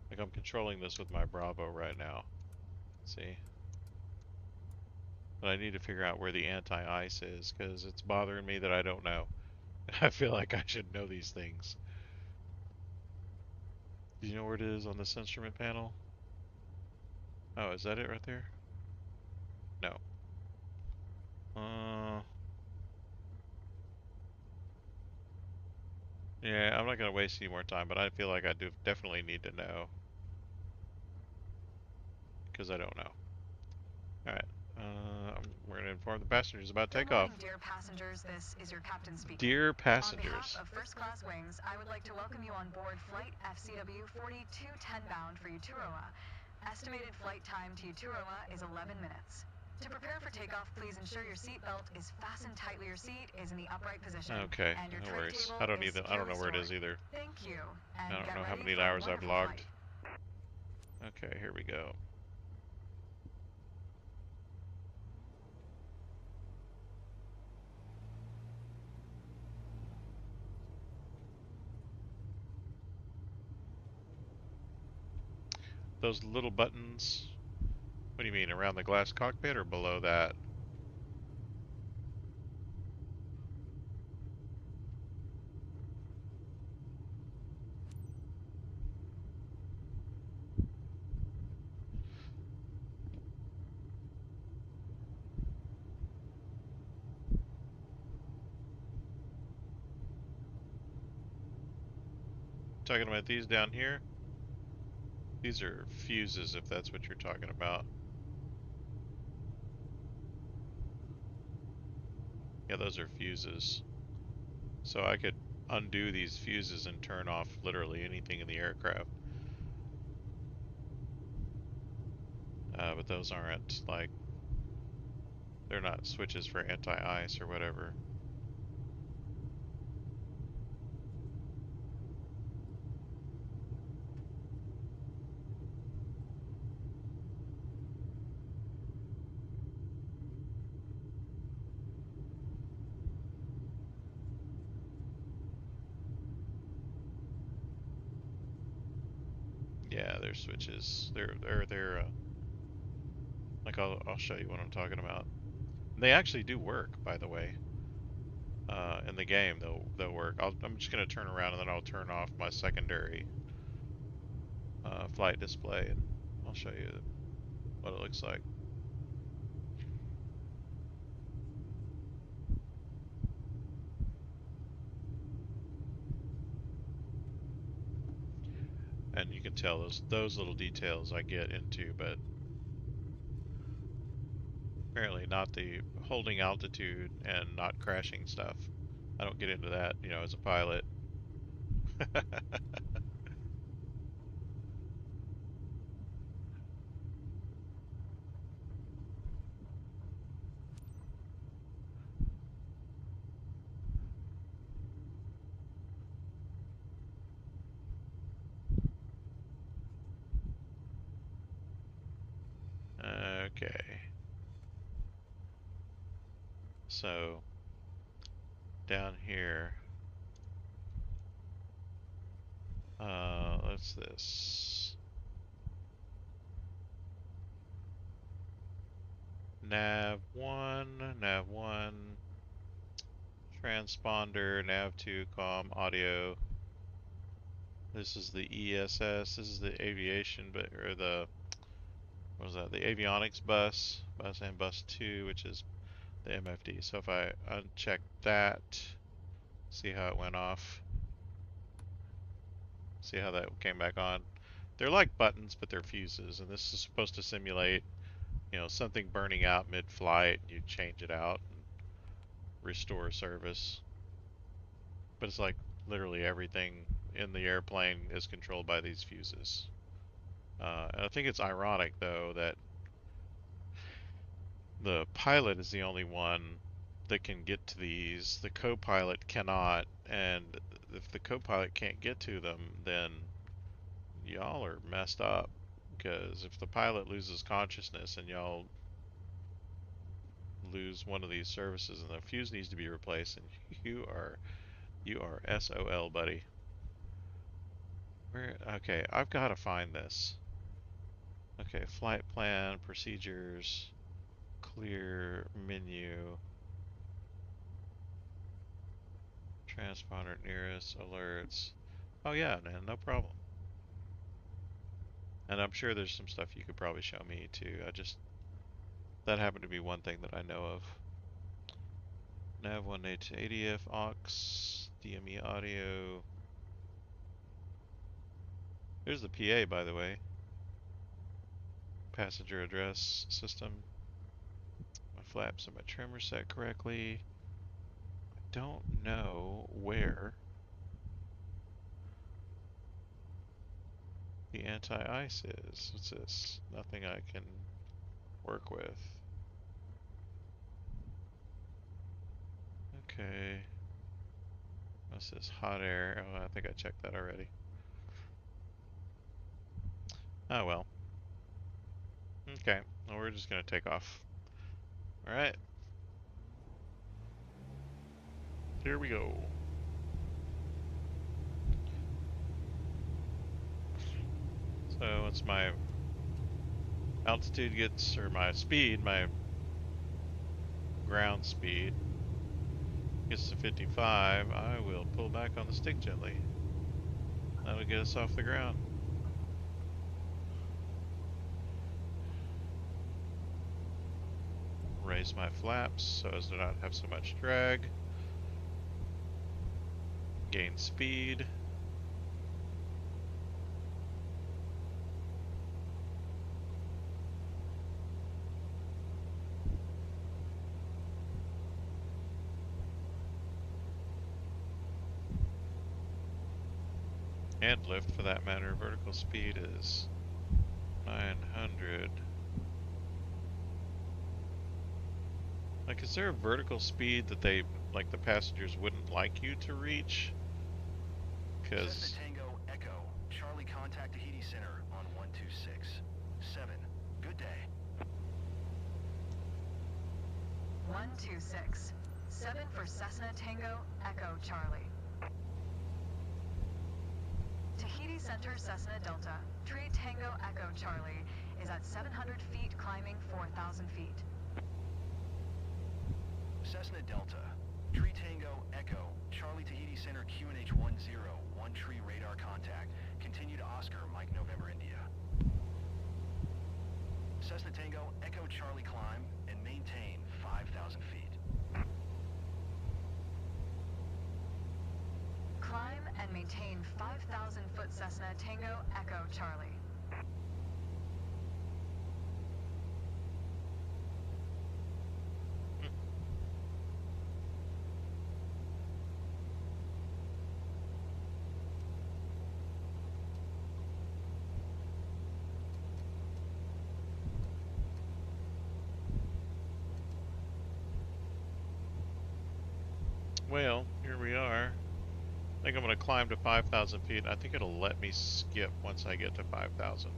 [SPEAKER 1] Like I'm controlling this with my Bravo right now. See? But I need to figure out where the anti-ice is, because it's bothering me that I don't know. I feel like I should know these things. Do you know where it is on this instrument panel? Oh, is that it right there? No. Yeah, I'm not gonna waste any more time, but I feel like I do definitely need to know. Because I don't know. Alright. We're gonna inform the passengers about
[SPEAKER 3] Good
[SPEAKER 1] takeoff.
[SPEAKER 3] morning, dear passengers. This is your captain speaking.
[SPEAKER 1] Dear
[SPEAKER 3] On
[SPEAKER 1] passengers.
[SPEAKER 3] behalf of First Class Wings, I would like to welcome you on board Flight FCW 4210 bound for Uturoa. Estimated flight time to Uturoa is 11 minutes. To prepare for takeoff, please ensure your seatbelt is fastened tightly. Your seat is in the upright position.
[SPEAKER 1] Okay,
[SPEAKER 3] And your
[SPEAKER 1] no
[SPEAKER 3] tray
[SPEAKER 1] worries.
[SPEAKER 3] table
[SPEAKER 1] I don't
[SPEAKER 3] is
[SPEAKER 1] either. I don't know where it is
[SPEAKER 3] stored.
[SPEAKER 1] either.
[SPEAKER 3] Thank you. And
[SPEAKER 1] I don't
[SPEAKER 3] get
[SPEAKER 1] know how
[SPEAKER 3] ready
[SPEAKER 1] many
[SPEAKER 3] for a
[SPEAKER 1] hours I've
[SPEAKER 3] wonderful
[SPEAKER 1] logged.
[SPEAKER 3] flight.
[SPEAKER 1] Okay, here we go. Those little buttons. What do you mean, around the glass cockpit or below that? Talking about these down here? These are fuses, if that's what you're talking about. Yeah, those are fuses. So I could undo these fuses and turn off literally anything in the aircraft. But those aren't, like, they're not switches for anti-ice or whatever. Yeah, they're switches. They're like I'll show you what I'm talking about. They actually do work, by the way. In the game, they'll work. I'm just gonna turn around and then I'll turn off my secondary flight display, and I'll show you what it looks like. And you can tell those little details I get into, but apparently not the holding altitude and not crashing stuff. I don't get into that, you know, as a pilot. Okay. So down here, what's this? nav 1, transponder, nav 2, comm, audio. This is the ESS, this is the aviation, or the, what was that, the avionics bus and bus 2, which is the MFD. So if I uncheck that, see how it went off, see how that came back on. They're like buttons, but they're fuses, and this is supposed to simulate, something burning out mid-flight, and you change it out and restore service. But it's like literally everything in the airplane is controlled by these fuses. And I think it's ironic, though, that the pilot is the only one that can get to these. The co-pilot cannot, and if the co-pilot can't get to them, then y'all are messed up. Because if the pilot loses consciousness and y'all lose one of these services and the fuse needs to be replaced, and you are SOL, buddy. Okay, I've got to find this. Okay, flight plan, procedures, clear menu, transponder nearest, alerts. Oh yeah, man, no problem. And I'm sure there's some stuff you could probably show me too. That happened to be one thing that I know of. Nav 1A to ADF, aux, DME audio. There's the PA, by the way. Passenger address system. My flaps and my trim are set correctly. I don't know where the anti-ice is. What's this? Nothing I can work with. Okay. What's this? Hot air. Oh, I think I checked that already. Oh well. Okay. Well, we're just gonna take off. Alright. Here we go. So once my altitude gets, or my speed, my ground speed gets to 55, I will pull back on the stick gently. That'll get us off the ground. Raise my flaps so as to not have so much drag. Gain speed. And lift for that matter. Vertical speed is 900. Like, is there a vertical speed that they, like, the passengers wouldn't like you to reach? Because
[SPEAKER 2] Cessna Tango Echo, Charlie contact Tahiti Center on 1267. Good day.
[SPEAKER 3] 126. 7 for Cessna Tango Echo Charlie. Tahiti Center Cessna Delta, Tree Tango Echo Charlie is at 700 feet climbing 4,000 feet.
[SPEAKER 2] Cessna Delta, Tree Tango Echo, Charlie Tahiti Center QNH 10, 1 tree radar contact. Continue to Oscar, Mike November India. Cessna Tango Echo Charlie climb and maintain 5,000 feet.
[SPEAKER 3] Climb and maintain 5,000 foot Cessna Tango Echo Charlie.
[SPEAKER 1] well, here we are. I think I'm going to climb to 5,000 feet. I think it'll let me skip once I get to 5,000.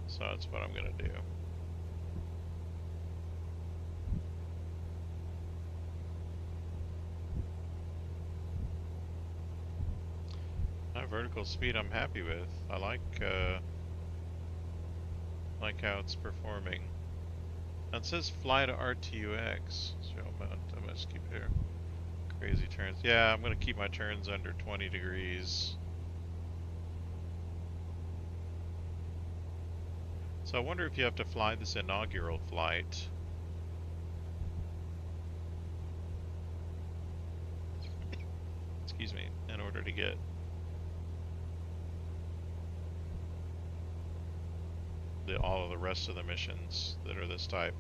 [SPEAKER 1] So that's what I'm going to do. My vertical speed I'm happy with. I like like how it's performing. Now it says fly to RTUX, so I'm gonna just keep it here. Crazy turns. Yeah, I'm gonna keep my turns under 20 degrees. So I wonder if you have to fly this inaugural flight. Excuse me, in order to get all of the rest of the missions that are this type.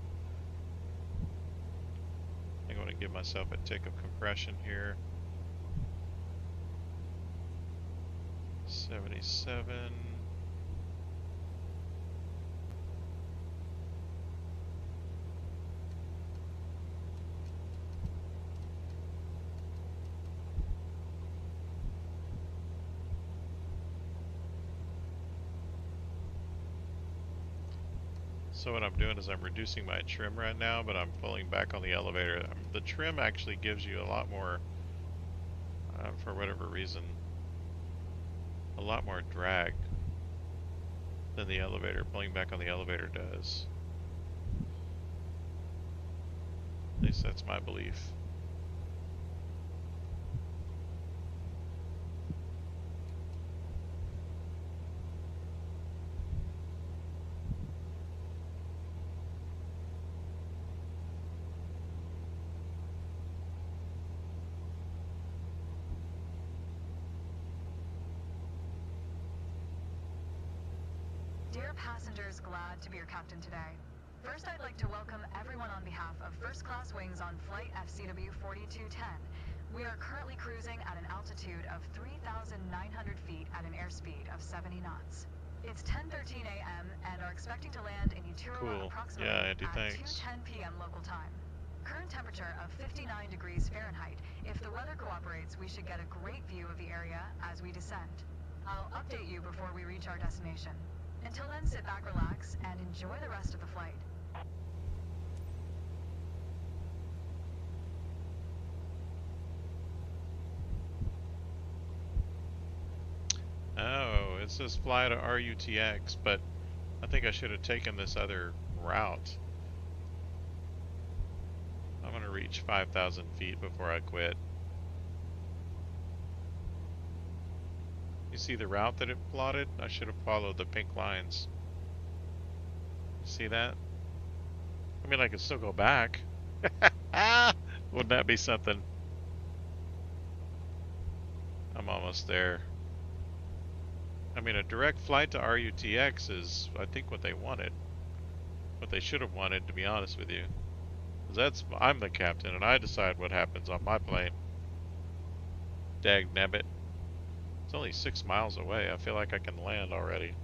[SPEAKER 1] I'm going to give myself a tick of compression here. 77. So what I'm doing is I'm reducing my trim right now, but I'm pulling back on the elevator. The trim actually gives you a lot more, for whatever reason, a lot more drag than the elevator. Pulling back on the elevator does. At least that's my belief.
[SPEAKER 3] Dear passengers, glad to be your captain today. First, I'd like to welcome everyone on behalf of First Class Wings on flight FCW 4210. We are currently cruising at an altitude of 3,900 feet at an airspeed of 70 knots. It's 10:13 a.m. and are expecting to land in Uturowa approximately at 2:10 p.m. local time. Current temperature of 59 degrees Fahrenheit. If the weather cooperates, we should get a great view of the area as we descend. I'll update you before we reach our destination. Until then, sit back, relax, and enjoy the rest of the flight.
[SPEAKER 1] Oh, it says fly to RUTX, but I think I should have taken this other route. I'm gonna reach 5,000 feet before I quit. You see the route that it plotted? I should have followed the pink lines. See that? I mean, I could still go back. Wouldn't that be something? I'm almost there. I mean, a direct flight to RUTX is, I think, what they wanted. What they should have wanted, to be honest with you. 'Cause I'm the captain, and I decide what happens on my plane. Dag nabbit. It's only 6 miles away. I feel like I can land already.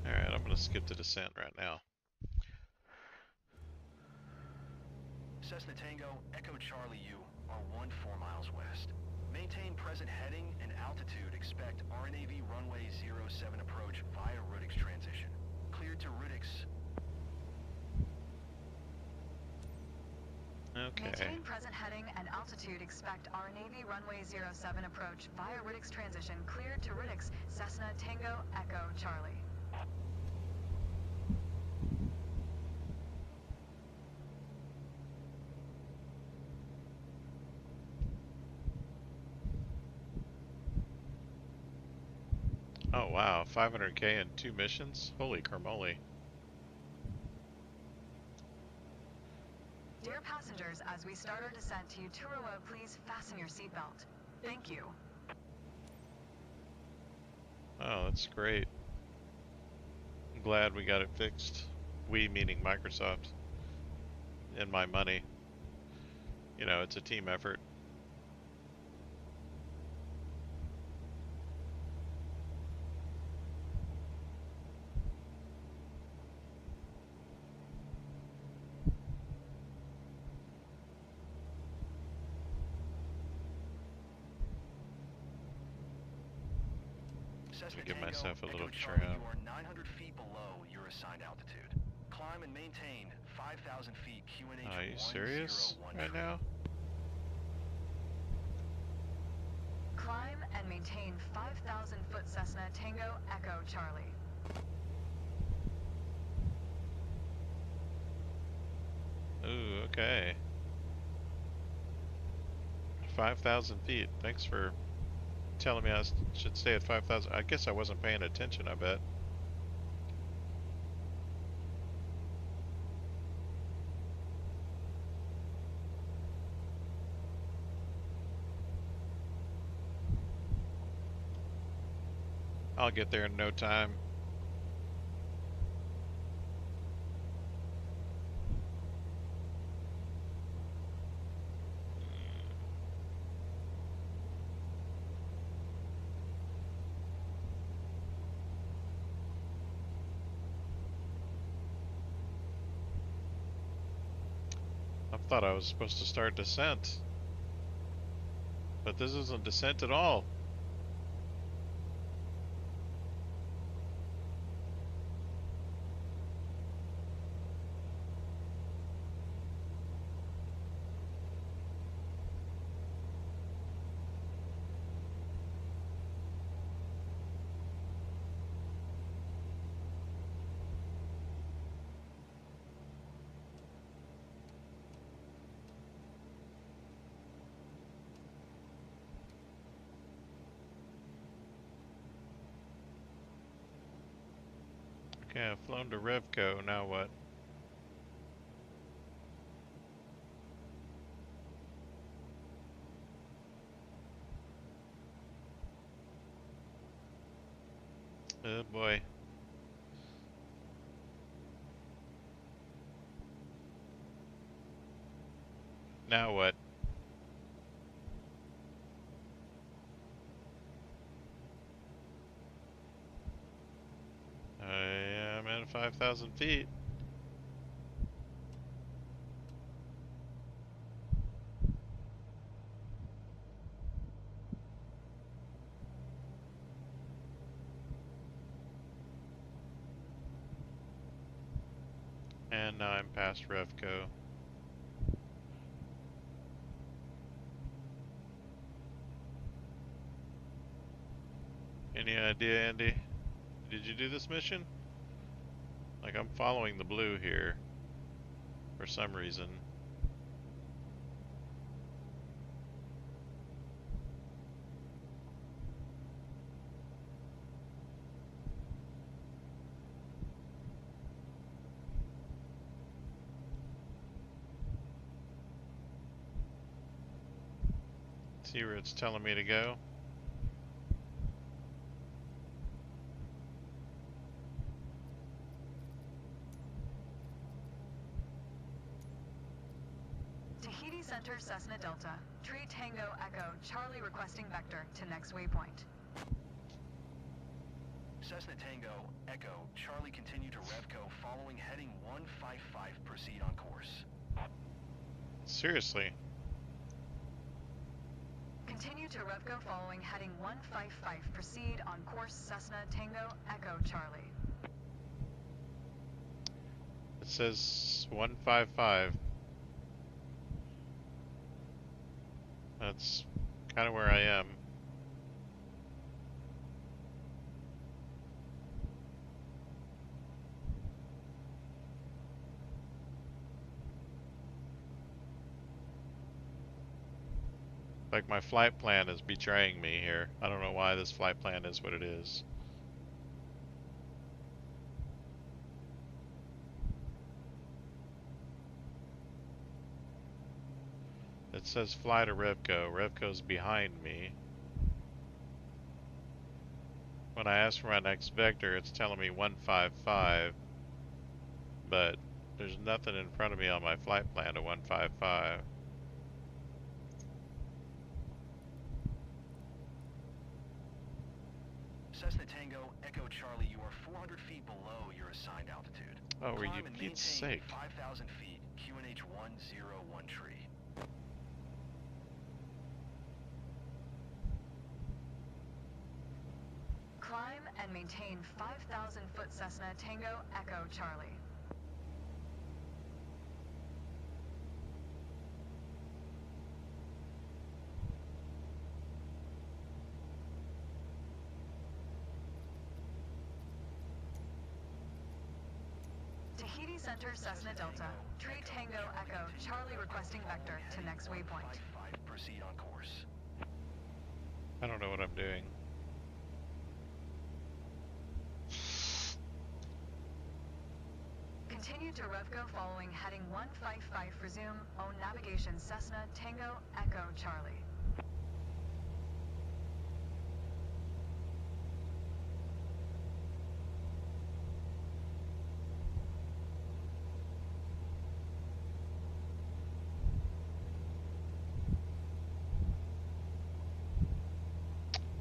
[SPEAKER 1] Alright, I'm gonna skip the descent right now.
[SPEAKER 2] Cessna Tango, Echo Charlie U, R1 4 miles west. Maintain present heading and altitude. Expect RNAV runway 07 approach via Rudix transition. Cleared to Rudix.
[SPEAKER 1] Okay.
[SPEAKER 3] Maintain present heading and altitude. Expect RNAV runway 07 approach via Rudix transition. Cleared to Rudix. Cessna Tango Echo Charlie.
[SPEAKER 1] Oh wow, 500K in 2 missions? Holy carmoli.
[SPEAKER 3] Dear passengers, as we start our descent to Uturowa, please fasten your seatbelt. Thank you.
[SPEAKER 1] Oh, that's great. I'm glad we got it fixed. We meaning Microsoft. And my money. You know, it's a team effort.
[SPEAKER 2] Cessna
[SPEAKER 1] Give
[SPEAKER 2] Tango,
[SPEAKER 1] myself a little
[SPEAKER 2] Echo Charlie,
[SPEAKER 1] trim.
[SPEAKER 2] you are 900 feet below your your assigned altitude. Climb and maintain 5,000 feet QNH 101
[SPEAKER 1] Are you serious right
[SPEAKER 2] tree.
[SPEAKER 1] now?
[SPEAKER 3] Climb and maintain 5,000 foot Cessna Tango Echo Charlie.
[SPEAKER 1] Ooh, okay. 5,000 feet. Thanks for telling me I should stay at 5,000. I guess I wasn't paying attention, I bet. I'll get there in no time. I thought I was supposed to start descent. But this isn't descent at all. Okay, I've flown to Revco, now what? Oh boy. Now what? I am at 5,000 feet. And now I'm past Revco. Any idea, Andy? Did you do this mission? Like, I'm following the blue here for some reason. See where it's telling me to go?
[SPEAKER 3] Tahiti Center Cessna Delta. Tree Tango Echo Charlie requesting vector to next waypoint.
[SPEAKER 2] Cessna Tango Echo Charlie continue to Revco following heading 155. Proceed on course.
[SPEAKER 1] Seriously?
[SPEAKER 3] Continue to Revco following heading 155. Proceed on course Cessna Tango Echo Charlie.
[SPEAKER 1] It says 155. That's kind of where I am. Like my flight plan is betraying me here. I don't know why this flight plan is what it is. It says fly to Revco. Revco's behind me. When I ask for my next vector, it's telling me 155. But there's nothing in front of me on my flight plan to 155.
[SPEAKER 2] Cessna Tango Echo Charlie, you are 400 feet below your assigned altitude.
[SPEAKER 1] Oh, were you
[SPEAKER 2] Climb and
[SPEAKER 1] Pete's
[SPEAKER 2] maintain
[SPEAKER 1] sake?
[SPEAKER 2] 5,000 feet QNH 101 tree.
[SPEAKER 3] Climb and maintain 5,000-foot Cessna Tango Echo Charlie. Tahiti Center Cessna Delta, Tree Tango Echo Charlie requesting vector to next waypoint.
[SPEAKER 2] Proceed on course.
[SPEAKER 1] I don't know what I'm doing.
[SPEAKER 3] Continue to Revco following heading 155, resume, own navigation Cessna Tango Echo Charlie.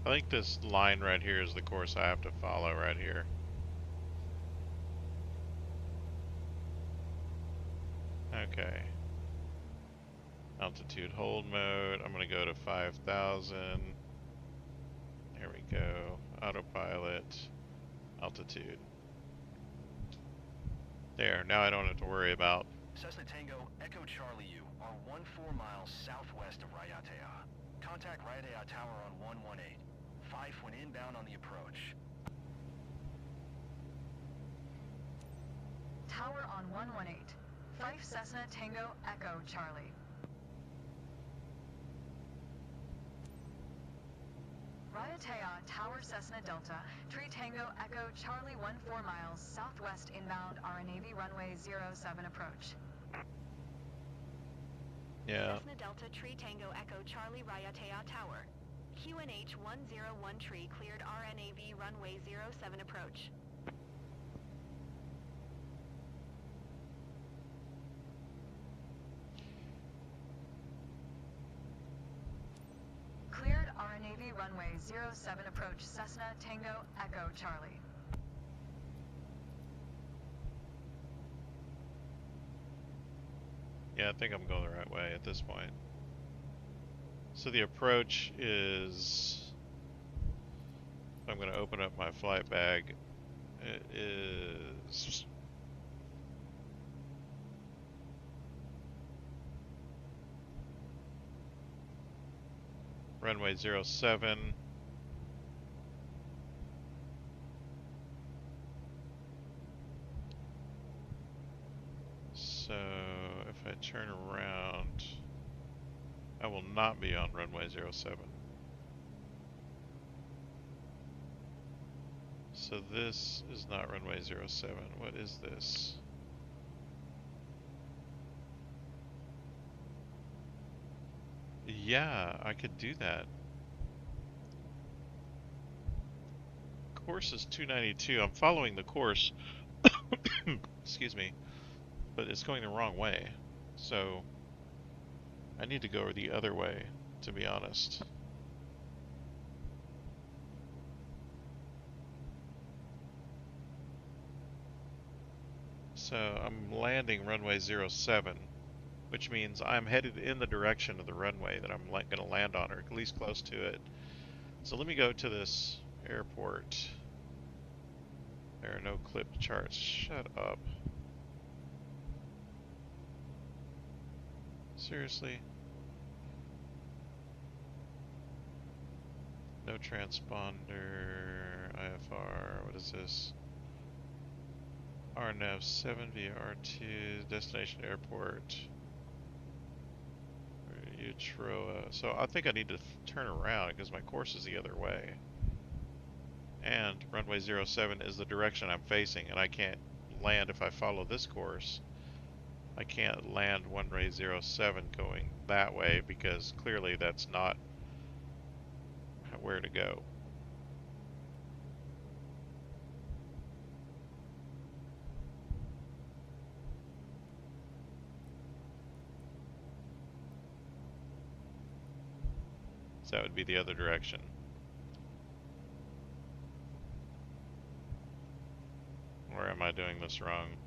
[SPEAKER 1] I think this line right here is the course I have to follow right here. Okay. Altitude hold mode. I'm going to go to 5,000. There we go. Autopilot. Altitude. There. Now I don't have to worry about.
[SPEAKER 2] Cessna Tango Echo Charlie U are 14 miles southwest of Raiatea. Contact Raiatea Tower on 118. 5 when inbound on the approach.
[SPEAKER 3] Tower on 118. 5 Cessna Tango Echo Charlie. Raiatea Tower Cessna Delta, Tree Tango Echo Charlie 14 miles southwest inbound RNAV runway 07 approach.
[SPEAKER 1] Yeah.
[SPEAKER 4] Cessna Delta Tree Tango Echo Charlie Raiatea Tower. QNH 101 Tree cleared RNAV runway 07 approach.
[SPEAKER 3] Cleared RNAV runway 07 approach Cessna Tango Echo Charlie.
[SPEAKER 1] Yeah, I think I'm going the right way at this point. So the approach is, I'm going to open up my flight bag. It is runway 07. So if I turn around, I will not be on runway 07. So this is not runway 07. What is this? Yeah, I could do that. Course is 292. I'm following the course. Excuse me. But it's going the wrong way. So I need to go the other way, to be honest. So I'm landing runway 07, which means I'm headed in the direction of the runway that I'm going to land on, or at least close to it. So let me go to this airport. There are no clipped charts. Shut up. Seriously? No transponder, IFR, what is this? RNAV 7 via R2, destination airport. Utroa. So I think I need to turn around because my course is the other way. And runway 07 is the direction I'm facing, and I can't land if I follow this course. I can't land runway 07 going that way because clearly that's not where to go. So that would be the other direction. Or am I doing this wrong?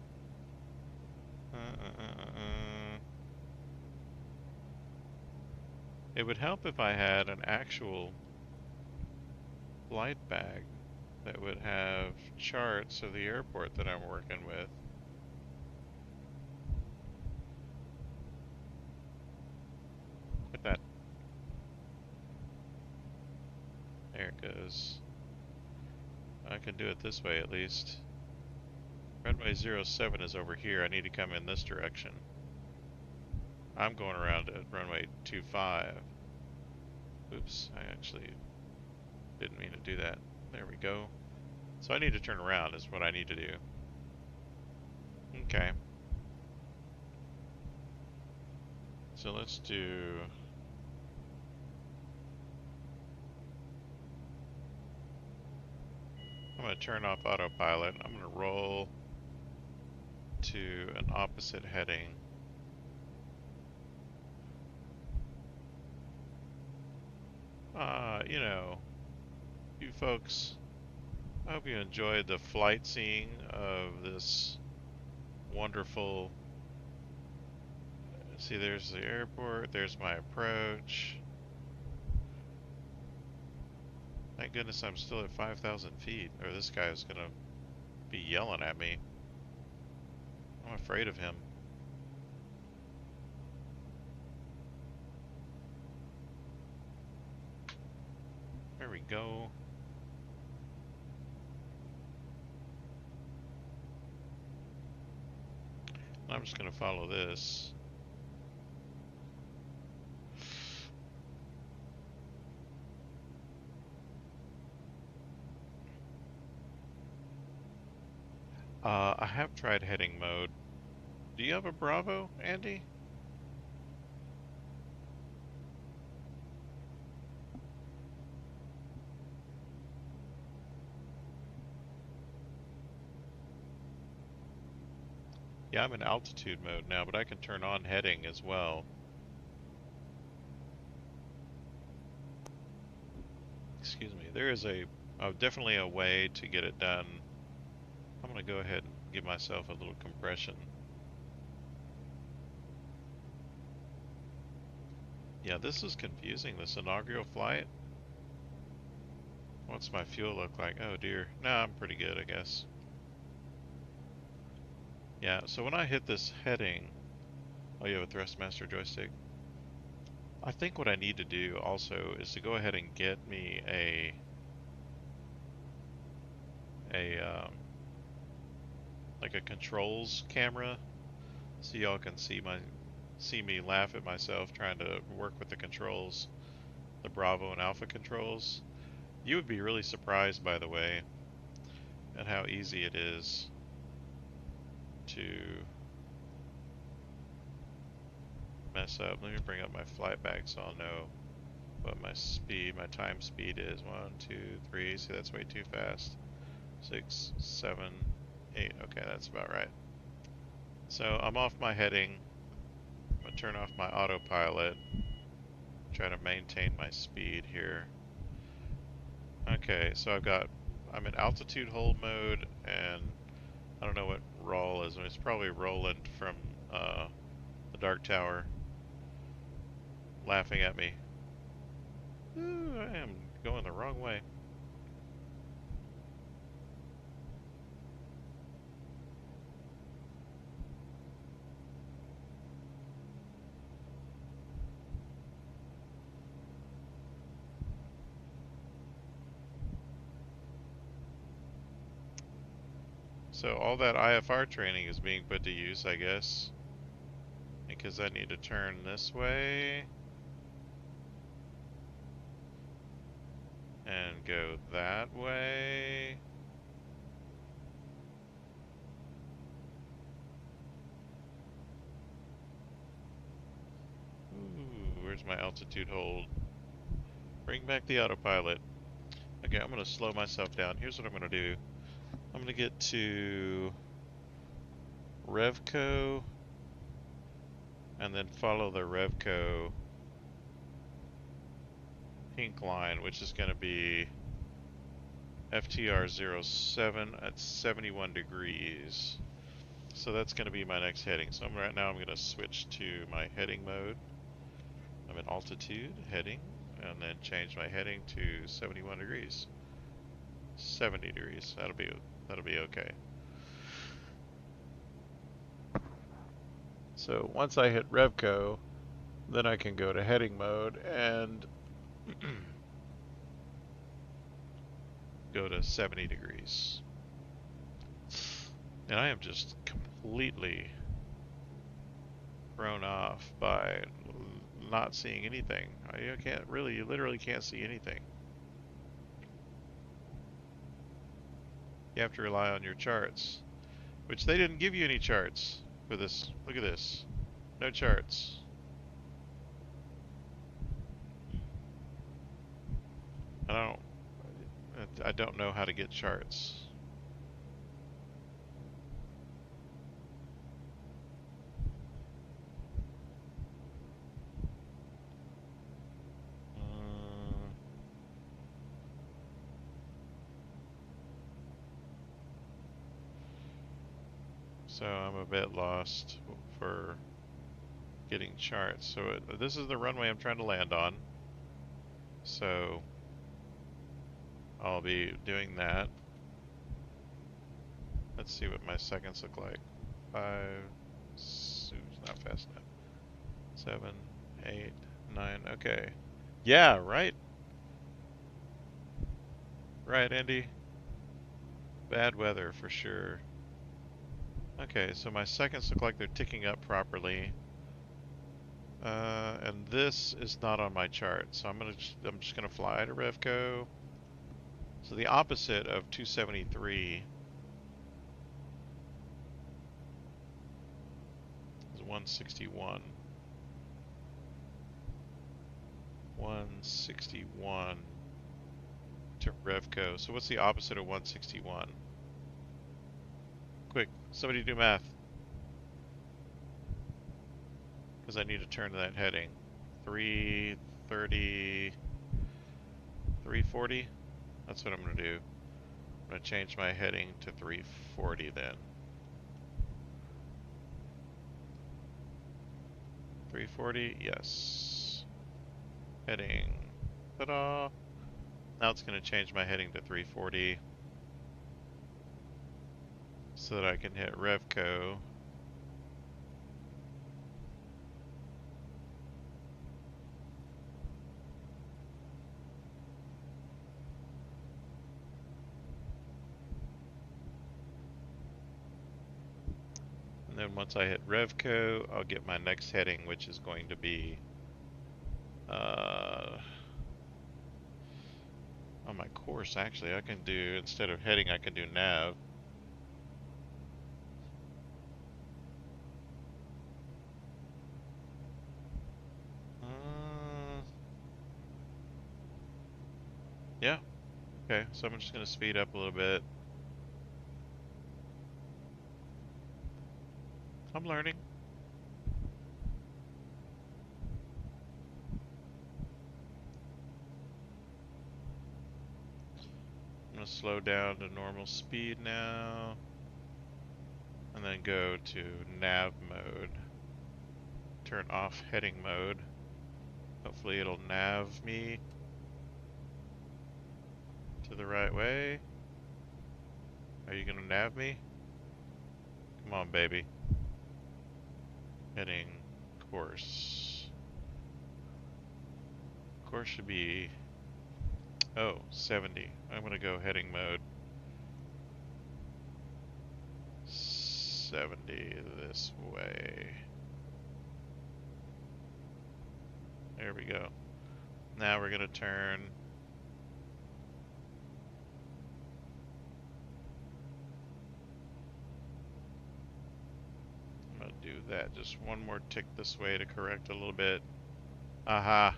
[SPEAKER 1] It would help if I had an actual flight bag. that would have charts of the airport that I'm working with. Look at that. There it goes. I can do it this way at least. Runway 07 is over here. I need to come in this direction. I'm going around at runway 25. Oops, I actually didn't mean to do that. There we go. So I need to turn around is what I need to do. Okay. So let's do... I'm going to turn off autopilot. I'm going to roll to an opposite heading. You know, you folks, I hope you enjoyed the flight scene of this wonderful... See, there's the airport, there's my approach. Thank goodness I'm still at 5,000 feet, or this guy is gonna be yelling at me. I'm afraid of him. There we go. I'm just gonna follow this. I have tried heading mode. Do you have a Bravo, Andy? Yeah, I'm in altitude mode now, but I can turn on heading as well. Excuse me. There is definitely a way to get it done. I'm going to go ahead and give myself a little compression. Yeah, this is confusing, this inaugural flight. What's my fuel look like? Oh dear. Nah, I'm pretty good, I guess. Yeah, so when I hit this heading... Oh, you have a Thrustmaster joystick? I think what I need to do also is to go ahead and get me like a controls camera, so y'all can see me laugh at myself trying to work with the controls, the Bravo and Alpha controls. You would be really surprised, by the way, at how easy it is to mess up. Let me bring up my flight bag so I'll know what my time speed is. 1, 2, 3. See, that's way too fast. 6, 7, 8. Okay, that's about right. So I'm off my heading. I'm gonna turn off my autopilot. Try to maintain my speed here. Okay, so I'm in altitude hold mode, and I don't know what roll is. It's probably Roland from the Dark Tower laughing at me. Ooh, I am going the wrong way. So all that IFR training is being put to use, I guess, because I need to turn this way and go that way. Ooh, where's my altitude hold? Bring back the autopilot. Okay, I'm going to slow myself down. Here's what I'm going to do. I'm going to get to Revco and then follow the Revco pink line, which is going to be FTR 07 at 71 degrees. So that's going to be my next heading. So right now I'm going to switch to my heading mode. I'm in altitude, heading, and then change my heading to 71 degrees. 70 degrees. That'll be okay. So once I hit Revco, then I can go to heading mode and go to 70 degrees. And I am just completely thrown off by not seeing anything. You literally can't see anything. You have to rely on your charts, which they didn't give you any charts for this. Look at this. No charts. I don't know how to get charts. So I'm a bit lost for getting charts. So this is the runway I'm trying to land on. So I'll be doing that. Let's see what my seconds look like. 5, it's not fast enough. 7, 8, 9, okay. Yeah, right. Right, Andy. Bad weather for sure. Okay, so my seconds look like they're ticking up properly. And this is not on my chart, so I'm just gonna fly to Revco. So the opposite of 273 is 161. 161 to Revco. So what's the opposite of 161? Quick, somebody do math. Because I need to turn to that heading. 330, 340? That's what I'm going to do. I'm going to change my heading to 340 then. 340, yes. Heading, ta-da! Now it's going to change my heading to 340 so that I can hit Revco. And then once I hit Revco, I'll get my next heading, which is going to be on my course. Actually, I can do, instead of heading, I can do nav. Yeah. Okay, so I'm just going to speed up a little bit. I'm learning. I'm going to slow down to normal speed now. And then go to nav mode. Turn off heading mode. Hopefully it'll nav me to the right way. Are you going to nav me? Come on, baby. Heading course. Course should be, 70. I'm going to go heading mode. 70 this way. There we go. Now we're going to turn. I'm going to do that. Just one more tick this way to correct a little bit. Aha.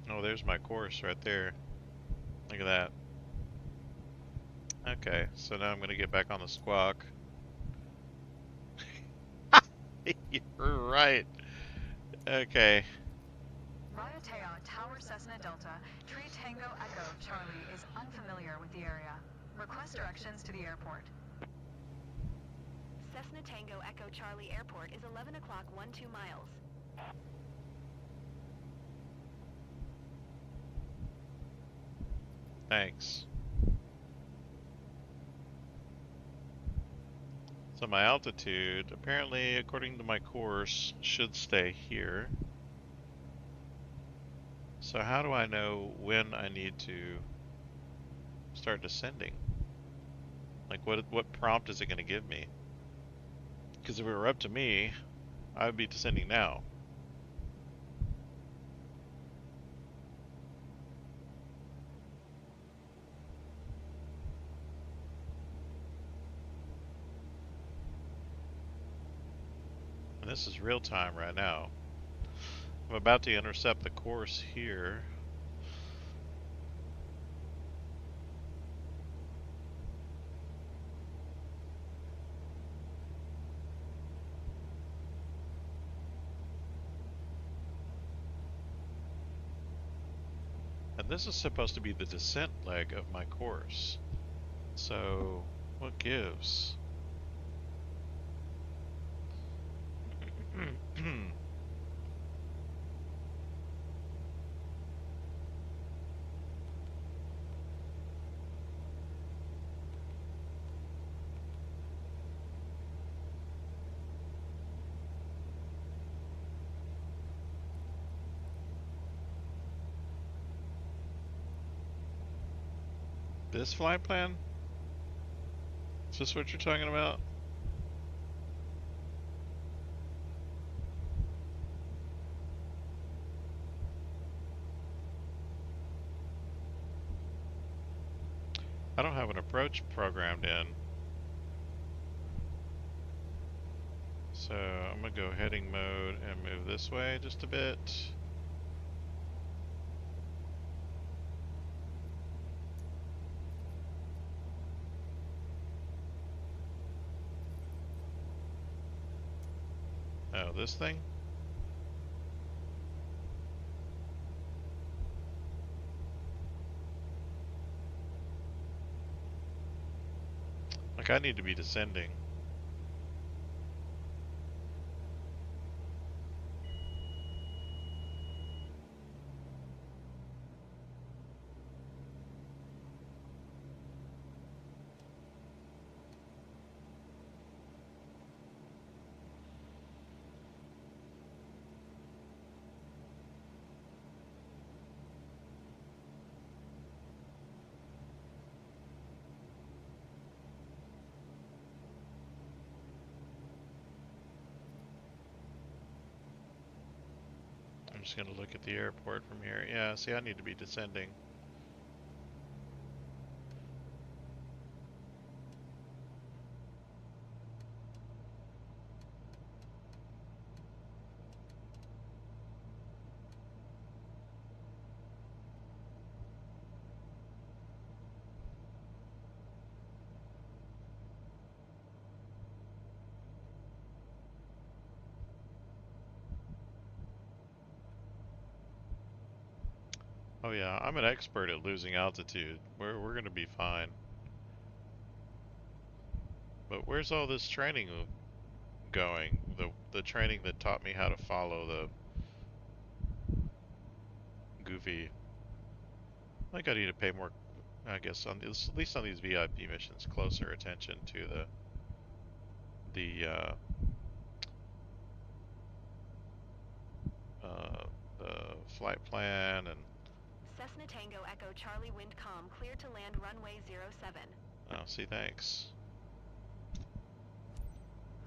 [SPEAKER 1] Oh, there's my course right there. Look at that. Okay, so now I'm going to get back on the squawk. You're right. Okay.
[SPEAKER 3] Raiatea Tower Cessna Delta, Tree Tango Echo Charlie is unfamiliar with the area. Request directions to the airport.
[SPEAKER 4] Cessna Tango Echo Charlie Airport is 11 o'clock 12 miles.
[SPEAKER 1] Thanks. So my altitude, apparently, according to my course, should stay here. So how do I know when I need to start descending? Like, what prompt is it going to give me? Because if it were up to me, I would be descending now. And this is real time right now. I'm about to intercept the course here. And this is supposed to be the descent leg of my course. So, what gives? This flight plan? Is this what you're talking about? I don't have an approach programmed in. So I'm gonna go heading mode and move this way just a bit. Oh, this thing? Like I need to be descending. I'm just gonna look at the airport from here. Yeah, see, I need to be descending. Oh yeah, I'm an expert at losing altitude. We're gonna be fine. But where's all this training going? The training that taught me how to follow the goofy. I think I need to pay more, I guess, on this, at least on these VIP missions, closer attention to the the flight plan and.
[SPEAKER 4] Cessna Tango Echo Charlie Windcom, clear to land runway 07.
[SPEAKER 1] Oh, see, thanks.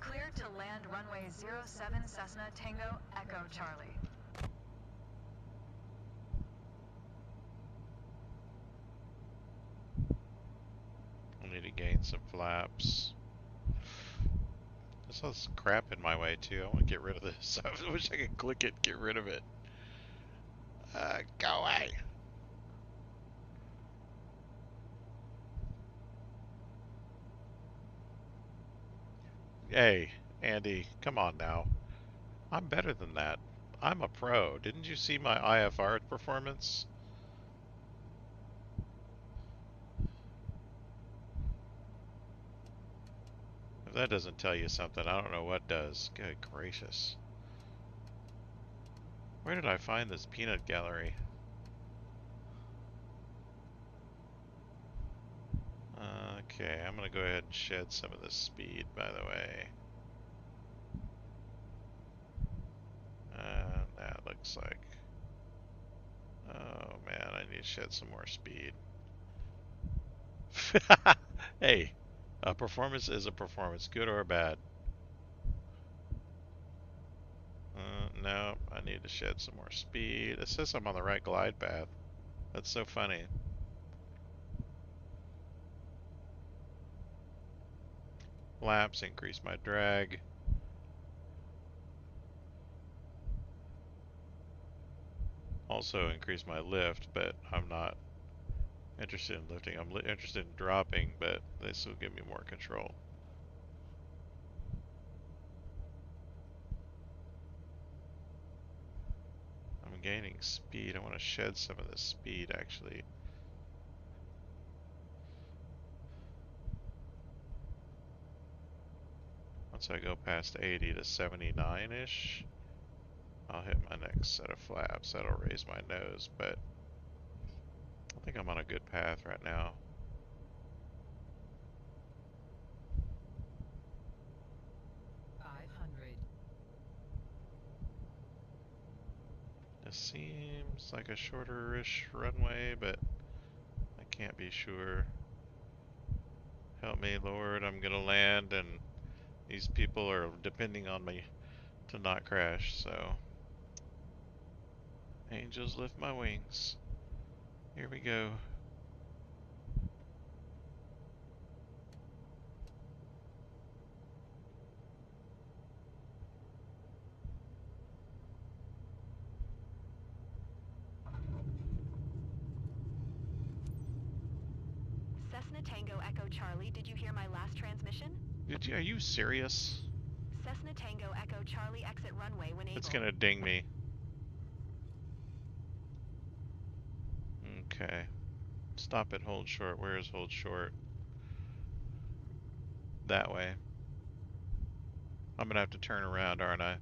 [SPEAKER 3] Clear to land runway 07 Cessna Tango Echo Charlie.
[SPEAKER 1] I need to gain some flaps. There's all this crap in my way too. I want to get rid of this. I wish I could click it, get rid of it. Go away. Hey, Andy, come on now. I'm better than that. I'm a pro. Didn't you see my IFR performance? If that doesn't tell you something, I don't know what does. Good gracious. Where did I find this peanut gallery? Okay, I'm gonna go ahead and shed some of this speed, by the way. That looks like... Oh man, I need to shed some more speed. Hey, a performance is a performance, good or bad. No, I need to shed some more speed. It says I'm on the right glide path. That's so funny. Laps, increase my drag. Also increase my lift, but I'm not interested in lifting. I'm interested in dropping, but this will give me more control. I'm gaining speed. I want to shed some of this speed, actually. Once I go past 80 to 79-ish, I'll hit my next set of flaps. That'll raise my nose, but I think I'm on a good path right now. This seems like a shorter-ish runway, but I can't be sure. Help me, Lord, I'm gonna land, and these people are depending on me to not crash, so... Angels lift my wings. Here we go.
[SPEAKER 4] Cessna Tango Echo Charlie, did you hear my last transmission?
[SPEAKER 1] Are you serious?
[SPEAKER 4] Cessna Tango Echo Charlie, exit runway when able.
[SPEAKER 1] It's gonna ding me. Okay. Stop at hold short. Where is hold short? That way. I'm gonna have to turn around, aren't I?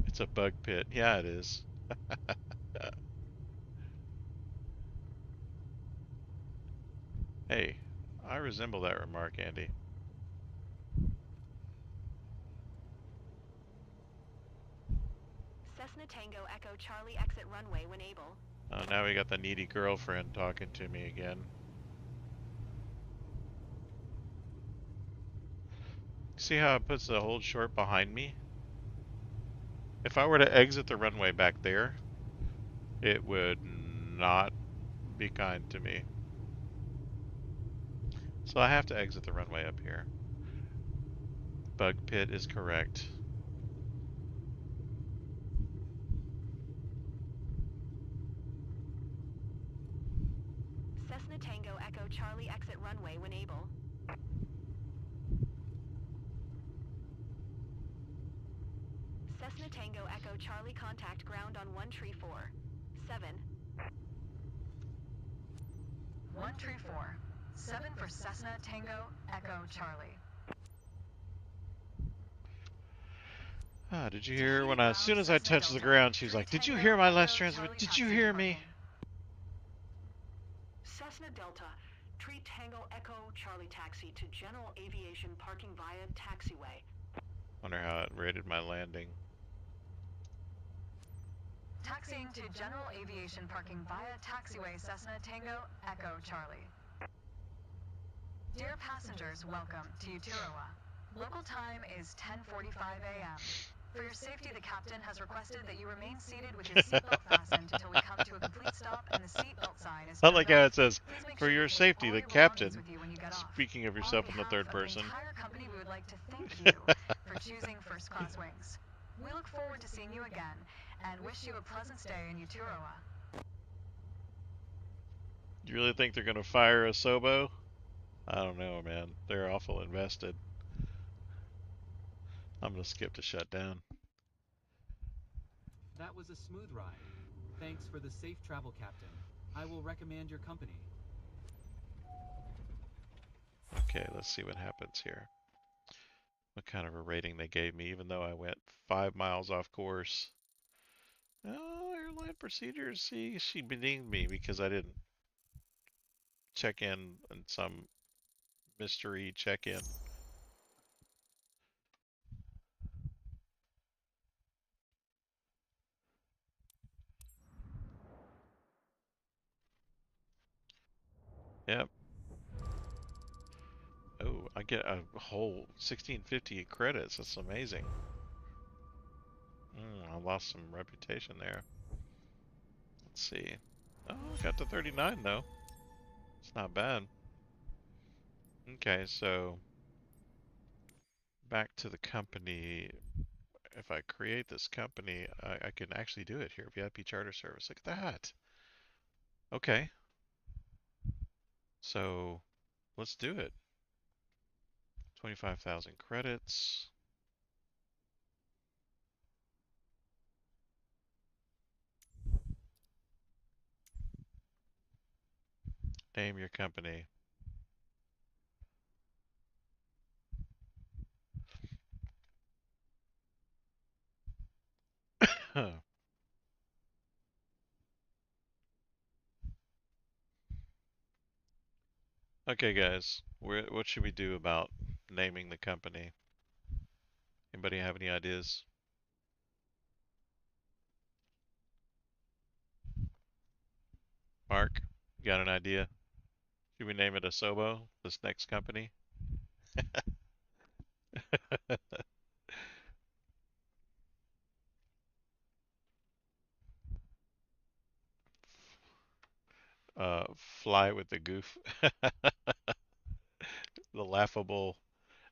[SPEAKER 1] It's a bug pit. Yeah, it is. Hey, I resemble that remark, Andy.
[SPEAKER 4] Cessna Tango Echo Charlie, exit runway when able.
[SPEAKER 1] Oh, now we got the needy girlfriend talking to me again. See how it puts the hold short behind me? If I were to exit the runway back there, it would not be kind to me. So I have to exit the runway up here. Bug pit is correct.
[SPEAKER 4] Cessna Tango Echo Charlie, exit runway when able. Cessna Tango Echo Charlie, contact ground on 134.7.
[SPEAKER 3] 134.7 for Cessna Tango Echo Charlie.
[SPEAKER 1] Did you hear when as soon as I touched the ground, she was like, "Did you hear my last transmission? Did you hear me?"
[SPEAKER 6] Cessna Delta, treat Tango Echo Charlie taxi to General Aviation parking via taxiway.
[SPEAKER 1] Wonder how it rated my landing.
[SPEAKER 3] Taxiing to General Aviation parking via taxiway Cessna Tango Echo Charlie. Dear passengers, welcome to Uturoa. Local time is 10:45 a.m. For your safety, the captain has requested that you remain seated with your seatbelt fastened until we come to a complete stop and the seatbelt sign is
[SPEAKER 1] I
[SPEAKER 3] turned
[SPEAKER 1] like how
[SPEAKER 3] off.
[SPEAKER 1] it says,
[SPEAKER 3] Please make
[SPEAKER 1] "For
[SPEAKER 3] sure you
[SPEAKER 1] your
[SPEAKER 3] take
[SPEAKER 1] safety,
[SPEAKER 3] all
[SPEAKER 1] the
[SPEAKER 3] your belongings
[SPEAKER 1] captain."
[SPEAKER 3] with you when you get off.
[SPEAKER 1] Speaking of yourself in the third person.
[SPEAKER 3] On behalf of the entire company, we would like to thank you for choosing first class wings. We look forward to seeing you again and wish you a pleasant stay in Uturoa.
[SPEAKER 1] You really think they're gonna fire a Sobo? I don't know, man. They're awful invested. I'm gonna skip to shutdown.
[SPEAKER 7] That was a smooth ride. Thanks for the safe travel, Captain. I will recommend your company.
[SPEAKER 1] Okay, let's see what happens here. What kind of a rating they gave me, even though I went 5 miles off course. Oh, airline procedures. See, she dinged me because I didn't check in and some mystery check in. Yep. Oh, I get a whole 1650 credits. That's amazing. I lost some reputation there. Let's see. Oh, got to 39 though. It's not bad. Okay, so back to the company. If I create this company, I can actually do it here. VIP charter service. Look at that. Okay, so let's do it. 25,000 credits. Name your company. Okay, guys, what should we do about naming the company? Anybody have any ideas? Mark, you got an idea? Should we name it Asobo, this next company? Fly with the goof. The laughable.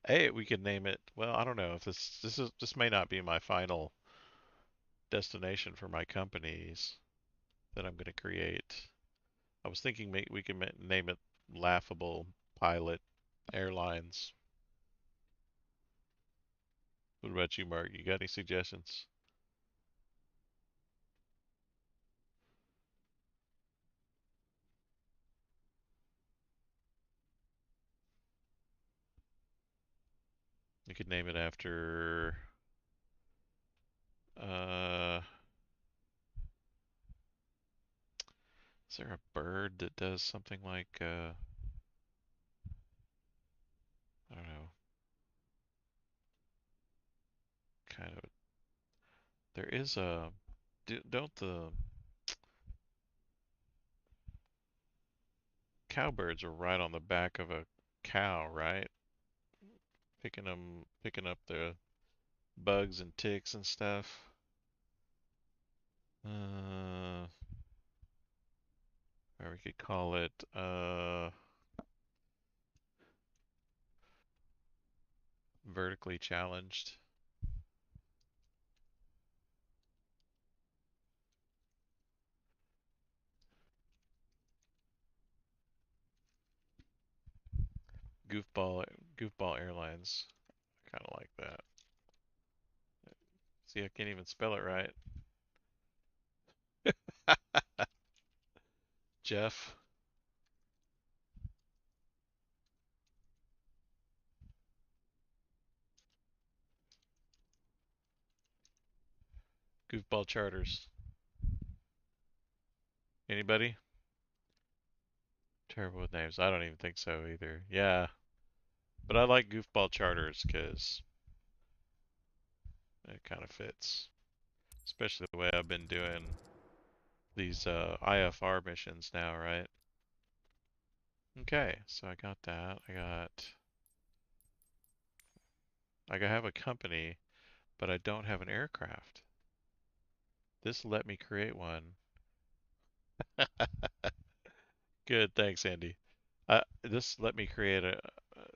[SPEAKER 1] Hey, we could name it. Well, I don't know if this may not be my final destination for my companies that I'm going to create. I was thinking we can name it Laughable Pilot Airlines. What about you, Mark? You got any suggestions? You could name it after uh is there a bird that does something like I don't know, kind of there is a don't the cowbirds are right on the back of a cow, right? Picking up the bugs and ticks and stuff. Uh, or we could call it vertically challenged. Goofball Goofball Airlines. I kind of like that. See, I can't even spell it right. Jeff. Goofball Charters. Anybody? Terrible with names. I don't even think so either. Yeah, but I like Goofball Charters because it kind of fits, especially the way I've been doing these IFR missions now, right? Okay, so I got that. I have a company, but I don't have an aircraft. This let me create one. Good, thanks, Andy. This let me create a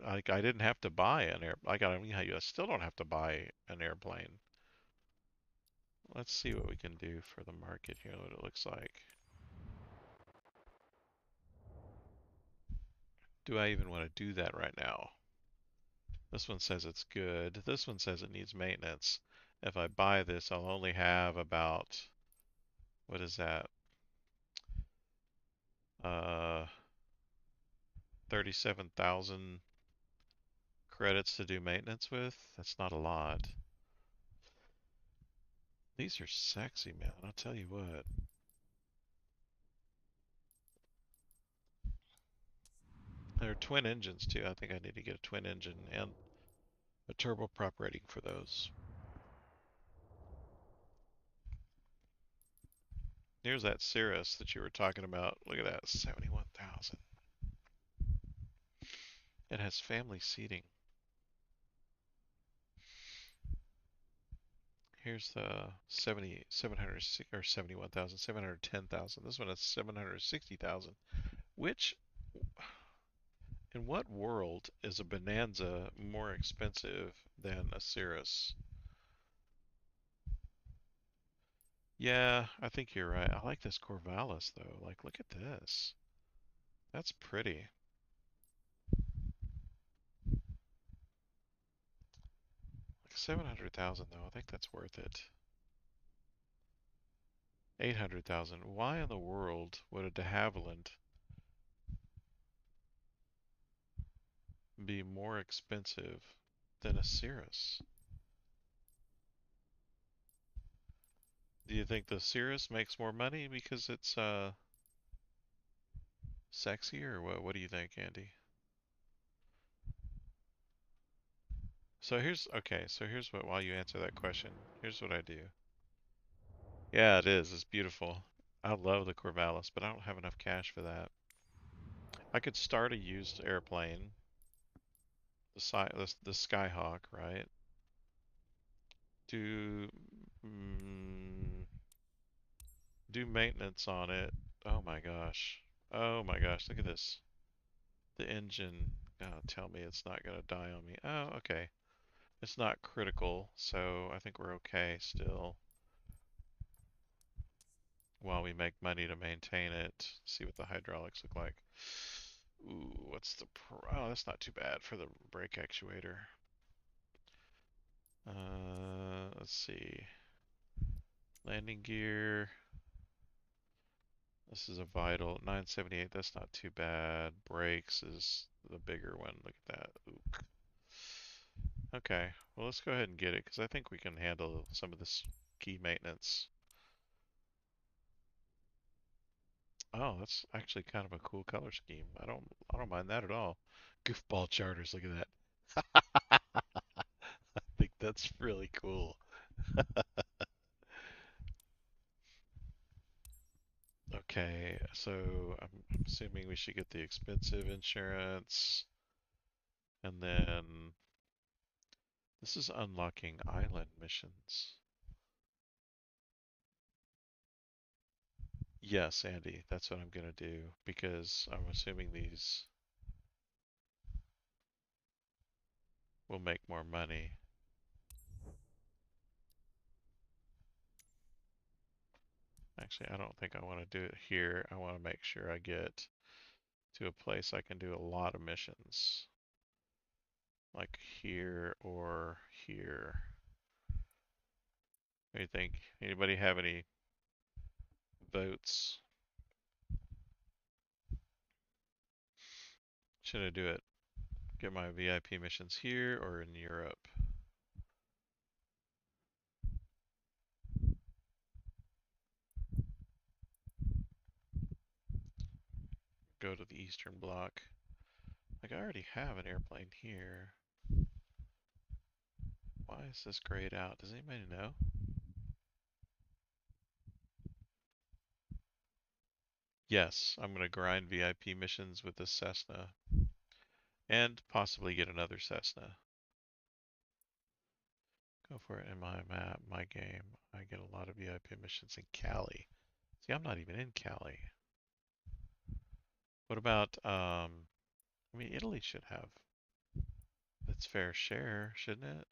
[SPEAKER 1] like I didn't have to buy an air. I mean, I still don't have to buy an airplane. Let's see what we can do for the market here. What it looks like. Do I even want to do that right now? This one says it's good. This one says it needs maintenance. If I buy this, I'll only have about, what is that? 37,000 credits to do maintenance with. That's not a lot. These are sexy, man. I'll tell you what. They're twin engines too. I think I need to get a twin engine and a turboprop rating for those. Here's that Cirrus that you were talking about. Look at that, 71,000. It has family seating. Here's the 700 or 71,000, 710,000. This one has 760,000. Which, in what world is a Bonanza more expensive than a Cirrus? Yeah, I think you're right. I like this Corvallis though. Like, look at this. That's pretty. Like 700,000 though. I think that's worth it. 800,000. Why in the world would a de Havilland be more expensive than a Cirrus? Do you think the Cirrus makes more money because it's sexier, or what? What do you think, Andy? So here's what, while you answer that question, here's what I do. Yeah, it is. It's beautiful. I love the Corvallis, but I don't have enough cash for that. I could start a used airplane, the Skyhawk, right? Do do maintenance on it. Oh my gosh. Oh my gosh, look at this. The engine, oh, tell me it's not gonna die on me. Oh, okay. It's not critical, so I think we're okay still. While we make money to maintain it, see what the hydraulics look like. Ooh, what's the oh, that's not too bad for the brake actuator. Let's see. Landing gear. This is a Vital 978. That's not too bad. Brakes is the bigger one. Look at that. Ook. Okay, well let's go ahead and get it because I think we can handle some of this key maintenance. Oh, that's actually kind of a cool color scheme. I don't mind that at all. Goofball charters, look at that. I think that's really cool. Okay, so I'm assuming we should get the expensive insurance. And then this is unlocking island missions. Yes, Andy, that's what I'm gonna do because I'm assuming these will make more money. Actually, I don't think I want to do it here. I want to make sure I get to a place I can do a lot of missions. Like here or here. What do you think? Anybody have any votes? Should I do it? Get my VIP missions here or in Europe? Go to the Eastern Bloc. Like I already have an airplane here. Why is this grayed out? Does anybody know? Yes, I'm going to grind VIP missions with this Cessna. And possibly get another Cessna. Go for it in my map, my game. I get a lot of VIP missions in Cali. See, I'm not even in Cali. What about, I mean, Italy should have its fair share, shouldn't it?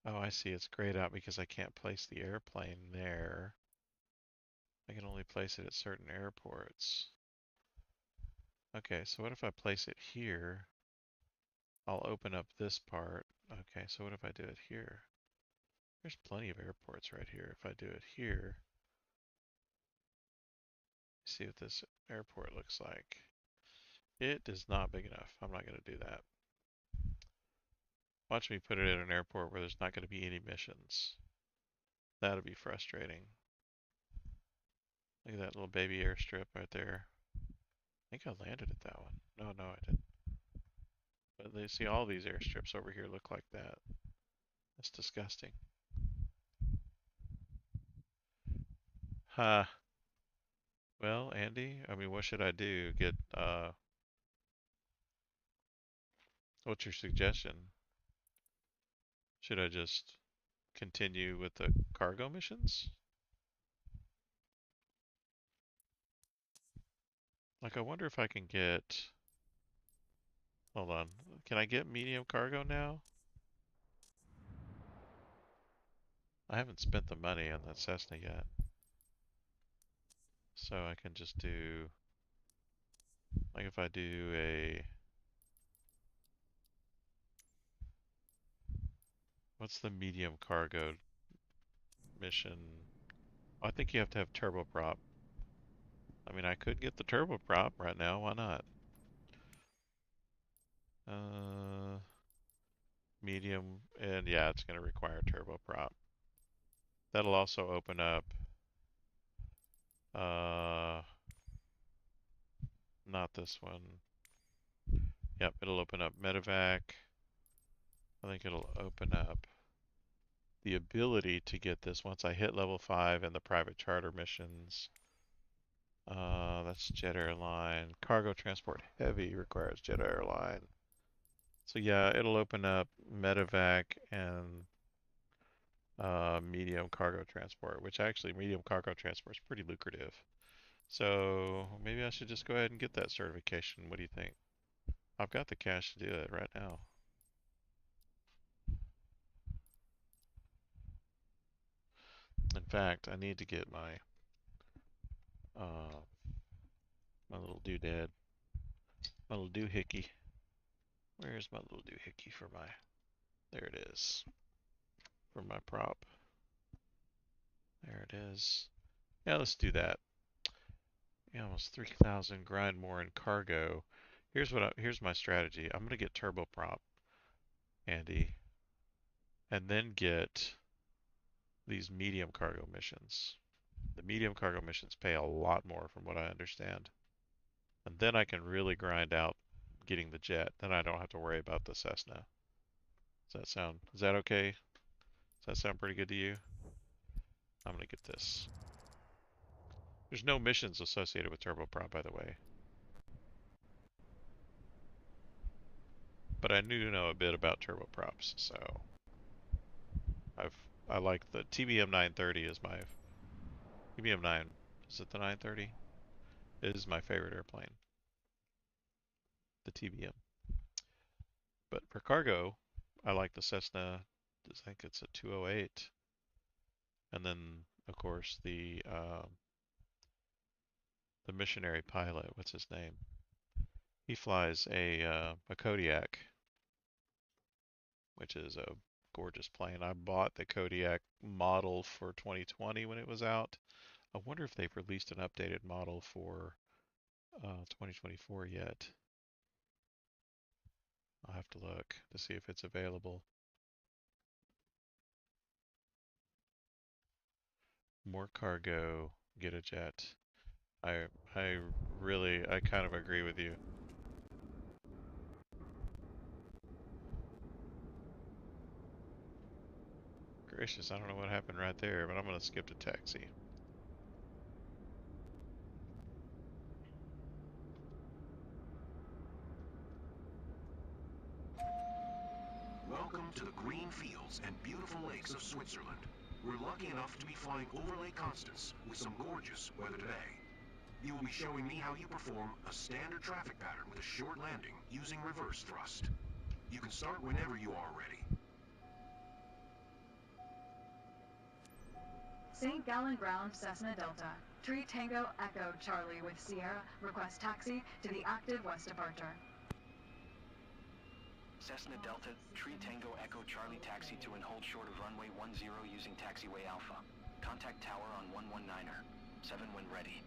[SPEAKER 1] Oh, I see. It's grayed out because I can't place the airplane there. I can only place it at certain airports. Okay, so what if I place it here? I'll open up this part. Okay, so what if I do it here? There's plenty of airports right here. If I do it here, see what this airport looks like. It is not big enough. I'm not going to do that. Watch me put it at an airport where there's not going to be any missions. That'll be frustrating. Look at that little baby airstrip right there. think I landed at that one. No, no, I didn't. But they see all these airstrips over here look like that. That's disgusting. Huh. Well, Andy, I mean, what should I do? What's your suggestion? Should I just continue with the cargo missions? Like, I wonder if I can get, hold on, can I get medium cargo now? I haven't spent the money on that Cessna yet. So I can just do, like if I do what's the medium cargo mission? I think you have to have turboprop. I mean, I could get the turboprop right now, why not? Uh, medium, and yeah, it's going to require turboprop. That'll also open up, uh, not this one. Yep, it'll open up medevac. I think it'll open up the ability to get this once I hit level 5 and the private charter missions. That's jet airline. Cargo transport heavy requires jet airline. So yeah, it'll open up medevac and medium cargo transport, which actually medium cargo transport is pretty lucrative. So maybe I should just go ahead and get that certification. What do you think? I've got the cash to do it right now. In fact, I need to get uh, my little doodad, my little doohickey. Where's my little doohickey for my? There it is. For my prop. There it is. Yeah, let's do that. Yeah, almost 3,000. Grind more in cargo. Here's my strategy. I'm gonna get turboprop, Andy, and then get these medium cargo missions. The medium cargo missions pay a lot more from what I understand. And then I can really grind out getting the jet. Then I don't have to worry about the Cessna. Is that okay? Does that sound pretty good to you? I'm gonna get this. There's no missions associated with turboprop, by the way. But I do know a bit about turboprops, so I like the TBM 930 is my TBM 9. Is it the 930? It is my favorite airplane, the TBM. But for cargo, I like the Cessna. I think it's a 208, and then of course the missionary pilot. What's his name? He flies a Kodiak, which is a gorgeous plane. I bought the Kodiak model for 2020 when it was out. I wonder if they've released an updated model for 2024 yet. I'll have to look to see if it's available. More cargo, get a jet. I I kind of agree with you. Gracious, I don't know what happened right there, but I'm gonna skip to taxi.
[SPEAKER 2] Welcome to the green fields and beautiful lakes of Switzerland. We're lucky enough to be flying over Lake Constance with some gorgeous weather today. You will be showing me how you perform a standard traffic pattern with a short landing using reverse thrust. You can start whenever you are ready.
[SPEAKER 3] St. Gallen Ground, Cessna Delta. Tree Tango Echo Charlie with Sierra. Request taxi to the active west departure.
[SPEAKER 2] Cessna Delta, Tree Tango Echo Charlie taxi to and hold short of runway 10 using taxiway Alpha. Contact tower on 119er. 7 when ready.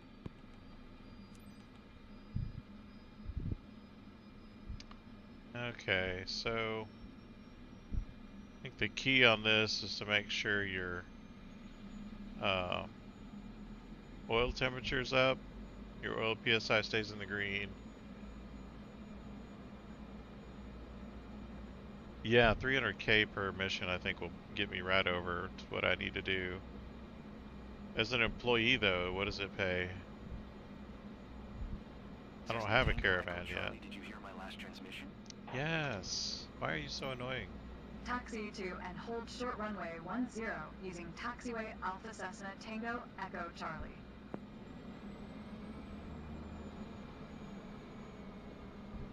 [SPEAKER 1] Okay, so I think the key on this is to make sure your oil temperature's up Your oil PSI stays in the green. Yeah, 300K per mission I think will get me right over to what I need to do. As an employee though, what does it pay? I don't have a caravan yet.
[SPEAKER 2] Did you hear my last transmission?
[SPEAKER 1] Yes. Why are you so annoying?
[SPEAKER 3] Taxi to and hold short runway 10 using taxiway Alpha Cessna Tango Echo Charlie.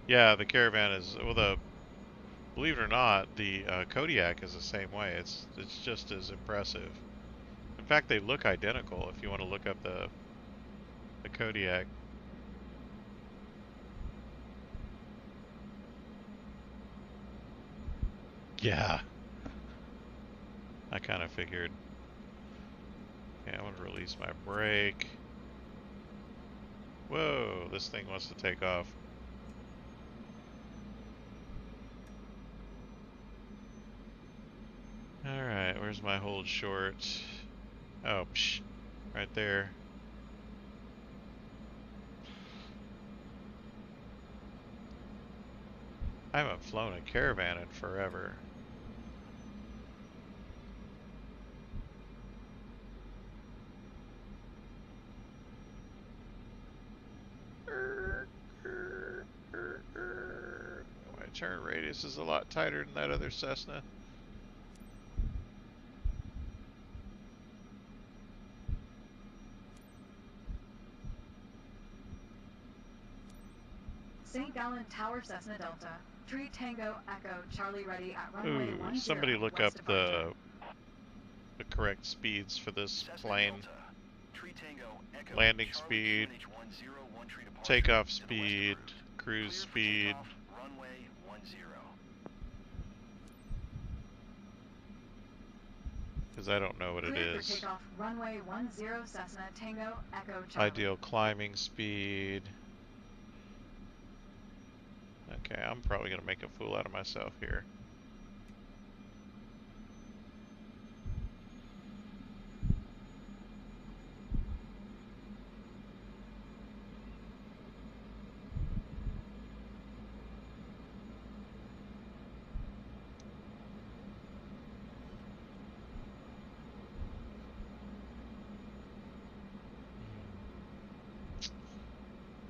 [SPEAKER 1] Yeah, the caravan is, well, believe it or not, the Kodiak is the same way. It's just as impressive. In fact, they look identical if you want to look up the Kodiak. Yeah. I kind of figured. Okay, I want to release my brake. Whoa, this thing wants to take off. Alright, where's my hold short? Oh, psh, right there. I haven't flown a caravan in forever. My turn radius is a lot tighter than that other Cessna.
[SPEAKER 3] St. Gallen Tower Cessna Delta. 3 Tango Echo Charlie ready at runway 10
[SPEAKER 1] Somebody look
[SPEAKER 3] west
[SPEAKER 1] up
[SPEAKER 3] departure.
[SPEAKER 1] the correct speeds for this
[SPEAKER 2] Cessna
[SPEAKER 1] plane.
[SPEAKER 2] Delta. 3 Tango Echo
[SPEAKER 1] Landing
[SPEAKER 2] Charlie
[SPEAKER 1] speed,
[SPEAKER 2] QNH-101 tree departure
[SPEAKER 1] takeoff
[SPEAKER 2] to the west
[SPEAKER 1] speed,
[SPEAKER 2] approved.
[SPEAKER 1] cruise
[SPEAKER 2] Clear for
[SPEAKER 1] speed.
[SPEAKER 2] takeoff, runway 10.
[SPEAKER 1] Because I don't know what it
[SPEAKER 3] Clear for
[SPEAKER 1] is.
[SPEAKER 3] takeoff runway 10 Cessna Tango Echo Charlie.
[SPEAKER 1] Ideal climbing speed. Okay, I'm probably going to make a fool out of myself here.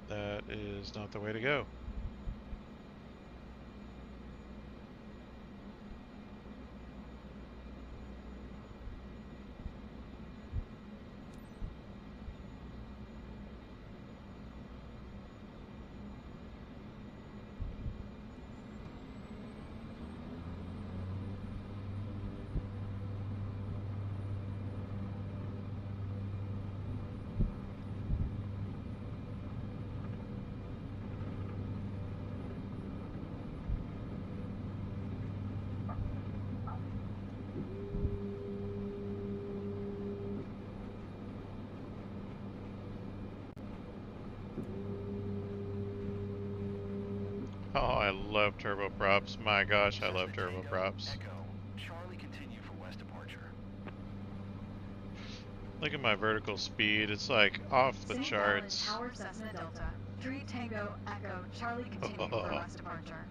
[SPEAKER 1] That is not the way to go. Oh, I love turboprops. My gosh, I love
[SPEAKER 2] Cessna Tango
[SPEAKER 1] turboprops.
[SPEAKER 2] Echo Charlie continue for west departure.
[SPEAKER 1] Look at my vertical speed. It's like off the
[SPEAKER 3] St.
[SPEAKER 1] charts.
[SPEAKER 3] Gallen Tower Cessna Delta. 3 Tango Echo Charlie continue for west departure.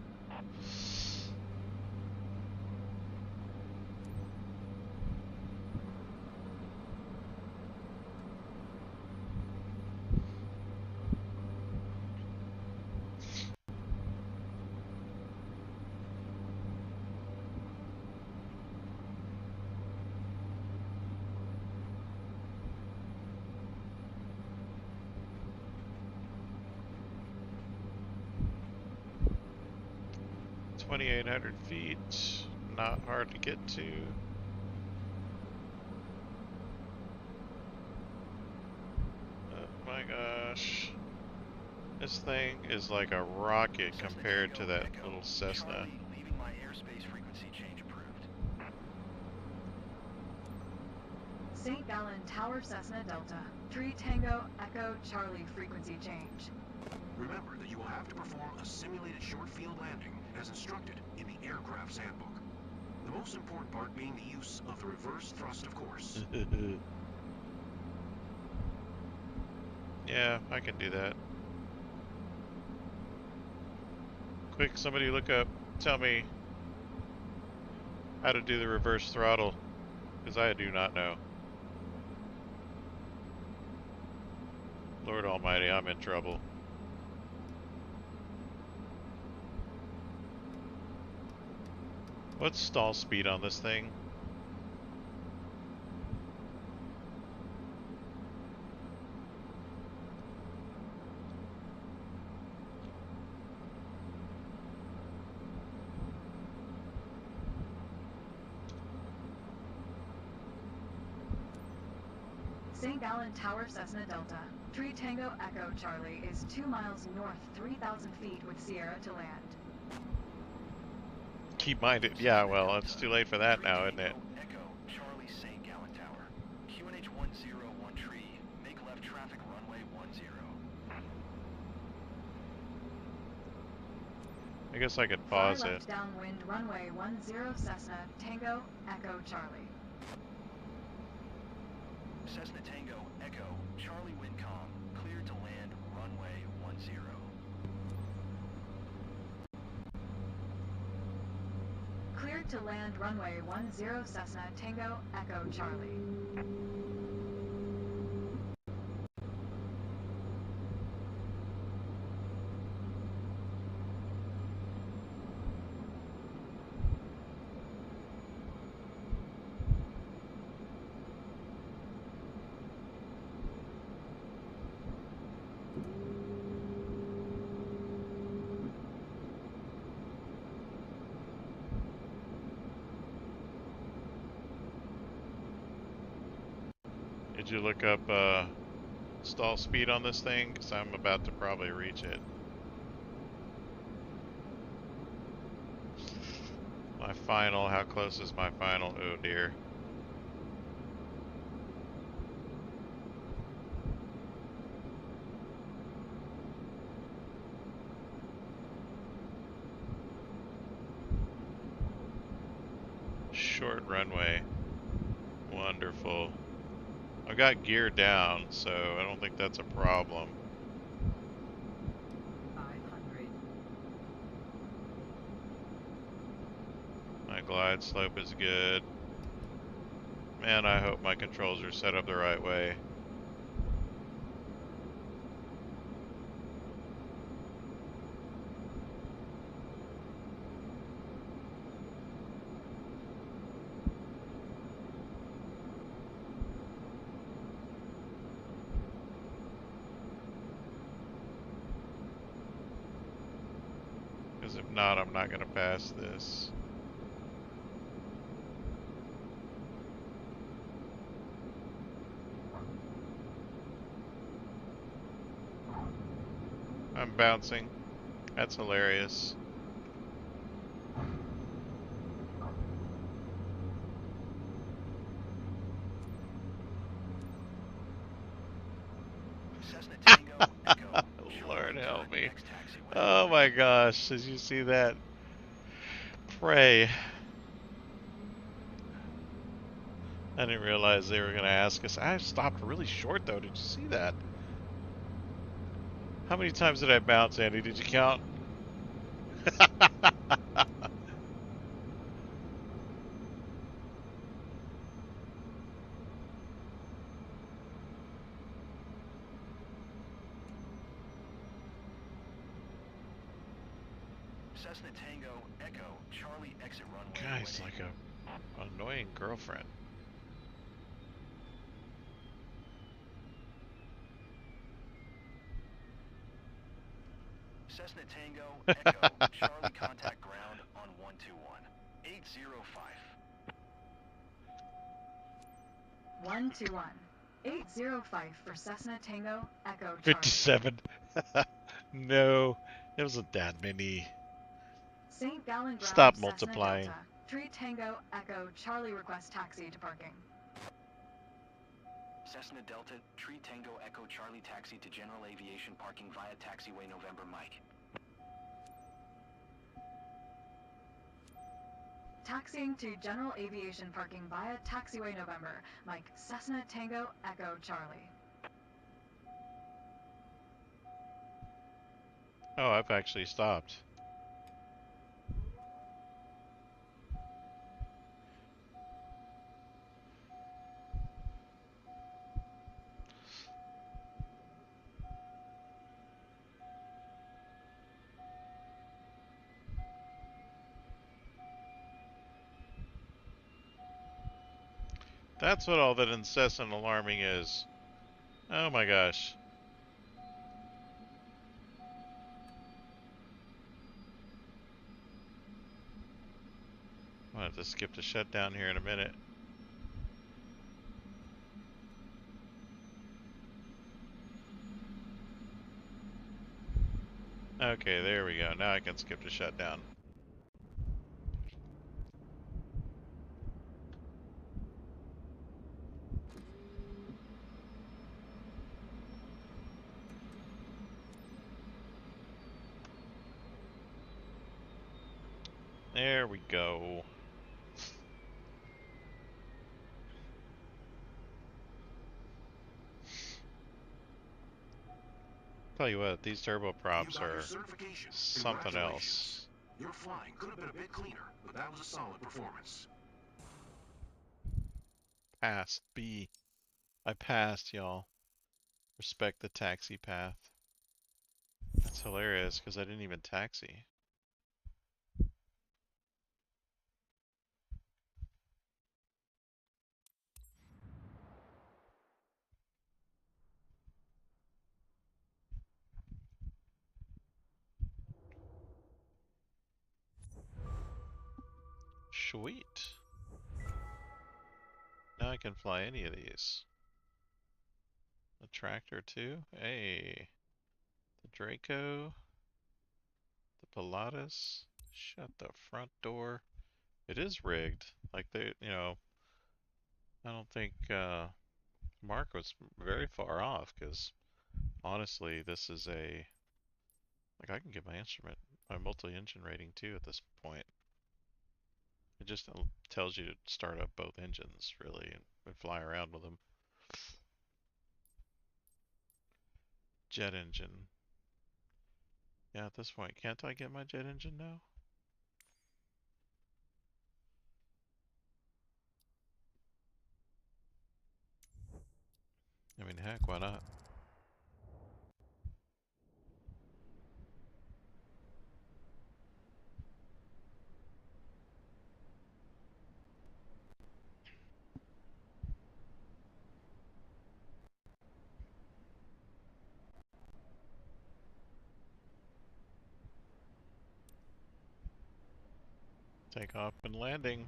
[SPEAKER 1] $2,800 feet. Not hard to get to. Oh my gosh. This thing is like a rocket
[SPEAKER 2] Cessna
[SPEAKER 1] compared to
[SPEAKER 2] Tango
[SPEAKER 1] that
[SPEAKER 2] Echo
[SPEAKER 1] little Cessna.
[SPEAKER 2] Charlie leaving my airspace frequency change approved.
[SPEAKER 3] St. Gallen Tower Cessna Delta. 3 Tango Echo Charlie frequency change.
[SPEAKER 8] Remember that you will have to perform a simulated short field landing as instructed in the aircraft's handbook. The most important part being the use of the reverse thrust, of course.
[SPEAKER 1] Yeah, I can do that. Quick, somebody look up, tell me how to do the reverse throttle, because I do not know. Lord Almighty, I'm in trouble. What's stall speed on this thing?
[SPEAKER 3] St. Gallen Tower Cessna Delta. 3 Tango Echo Charlie is 2 miles north, 3,000 feet with Sierra to land.
[SPEAKER 1] Keep minded. Yeah, well, it's too late for that now, isn't it?
[SPEAKER 2] Echo, Charlie St. Gallen Tower. QNH 101 tree. Make left traffic runway 10.
[SPEAKER 1] I guess I could pause
[SPEAKER 3] Fly
[SPEAKER 1] it.
[SPEAKER 3] left downwind runway 10 Cessna Tango Echo Charlie.
[SPEAKER 2] Cessna Tango Echo, Charlie wind calm. Cleared to land runway 10.
[SPEAKER 3] Cleared to land runway 10 Cessna Tango Echo Charlie.
[SPEAKER 1] Did you look up stall speed on this thing? Because I'm about to probably reach it. My final, how close is my final? Oh dear. Short runway. Wonderful. I got gear down, so I don't think that's a problem.
[SPEAKER 6] 500.
[SPEAKER 1] My glide slope is good. Man, I hope my controls are set up the right way. Because if not, I'm not going to pass this. I'm bouncing. That's hilarious.
[SPEAKER 2] Cessna Tango Echo,
[SPEAKER 1] Lord
[SPEAKER 2] Charlie
[SPEAKER 1] help me.
[SPEAKER 2] next taxiway.
[SPEAKER 1] Oh my gosh, did you see that? Pray. I didn't realize they were going to ask us. I stopped really short though. Did you see that? How many times did I bounce, Andy? Did you count?
[SPEAKER 2] Cessna Tango Echo, Charlie exit runway.
[SPEAKER 1] Guy's
[SPEAKER 2] 18.
[SPEAKER 1] like a annoying girlfriend.
[SPEAKER 2] Cessna Tango Echo, Charlie contact ground on 121. 805.
[SPEAKER 3] 121. 805 for Cessna Tango Echo Charlie.
[SPEAKER 1] 57. No, it was a dad mini.
[SPEAKER 3] St. Gallen Ground
[SPEAKER 1] Stop
[SPEAKER 3] Cessna
[SPEAKER 1] multiplying.
[SPEAKER 3] Delta. 3 Tango Echo Charlie request taxi to parking.
[SPEAKER 2] Cessna Delta, Tree Tango Echo Charlie taxi to General Aviation parking via taxiway November Mike.
[SPEAKER 3] Taxiing to General Aviation parking via taxiway November. Mike, Cessna Tango Echo Charlie.
[SPEAKER 1] Oh, I've actually stopped. That's what all that incessant alarming is. Oh my gosh. I'm gonna have to skip the shutdown here in a minute. Okay, there we go. Now I can skip the shutdown. There we go. Tell you what, these turboprops
[SPEAKER 8] got your
[SPEAKER 1] are
[SPEAKER 8] certification.
[SPEAKER 1] something
[SPEAKER 8] Congratulations.
[SPEAKER 1] else.
[SPEAKER 8] Your flying could have been a bit cleaner, but that was a solid performance.
[SPEAKER 1] Passed. B. I passed, y'all. Respect the taxi path. That's hilarious, because I didn't even taxi. Sweet. Now I can fly any of these. The tractor too? Hey. The Draco. The Pilatus. Shut the front door. It is rigged. Like they, I don't think Mark was very far off, because honestly, this is like I can get my multi-engine rating too at this point. It just tells you to start up both engines, really, and fly around with them. Jet engine. Yeah, at this point, can't I get my jet engine now? I mean, heck, why not? Takeoff and landing.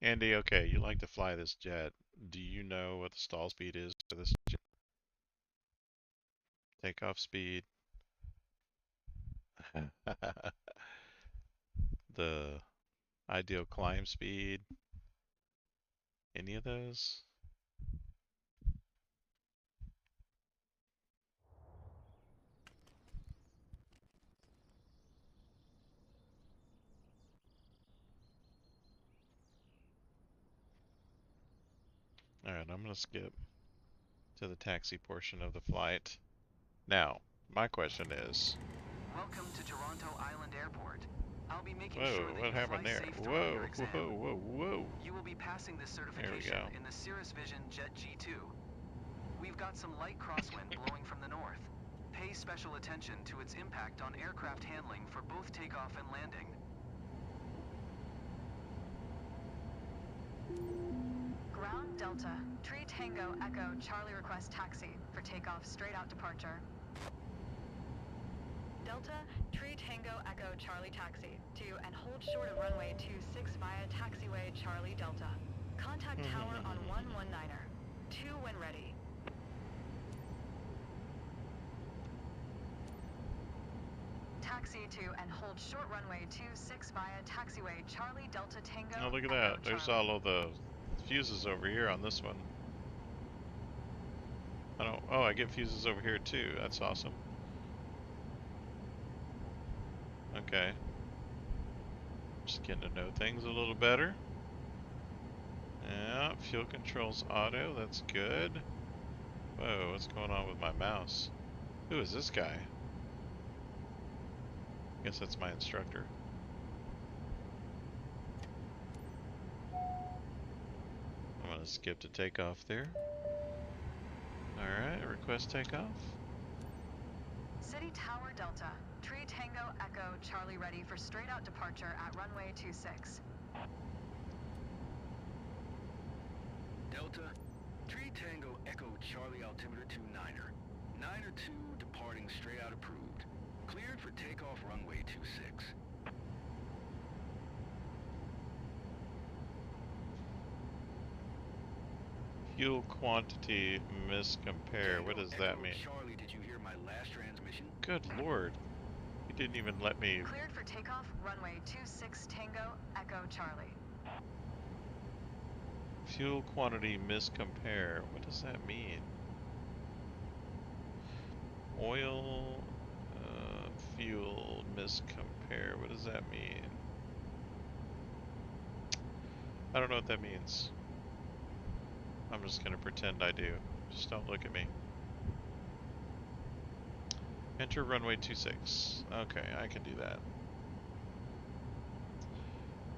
[SPEAKER 1] Andy, okay, you like to fly this jet. Do you know what the stall speed is for this jet? Takeoff speed. The ideal climb speed. Any of those? Alright, I'm gonna skip to the taxi portion of the flight. Now, my question is...
[SPEAKER 2] Welcome to Toronto Island Airport. I'll be making
[SPEAKER 1] Whoa,
[SPEAKER 2] sure that
[SPEAKER 1] what
[SPEAKER 2] you fly
[SPEAKER 1] happened there?
[SPEAKER 2] safe throughout your
[SPEAKER 1] Whoa,
[SPEAKER 2] exam.
[SPEAKER 1] whoa, whoa, whoa.
[SPEAKER 2] You will be passing this
[SPEAKER 1] There we
[SPEAKER 2] certification
[SPEAKER 1] go.
[SPEAKER 2] in the Cirrus Vision Jet G2. We've got some light crosswind blowing from the north. Pay special attention to its impact on aircraft handling for both takeoff and landing.
[SPEAKER 3] Ground Delta, Tree Tango Echo Charlie request taxi for takeoff straight out departure. Delta, Tree Tango Echo Charlie taxi to and hold short of runway 26 via taxiway Charlie Delta. Contact tower on 119er. 2 when ready. Taxi to and hold short runway 26 via taxiway Charlie Delta Tango.
[SPEAKER 1] Oh, look at
[SPEAKER 3] Echo
[SPEAKER 1] that. There's
[SPEAKER 3] Charlie.
[SPEAKER 1] all of the fuses over here on this one. Oh, I get fuses over here too. That's awesome. Okay. Just getting to know things a little better. Yeah, fuel controls auto. That's good. Whoa, what's going on with my mouse? Who is this guy? Guess that's my instructor. I'm gonna skip to takeoff there. Alright, request takeoff.
[SPEAKER 3] City Tower Delta, Tree Tango Echo Charlie ready for straight out departure at runway 26.
[SPEAKER 2] Delta, Tree Tango Echo Charlie altimeter 29er. 9er 2 departing straight out approved. Cleared for takeoff runway 26.
[SPEAKER 1] Fuel quantity miscompare. What does that mean?
[SPEAKER 2] Charlie, did you hear my last transmission?
[SPEAKER 1] Good lord. He didn't even let me...
[SPEAKER 3] Cleared for takeoff, runway 26 Tango Echo Charlie.
[SPEAKER 1] Fuel quantity miscompare. What does that mean? Oil, fuel miscompare. What does that mean? I don't know what that means. I'm just gonna pretend I do. Just don't look at me. Enter runway 26. Okay, I can do that.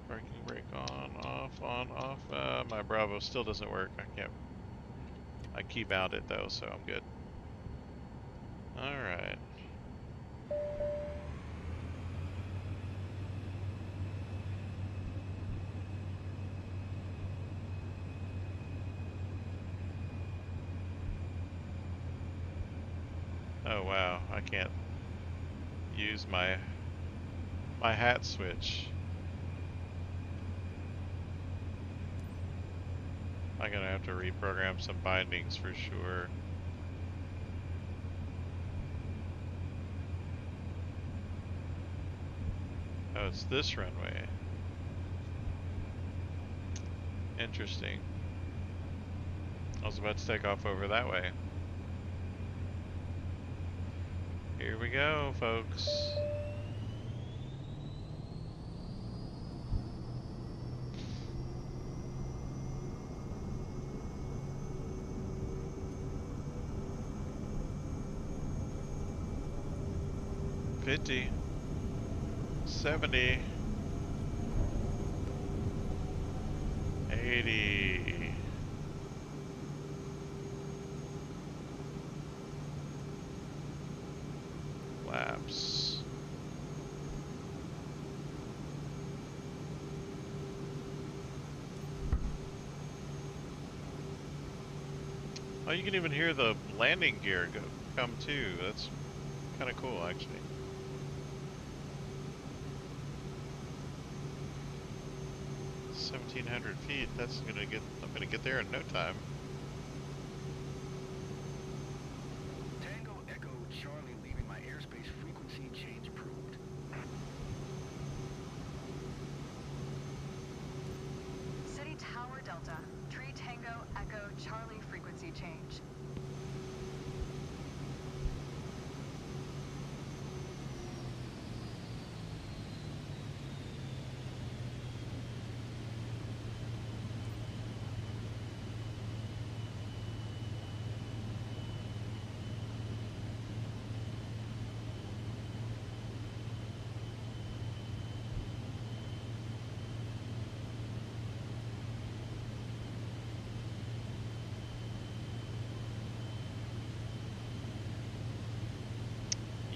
[SPEAKER 1] Parking brake on, off. My Bravo still doesn't work. I can't. I keybound it though, so I'm good. Alright. Oh wow, I can't use my hat switch. I'm gonna have to reprogram some bindings for sure. Oh, it's this runway. Interesting. I was about to take off over that way. Here we go, folks. $50, $70, $80. Laps. Oh, you can even hear the landing gear come too. That's kind of cool, actually. $1,700 feet. That's I'm gonna get there in no time.
[SPEAKER 2] Tango Echo Charlie leaving my airspace frequency change approved.
[SPEAKER 3] City Tower Delta, Tree Tango Echo Charlie frequency change.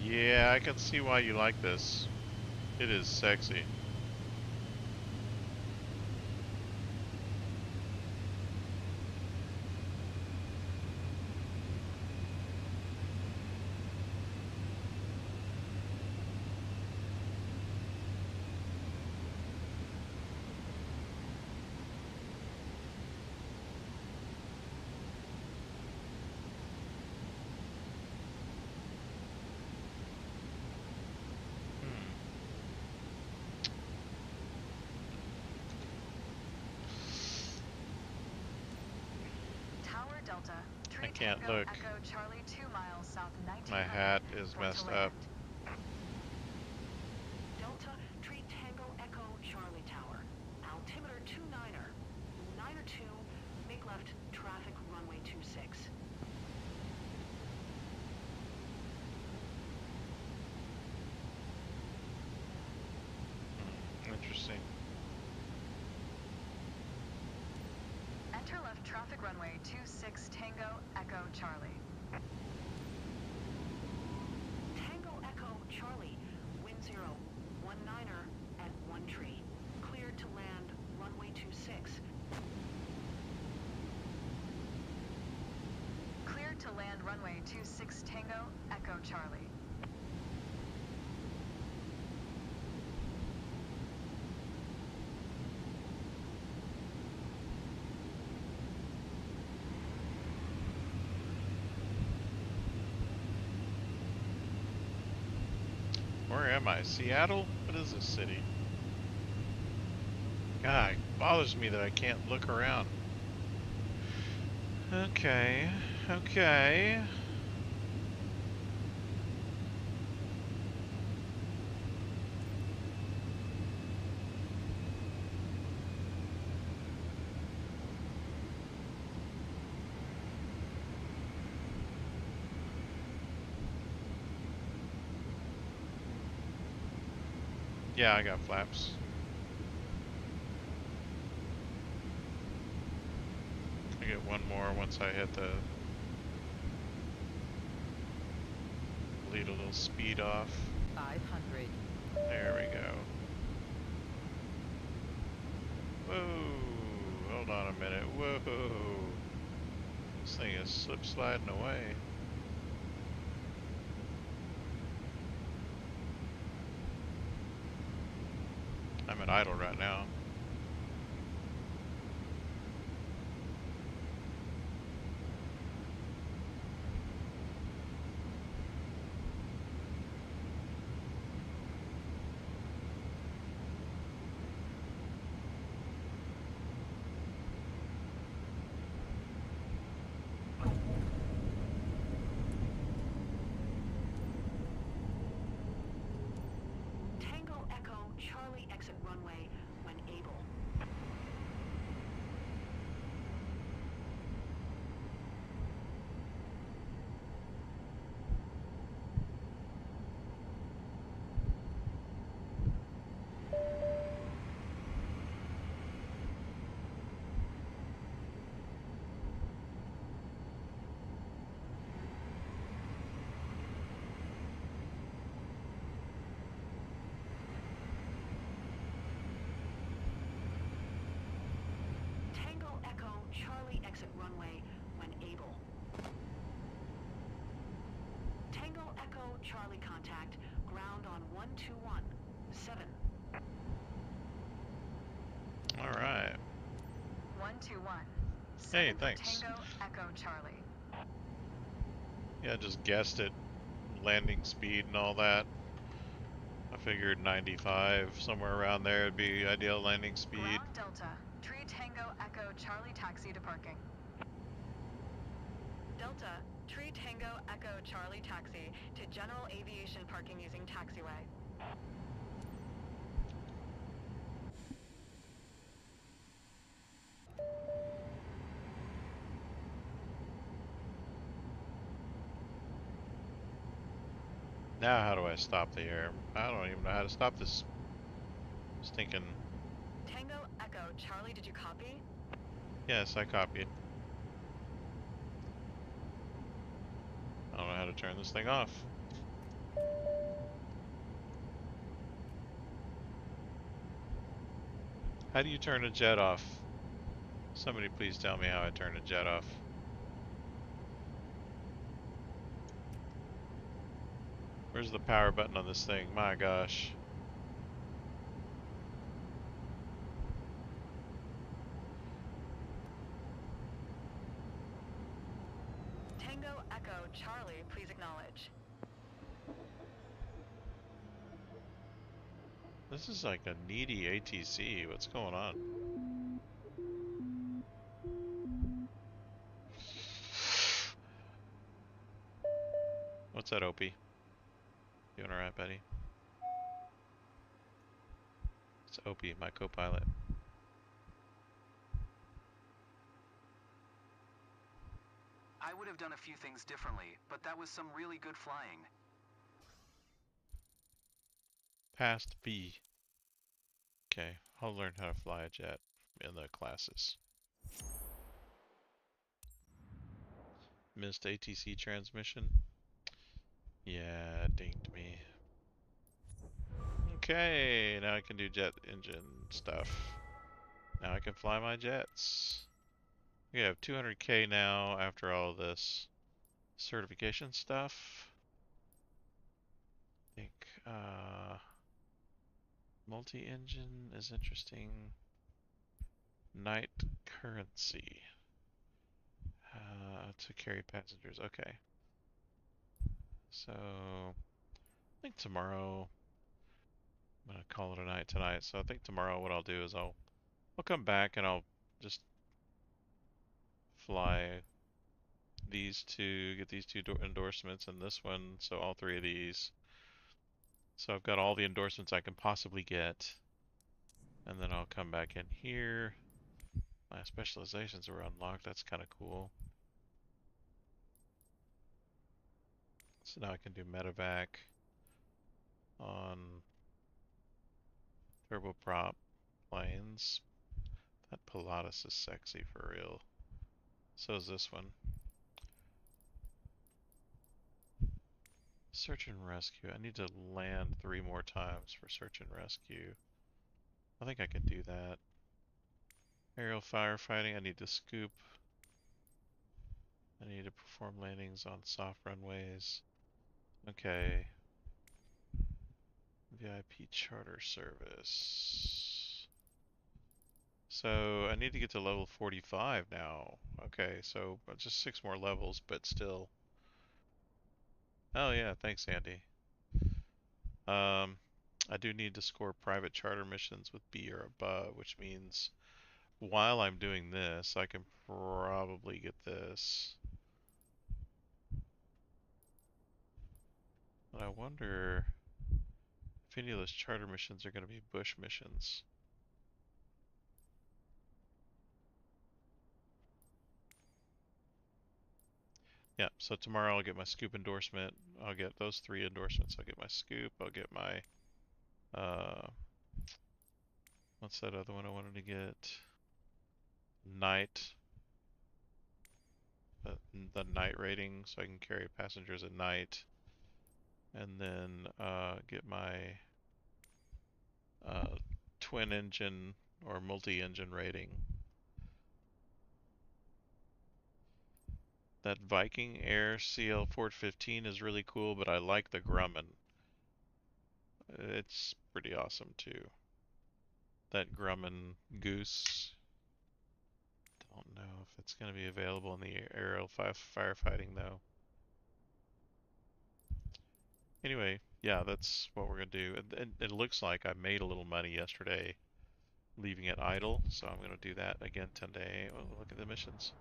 [SPEAKER 1] Yeah, I can see why you like this. It is sexy.
[SPEAKER 3] Delta,
[SPEAKER 1] I
[SPEAKER 3] Tree
[SPEAKER 1] can't
[SPEAKER 3] Tango
[SPEAKER 1] look.
[SPEAKER 3] Echo Charlie 2 miles south 19.
[SPEAKER 1] My hat is messed up.
[SPEAKER 6] Delta, Tree Tango Echo Charlie Tower. Altimeter 29er. 9er 2, make left, traffic runway 26.
[SPEAKER 1] interesting.
[SPEAKER 3] Enter left traffic runway 26 Tango Echo Charlie.
[SPEAKER 6] Tango Echo Charlie, wind 019er at 1 tree. Cleared to land runway 26.
[SPEAKER 3] Cleared to land runway 26 Tango Echo Charlie.
[SPEAKER 1] Where am I? Seattle? What is this city? God, it bothers me that I can't look around. Okay, okay. Yeah, I got flaps. I get one more once I hit the lead a little speed off.
[SPEAKER 9] 500.
[SPEAKER 1] There we go. Whoa, hold on a minute. Whoa. This thing is slip sliding away. I'm in idle right now.
[SPEAKER 6] Tango Echo Charlie exit runway when able. Tango Echo Charlie exit runway when able. Tango Echo Charlie contact, ground on 1217.
[SPEAKER 1] Alright.
[SPEAKER 3] 121.
[SPEAKER 1] Hey,
[SPEAKER 3] 7 for
[SPEAKER 1] thanks.
[SPEAKER 3] Tango Echo Charlie.
[SPEAKER 1] Yeah, I just guessed it. Landing speed and all that. I figured 95, somewhere around there would be ideal landing speed.
[SPEAKER 3] Ground Delta. Tree Tango Echo Charlie taxi to parking. Delta. Tree Tango Echo Charlie taxi to general aviation parking using taxiway.
[SPEAKER 1] Now how do I stop the air? I don't even know how to stop this stinking...
[SPEAKER 3] Tango Echo Charlie, did you copy?
[SPEAKER 1] Yes, I copied. I don't know how to turn this thing off. How do you turn a jet off? Somebody please tell me how I turn a jet off. Where's the power button on this thing? My gosh.
[SPEAKER 3] Tango Echo Charlie, please acknowledge.
[SPEAKER 1] This is like a needy ATC. What's going on? What's that, Opie? Doing alright, Betty? It's Opie, my co-pilot.
[SPEAKER 2] I would have done a few things differently, but that was some really good flying.
[SPEAKER 1] Past V. Okay, I'll learn how to fly a jet in the classes. Missed ATC transmission. Yeah, dinged me. Okay, now I can do jet engine stuff. Now I can fly my jets. We have 200K now after all this certification stuff. I think multi-engine is interesting. Night currency to carry passengers. Okay. So I think tomorrow I'm gonna call it a night tonight. So I think tomorrow what I'll do is I'll come back and I'll just fly these two, get these two endorsements and this one. So all three of these. So I've got all the endorsements I can possibly get. And then I'll come back in here. My specializations are unlocked. That's kind of cool. So now I can do medevac on turboprop planes. That Pilatus is sexy for real. So is this one. Search and rescue. I need to land 3 more times for search and rescue. I think I can do that. Aerial firefighting. I need to scoop. I need to perform landings on soft runways. Okay. VIP charter service. So I need to get to level 45 now. Okay, so just 6 more levels, but still. Oh yeah, thanks Andy. I do need to score private charter missions with B or above, which means while I'm doing this, I can probably get this. But I wonder if any of those charter missions are going to be bush missions. Yeah, so tomorrow I'll get my scoop endorsement. I'll get those 3 endorsements. I'll get my scoop. I'll get my, what's that other one I wanted to get? Night. The night rating, so I can carry passengers at night. And then get my twin engine or multi-engine rating. That Viking Air CL 415 is really cool, but I like the Grumman. It's pretty awesome too. That Grumman Goose. Don't know if it's going to be available in the aerial firefighting though. Anyway, yeah, that's what we're going to do. And it looks like I made a little money yesterday leaving it idle, so I'm going to do that again today. Oh, look at the missions.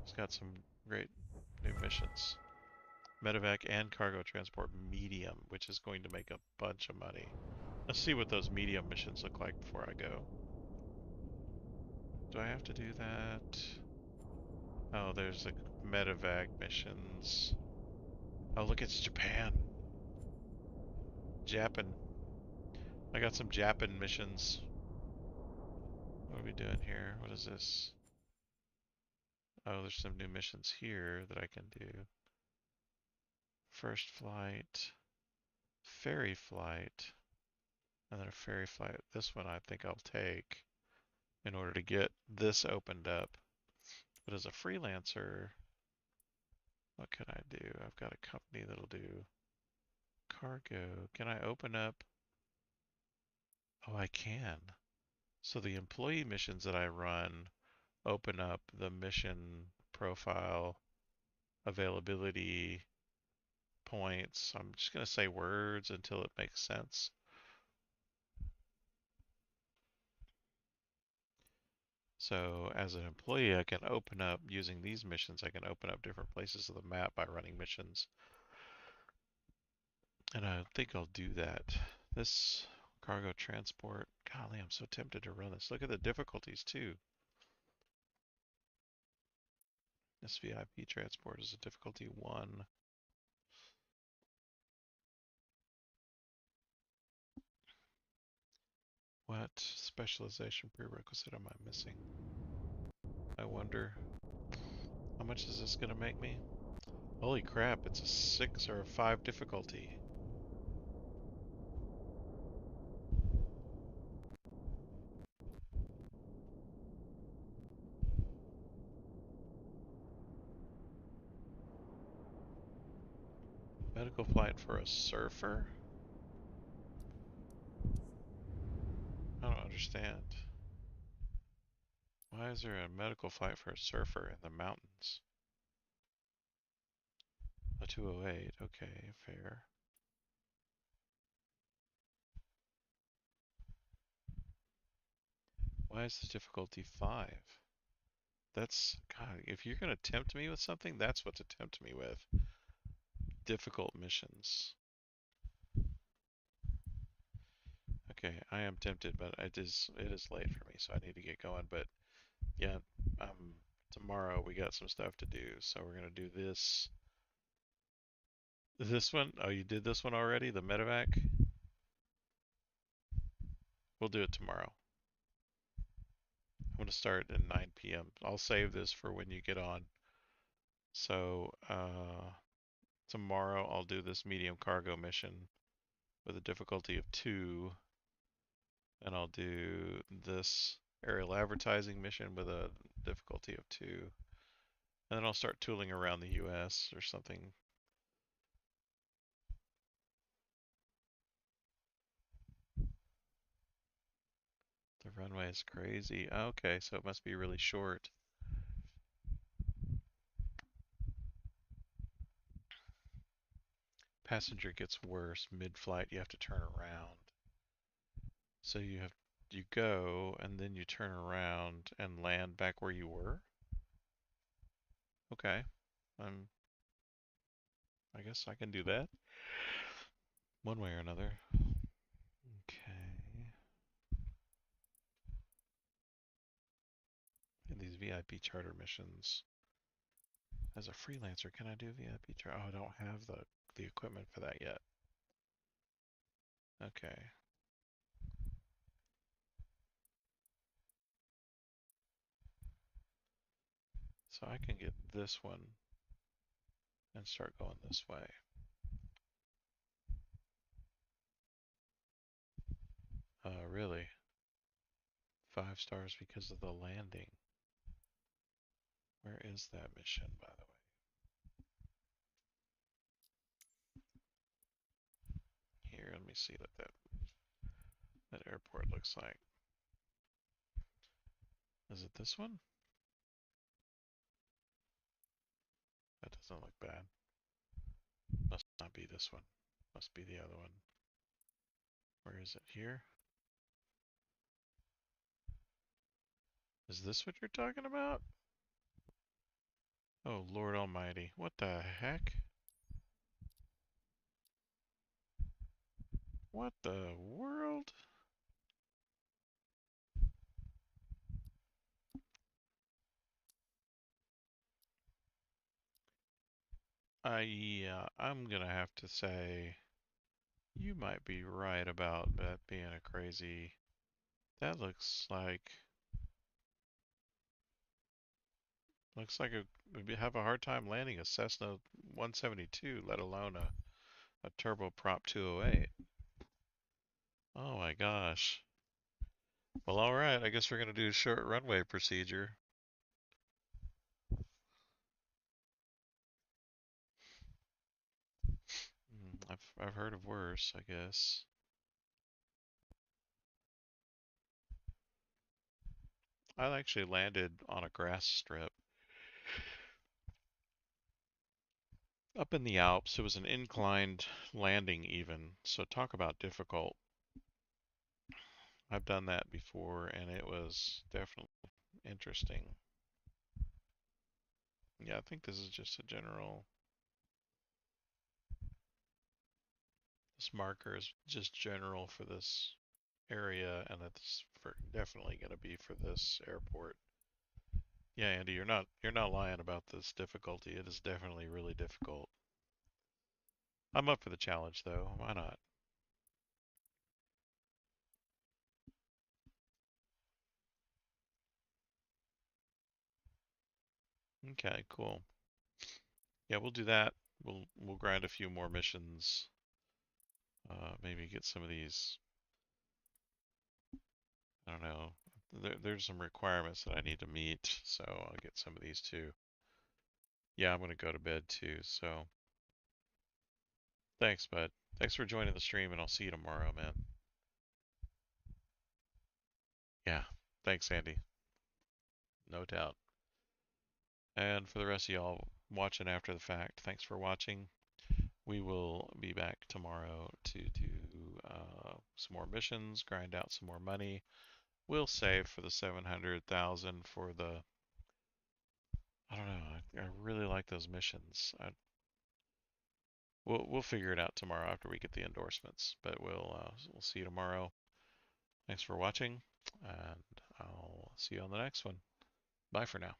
[SPEAKER 1] It's got some great new missions. Medevac and cargo transport medium, which is going to make a bunch of money. Let's see what those medium missions look like before I go. Do I have to do that? Oh, there's like medevac missions. Oh, look, it's Japan. Japan. I got some Japan missions. What are we doing here? What is this? Oh, there's some new missions here that I can do. First flight, ferry flight, and then a ferry flight. This one I think I'll take in order to get this opened up. But as a freelancer, what can I do? I've got a company that'll do cargo. Can I open up? Oh, I can. So the employee missions that I run open up the mission profile, availability, points. I'm just going to say words until it makes sense. So as an employee, I can open up, using these missions, I can open up different places of the map by running missions. And I think I'll do that. This cargo transport, golly, I'm so tempted to run this. Look at the difficulties too. This VIP transport is a difficulty 1. What specialization prerequisite am I missing? I wonder. How much is this gonna make me? Holy crap, it's a 6 or a 5 difficulty. Medical flight for a surfer? I don't understand. Why is there a medical flight for a surfer in the mountains? A 208, okay, fair. Why is the difficulty 5? That's, God, if you're gonna tempt me with something, that's what to tempt me with. Difficult missions. Okay, I am tempted, but it is late for me, so I need to get going. But yeah, tomorrow we got some stuff to do, so we're gonna do this. This one? Oh, you did this one already? The medevac? We'll do it tomorrow. I'm gonna start at 9 p.m. I'll save this for when you get on. So tomorrow I'll do this medium cargo mission with a difficulty of 2, and I'll do this aerial advertising mission with a difficulty of 2, and then I'll start tooling around the US or something. The runway is crazy. Okay, so it must be really short. Passenger gets worse. Mid-flight, you have to turn around. So you go and then you turn around and land back where you were. Okay, I guess I can do that one way or another. Okay. And these VIP charter missions. As a freelancer, can I do VIP charter? Oh, I don't have the equipment for that yet. Okay. So I can get this one and start going this way. Really? 5 stars because of the landing. Where is that mission, by the way? Here, let me see what that airport looks like. Is it this one? That doesn't look bad. Must not be this one. Must be the other one. Where is it? Here? Is this what you're talking about? Oh, Lord Almighty. What the heck? What the world? Yeah, I'm gonna have to say you might be right about that being a crazy. That looks like we'd have a hard time landing a Cessna 172, let alone a turboprop 208. Oh my gosh. Well, all right. I guess we're gonna do a short runway procedure. I've heard of worse, I guess. I actually landed on a grass strip up in the Alps. It was an inclined landing even, so talk about difficult. I've done that before and it was definitely interesting. Yeah, I think this is just a general. This marker is just general for this area, and it's definitely going to be for this airport. Yeah, Andy, you're not lying about this difficulty. It is definitely really difficult. I'm up for the challenge though. Why not? Okay, cool. Yeah, we'll do that. We'll grind a few more missions. Maybe get some of these. I don't know. There's some requirements that I need to meet, so I'll get some of these too. Yeah, I'm gonna go to bed too. So thanks, bud. Thanks for joining the stream, and I'll see you tomorrow, man. Yeah, thanks, Andy. No doubt. And for the rest of y'all watching after the fact, thanks for watching. We will be back tomorrow to do some more missions, grind out some more money. We'll save for the 700,000 for the. I don't know. I really like those missions. We'll figure it out tomorrow after we get the endorsements. But we'll see you tomorrow. Thanks for watching, and I'll see you on the next one. Bye for now.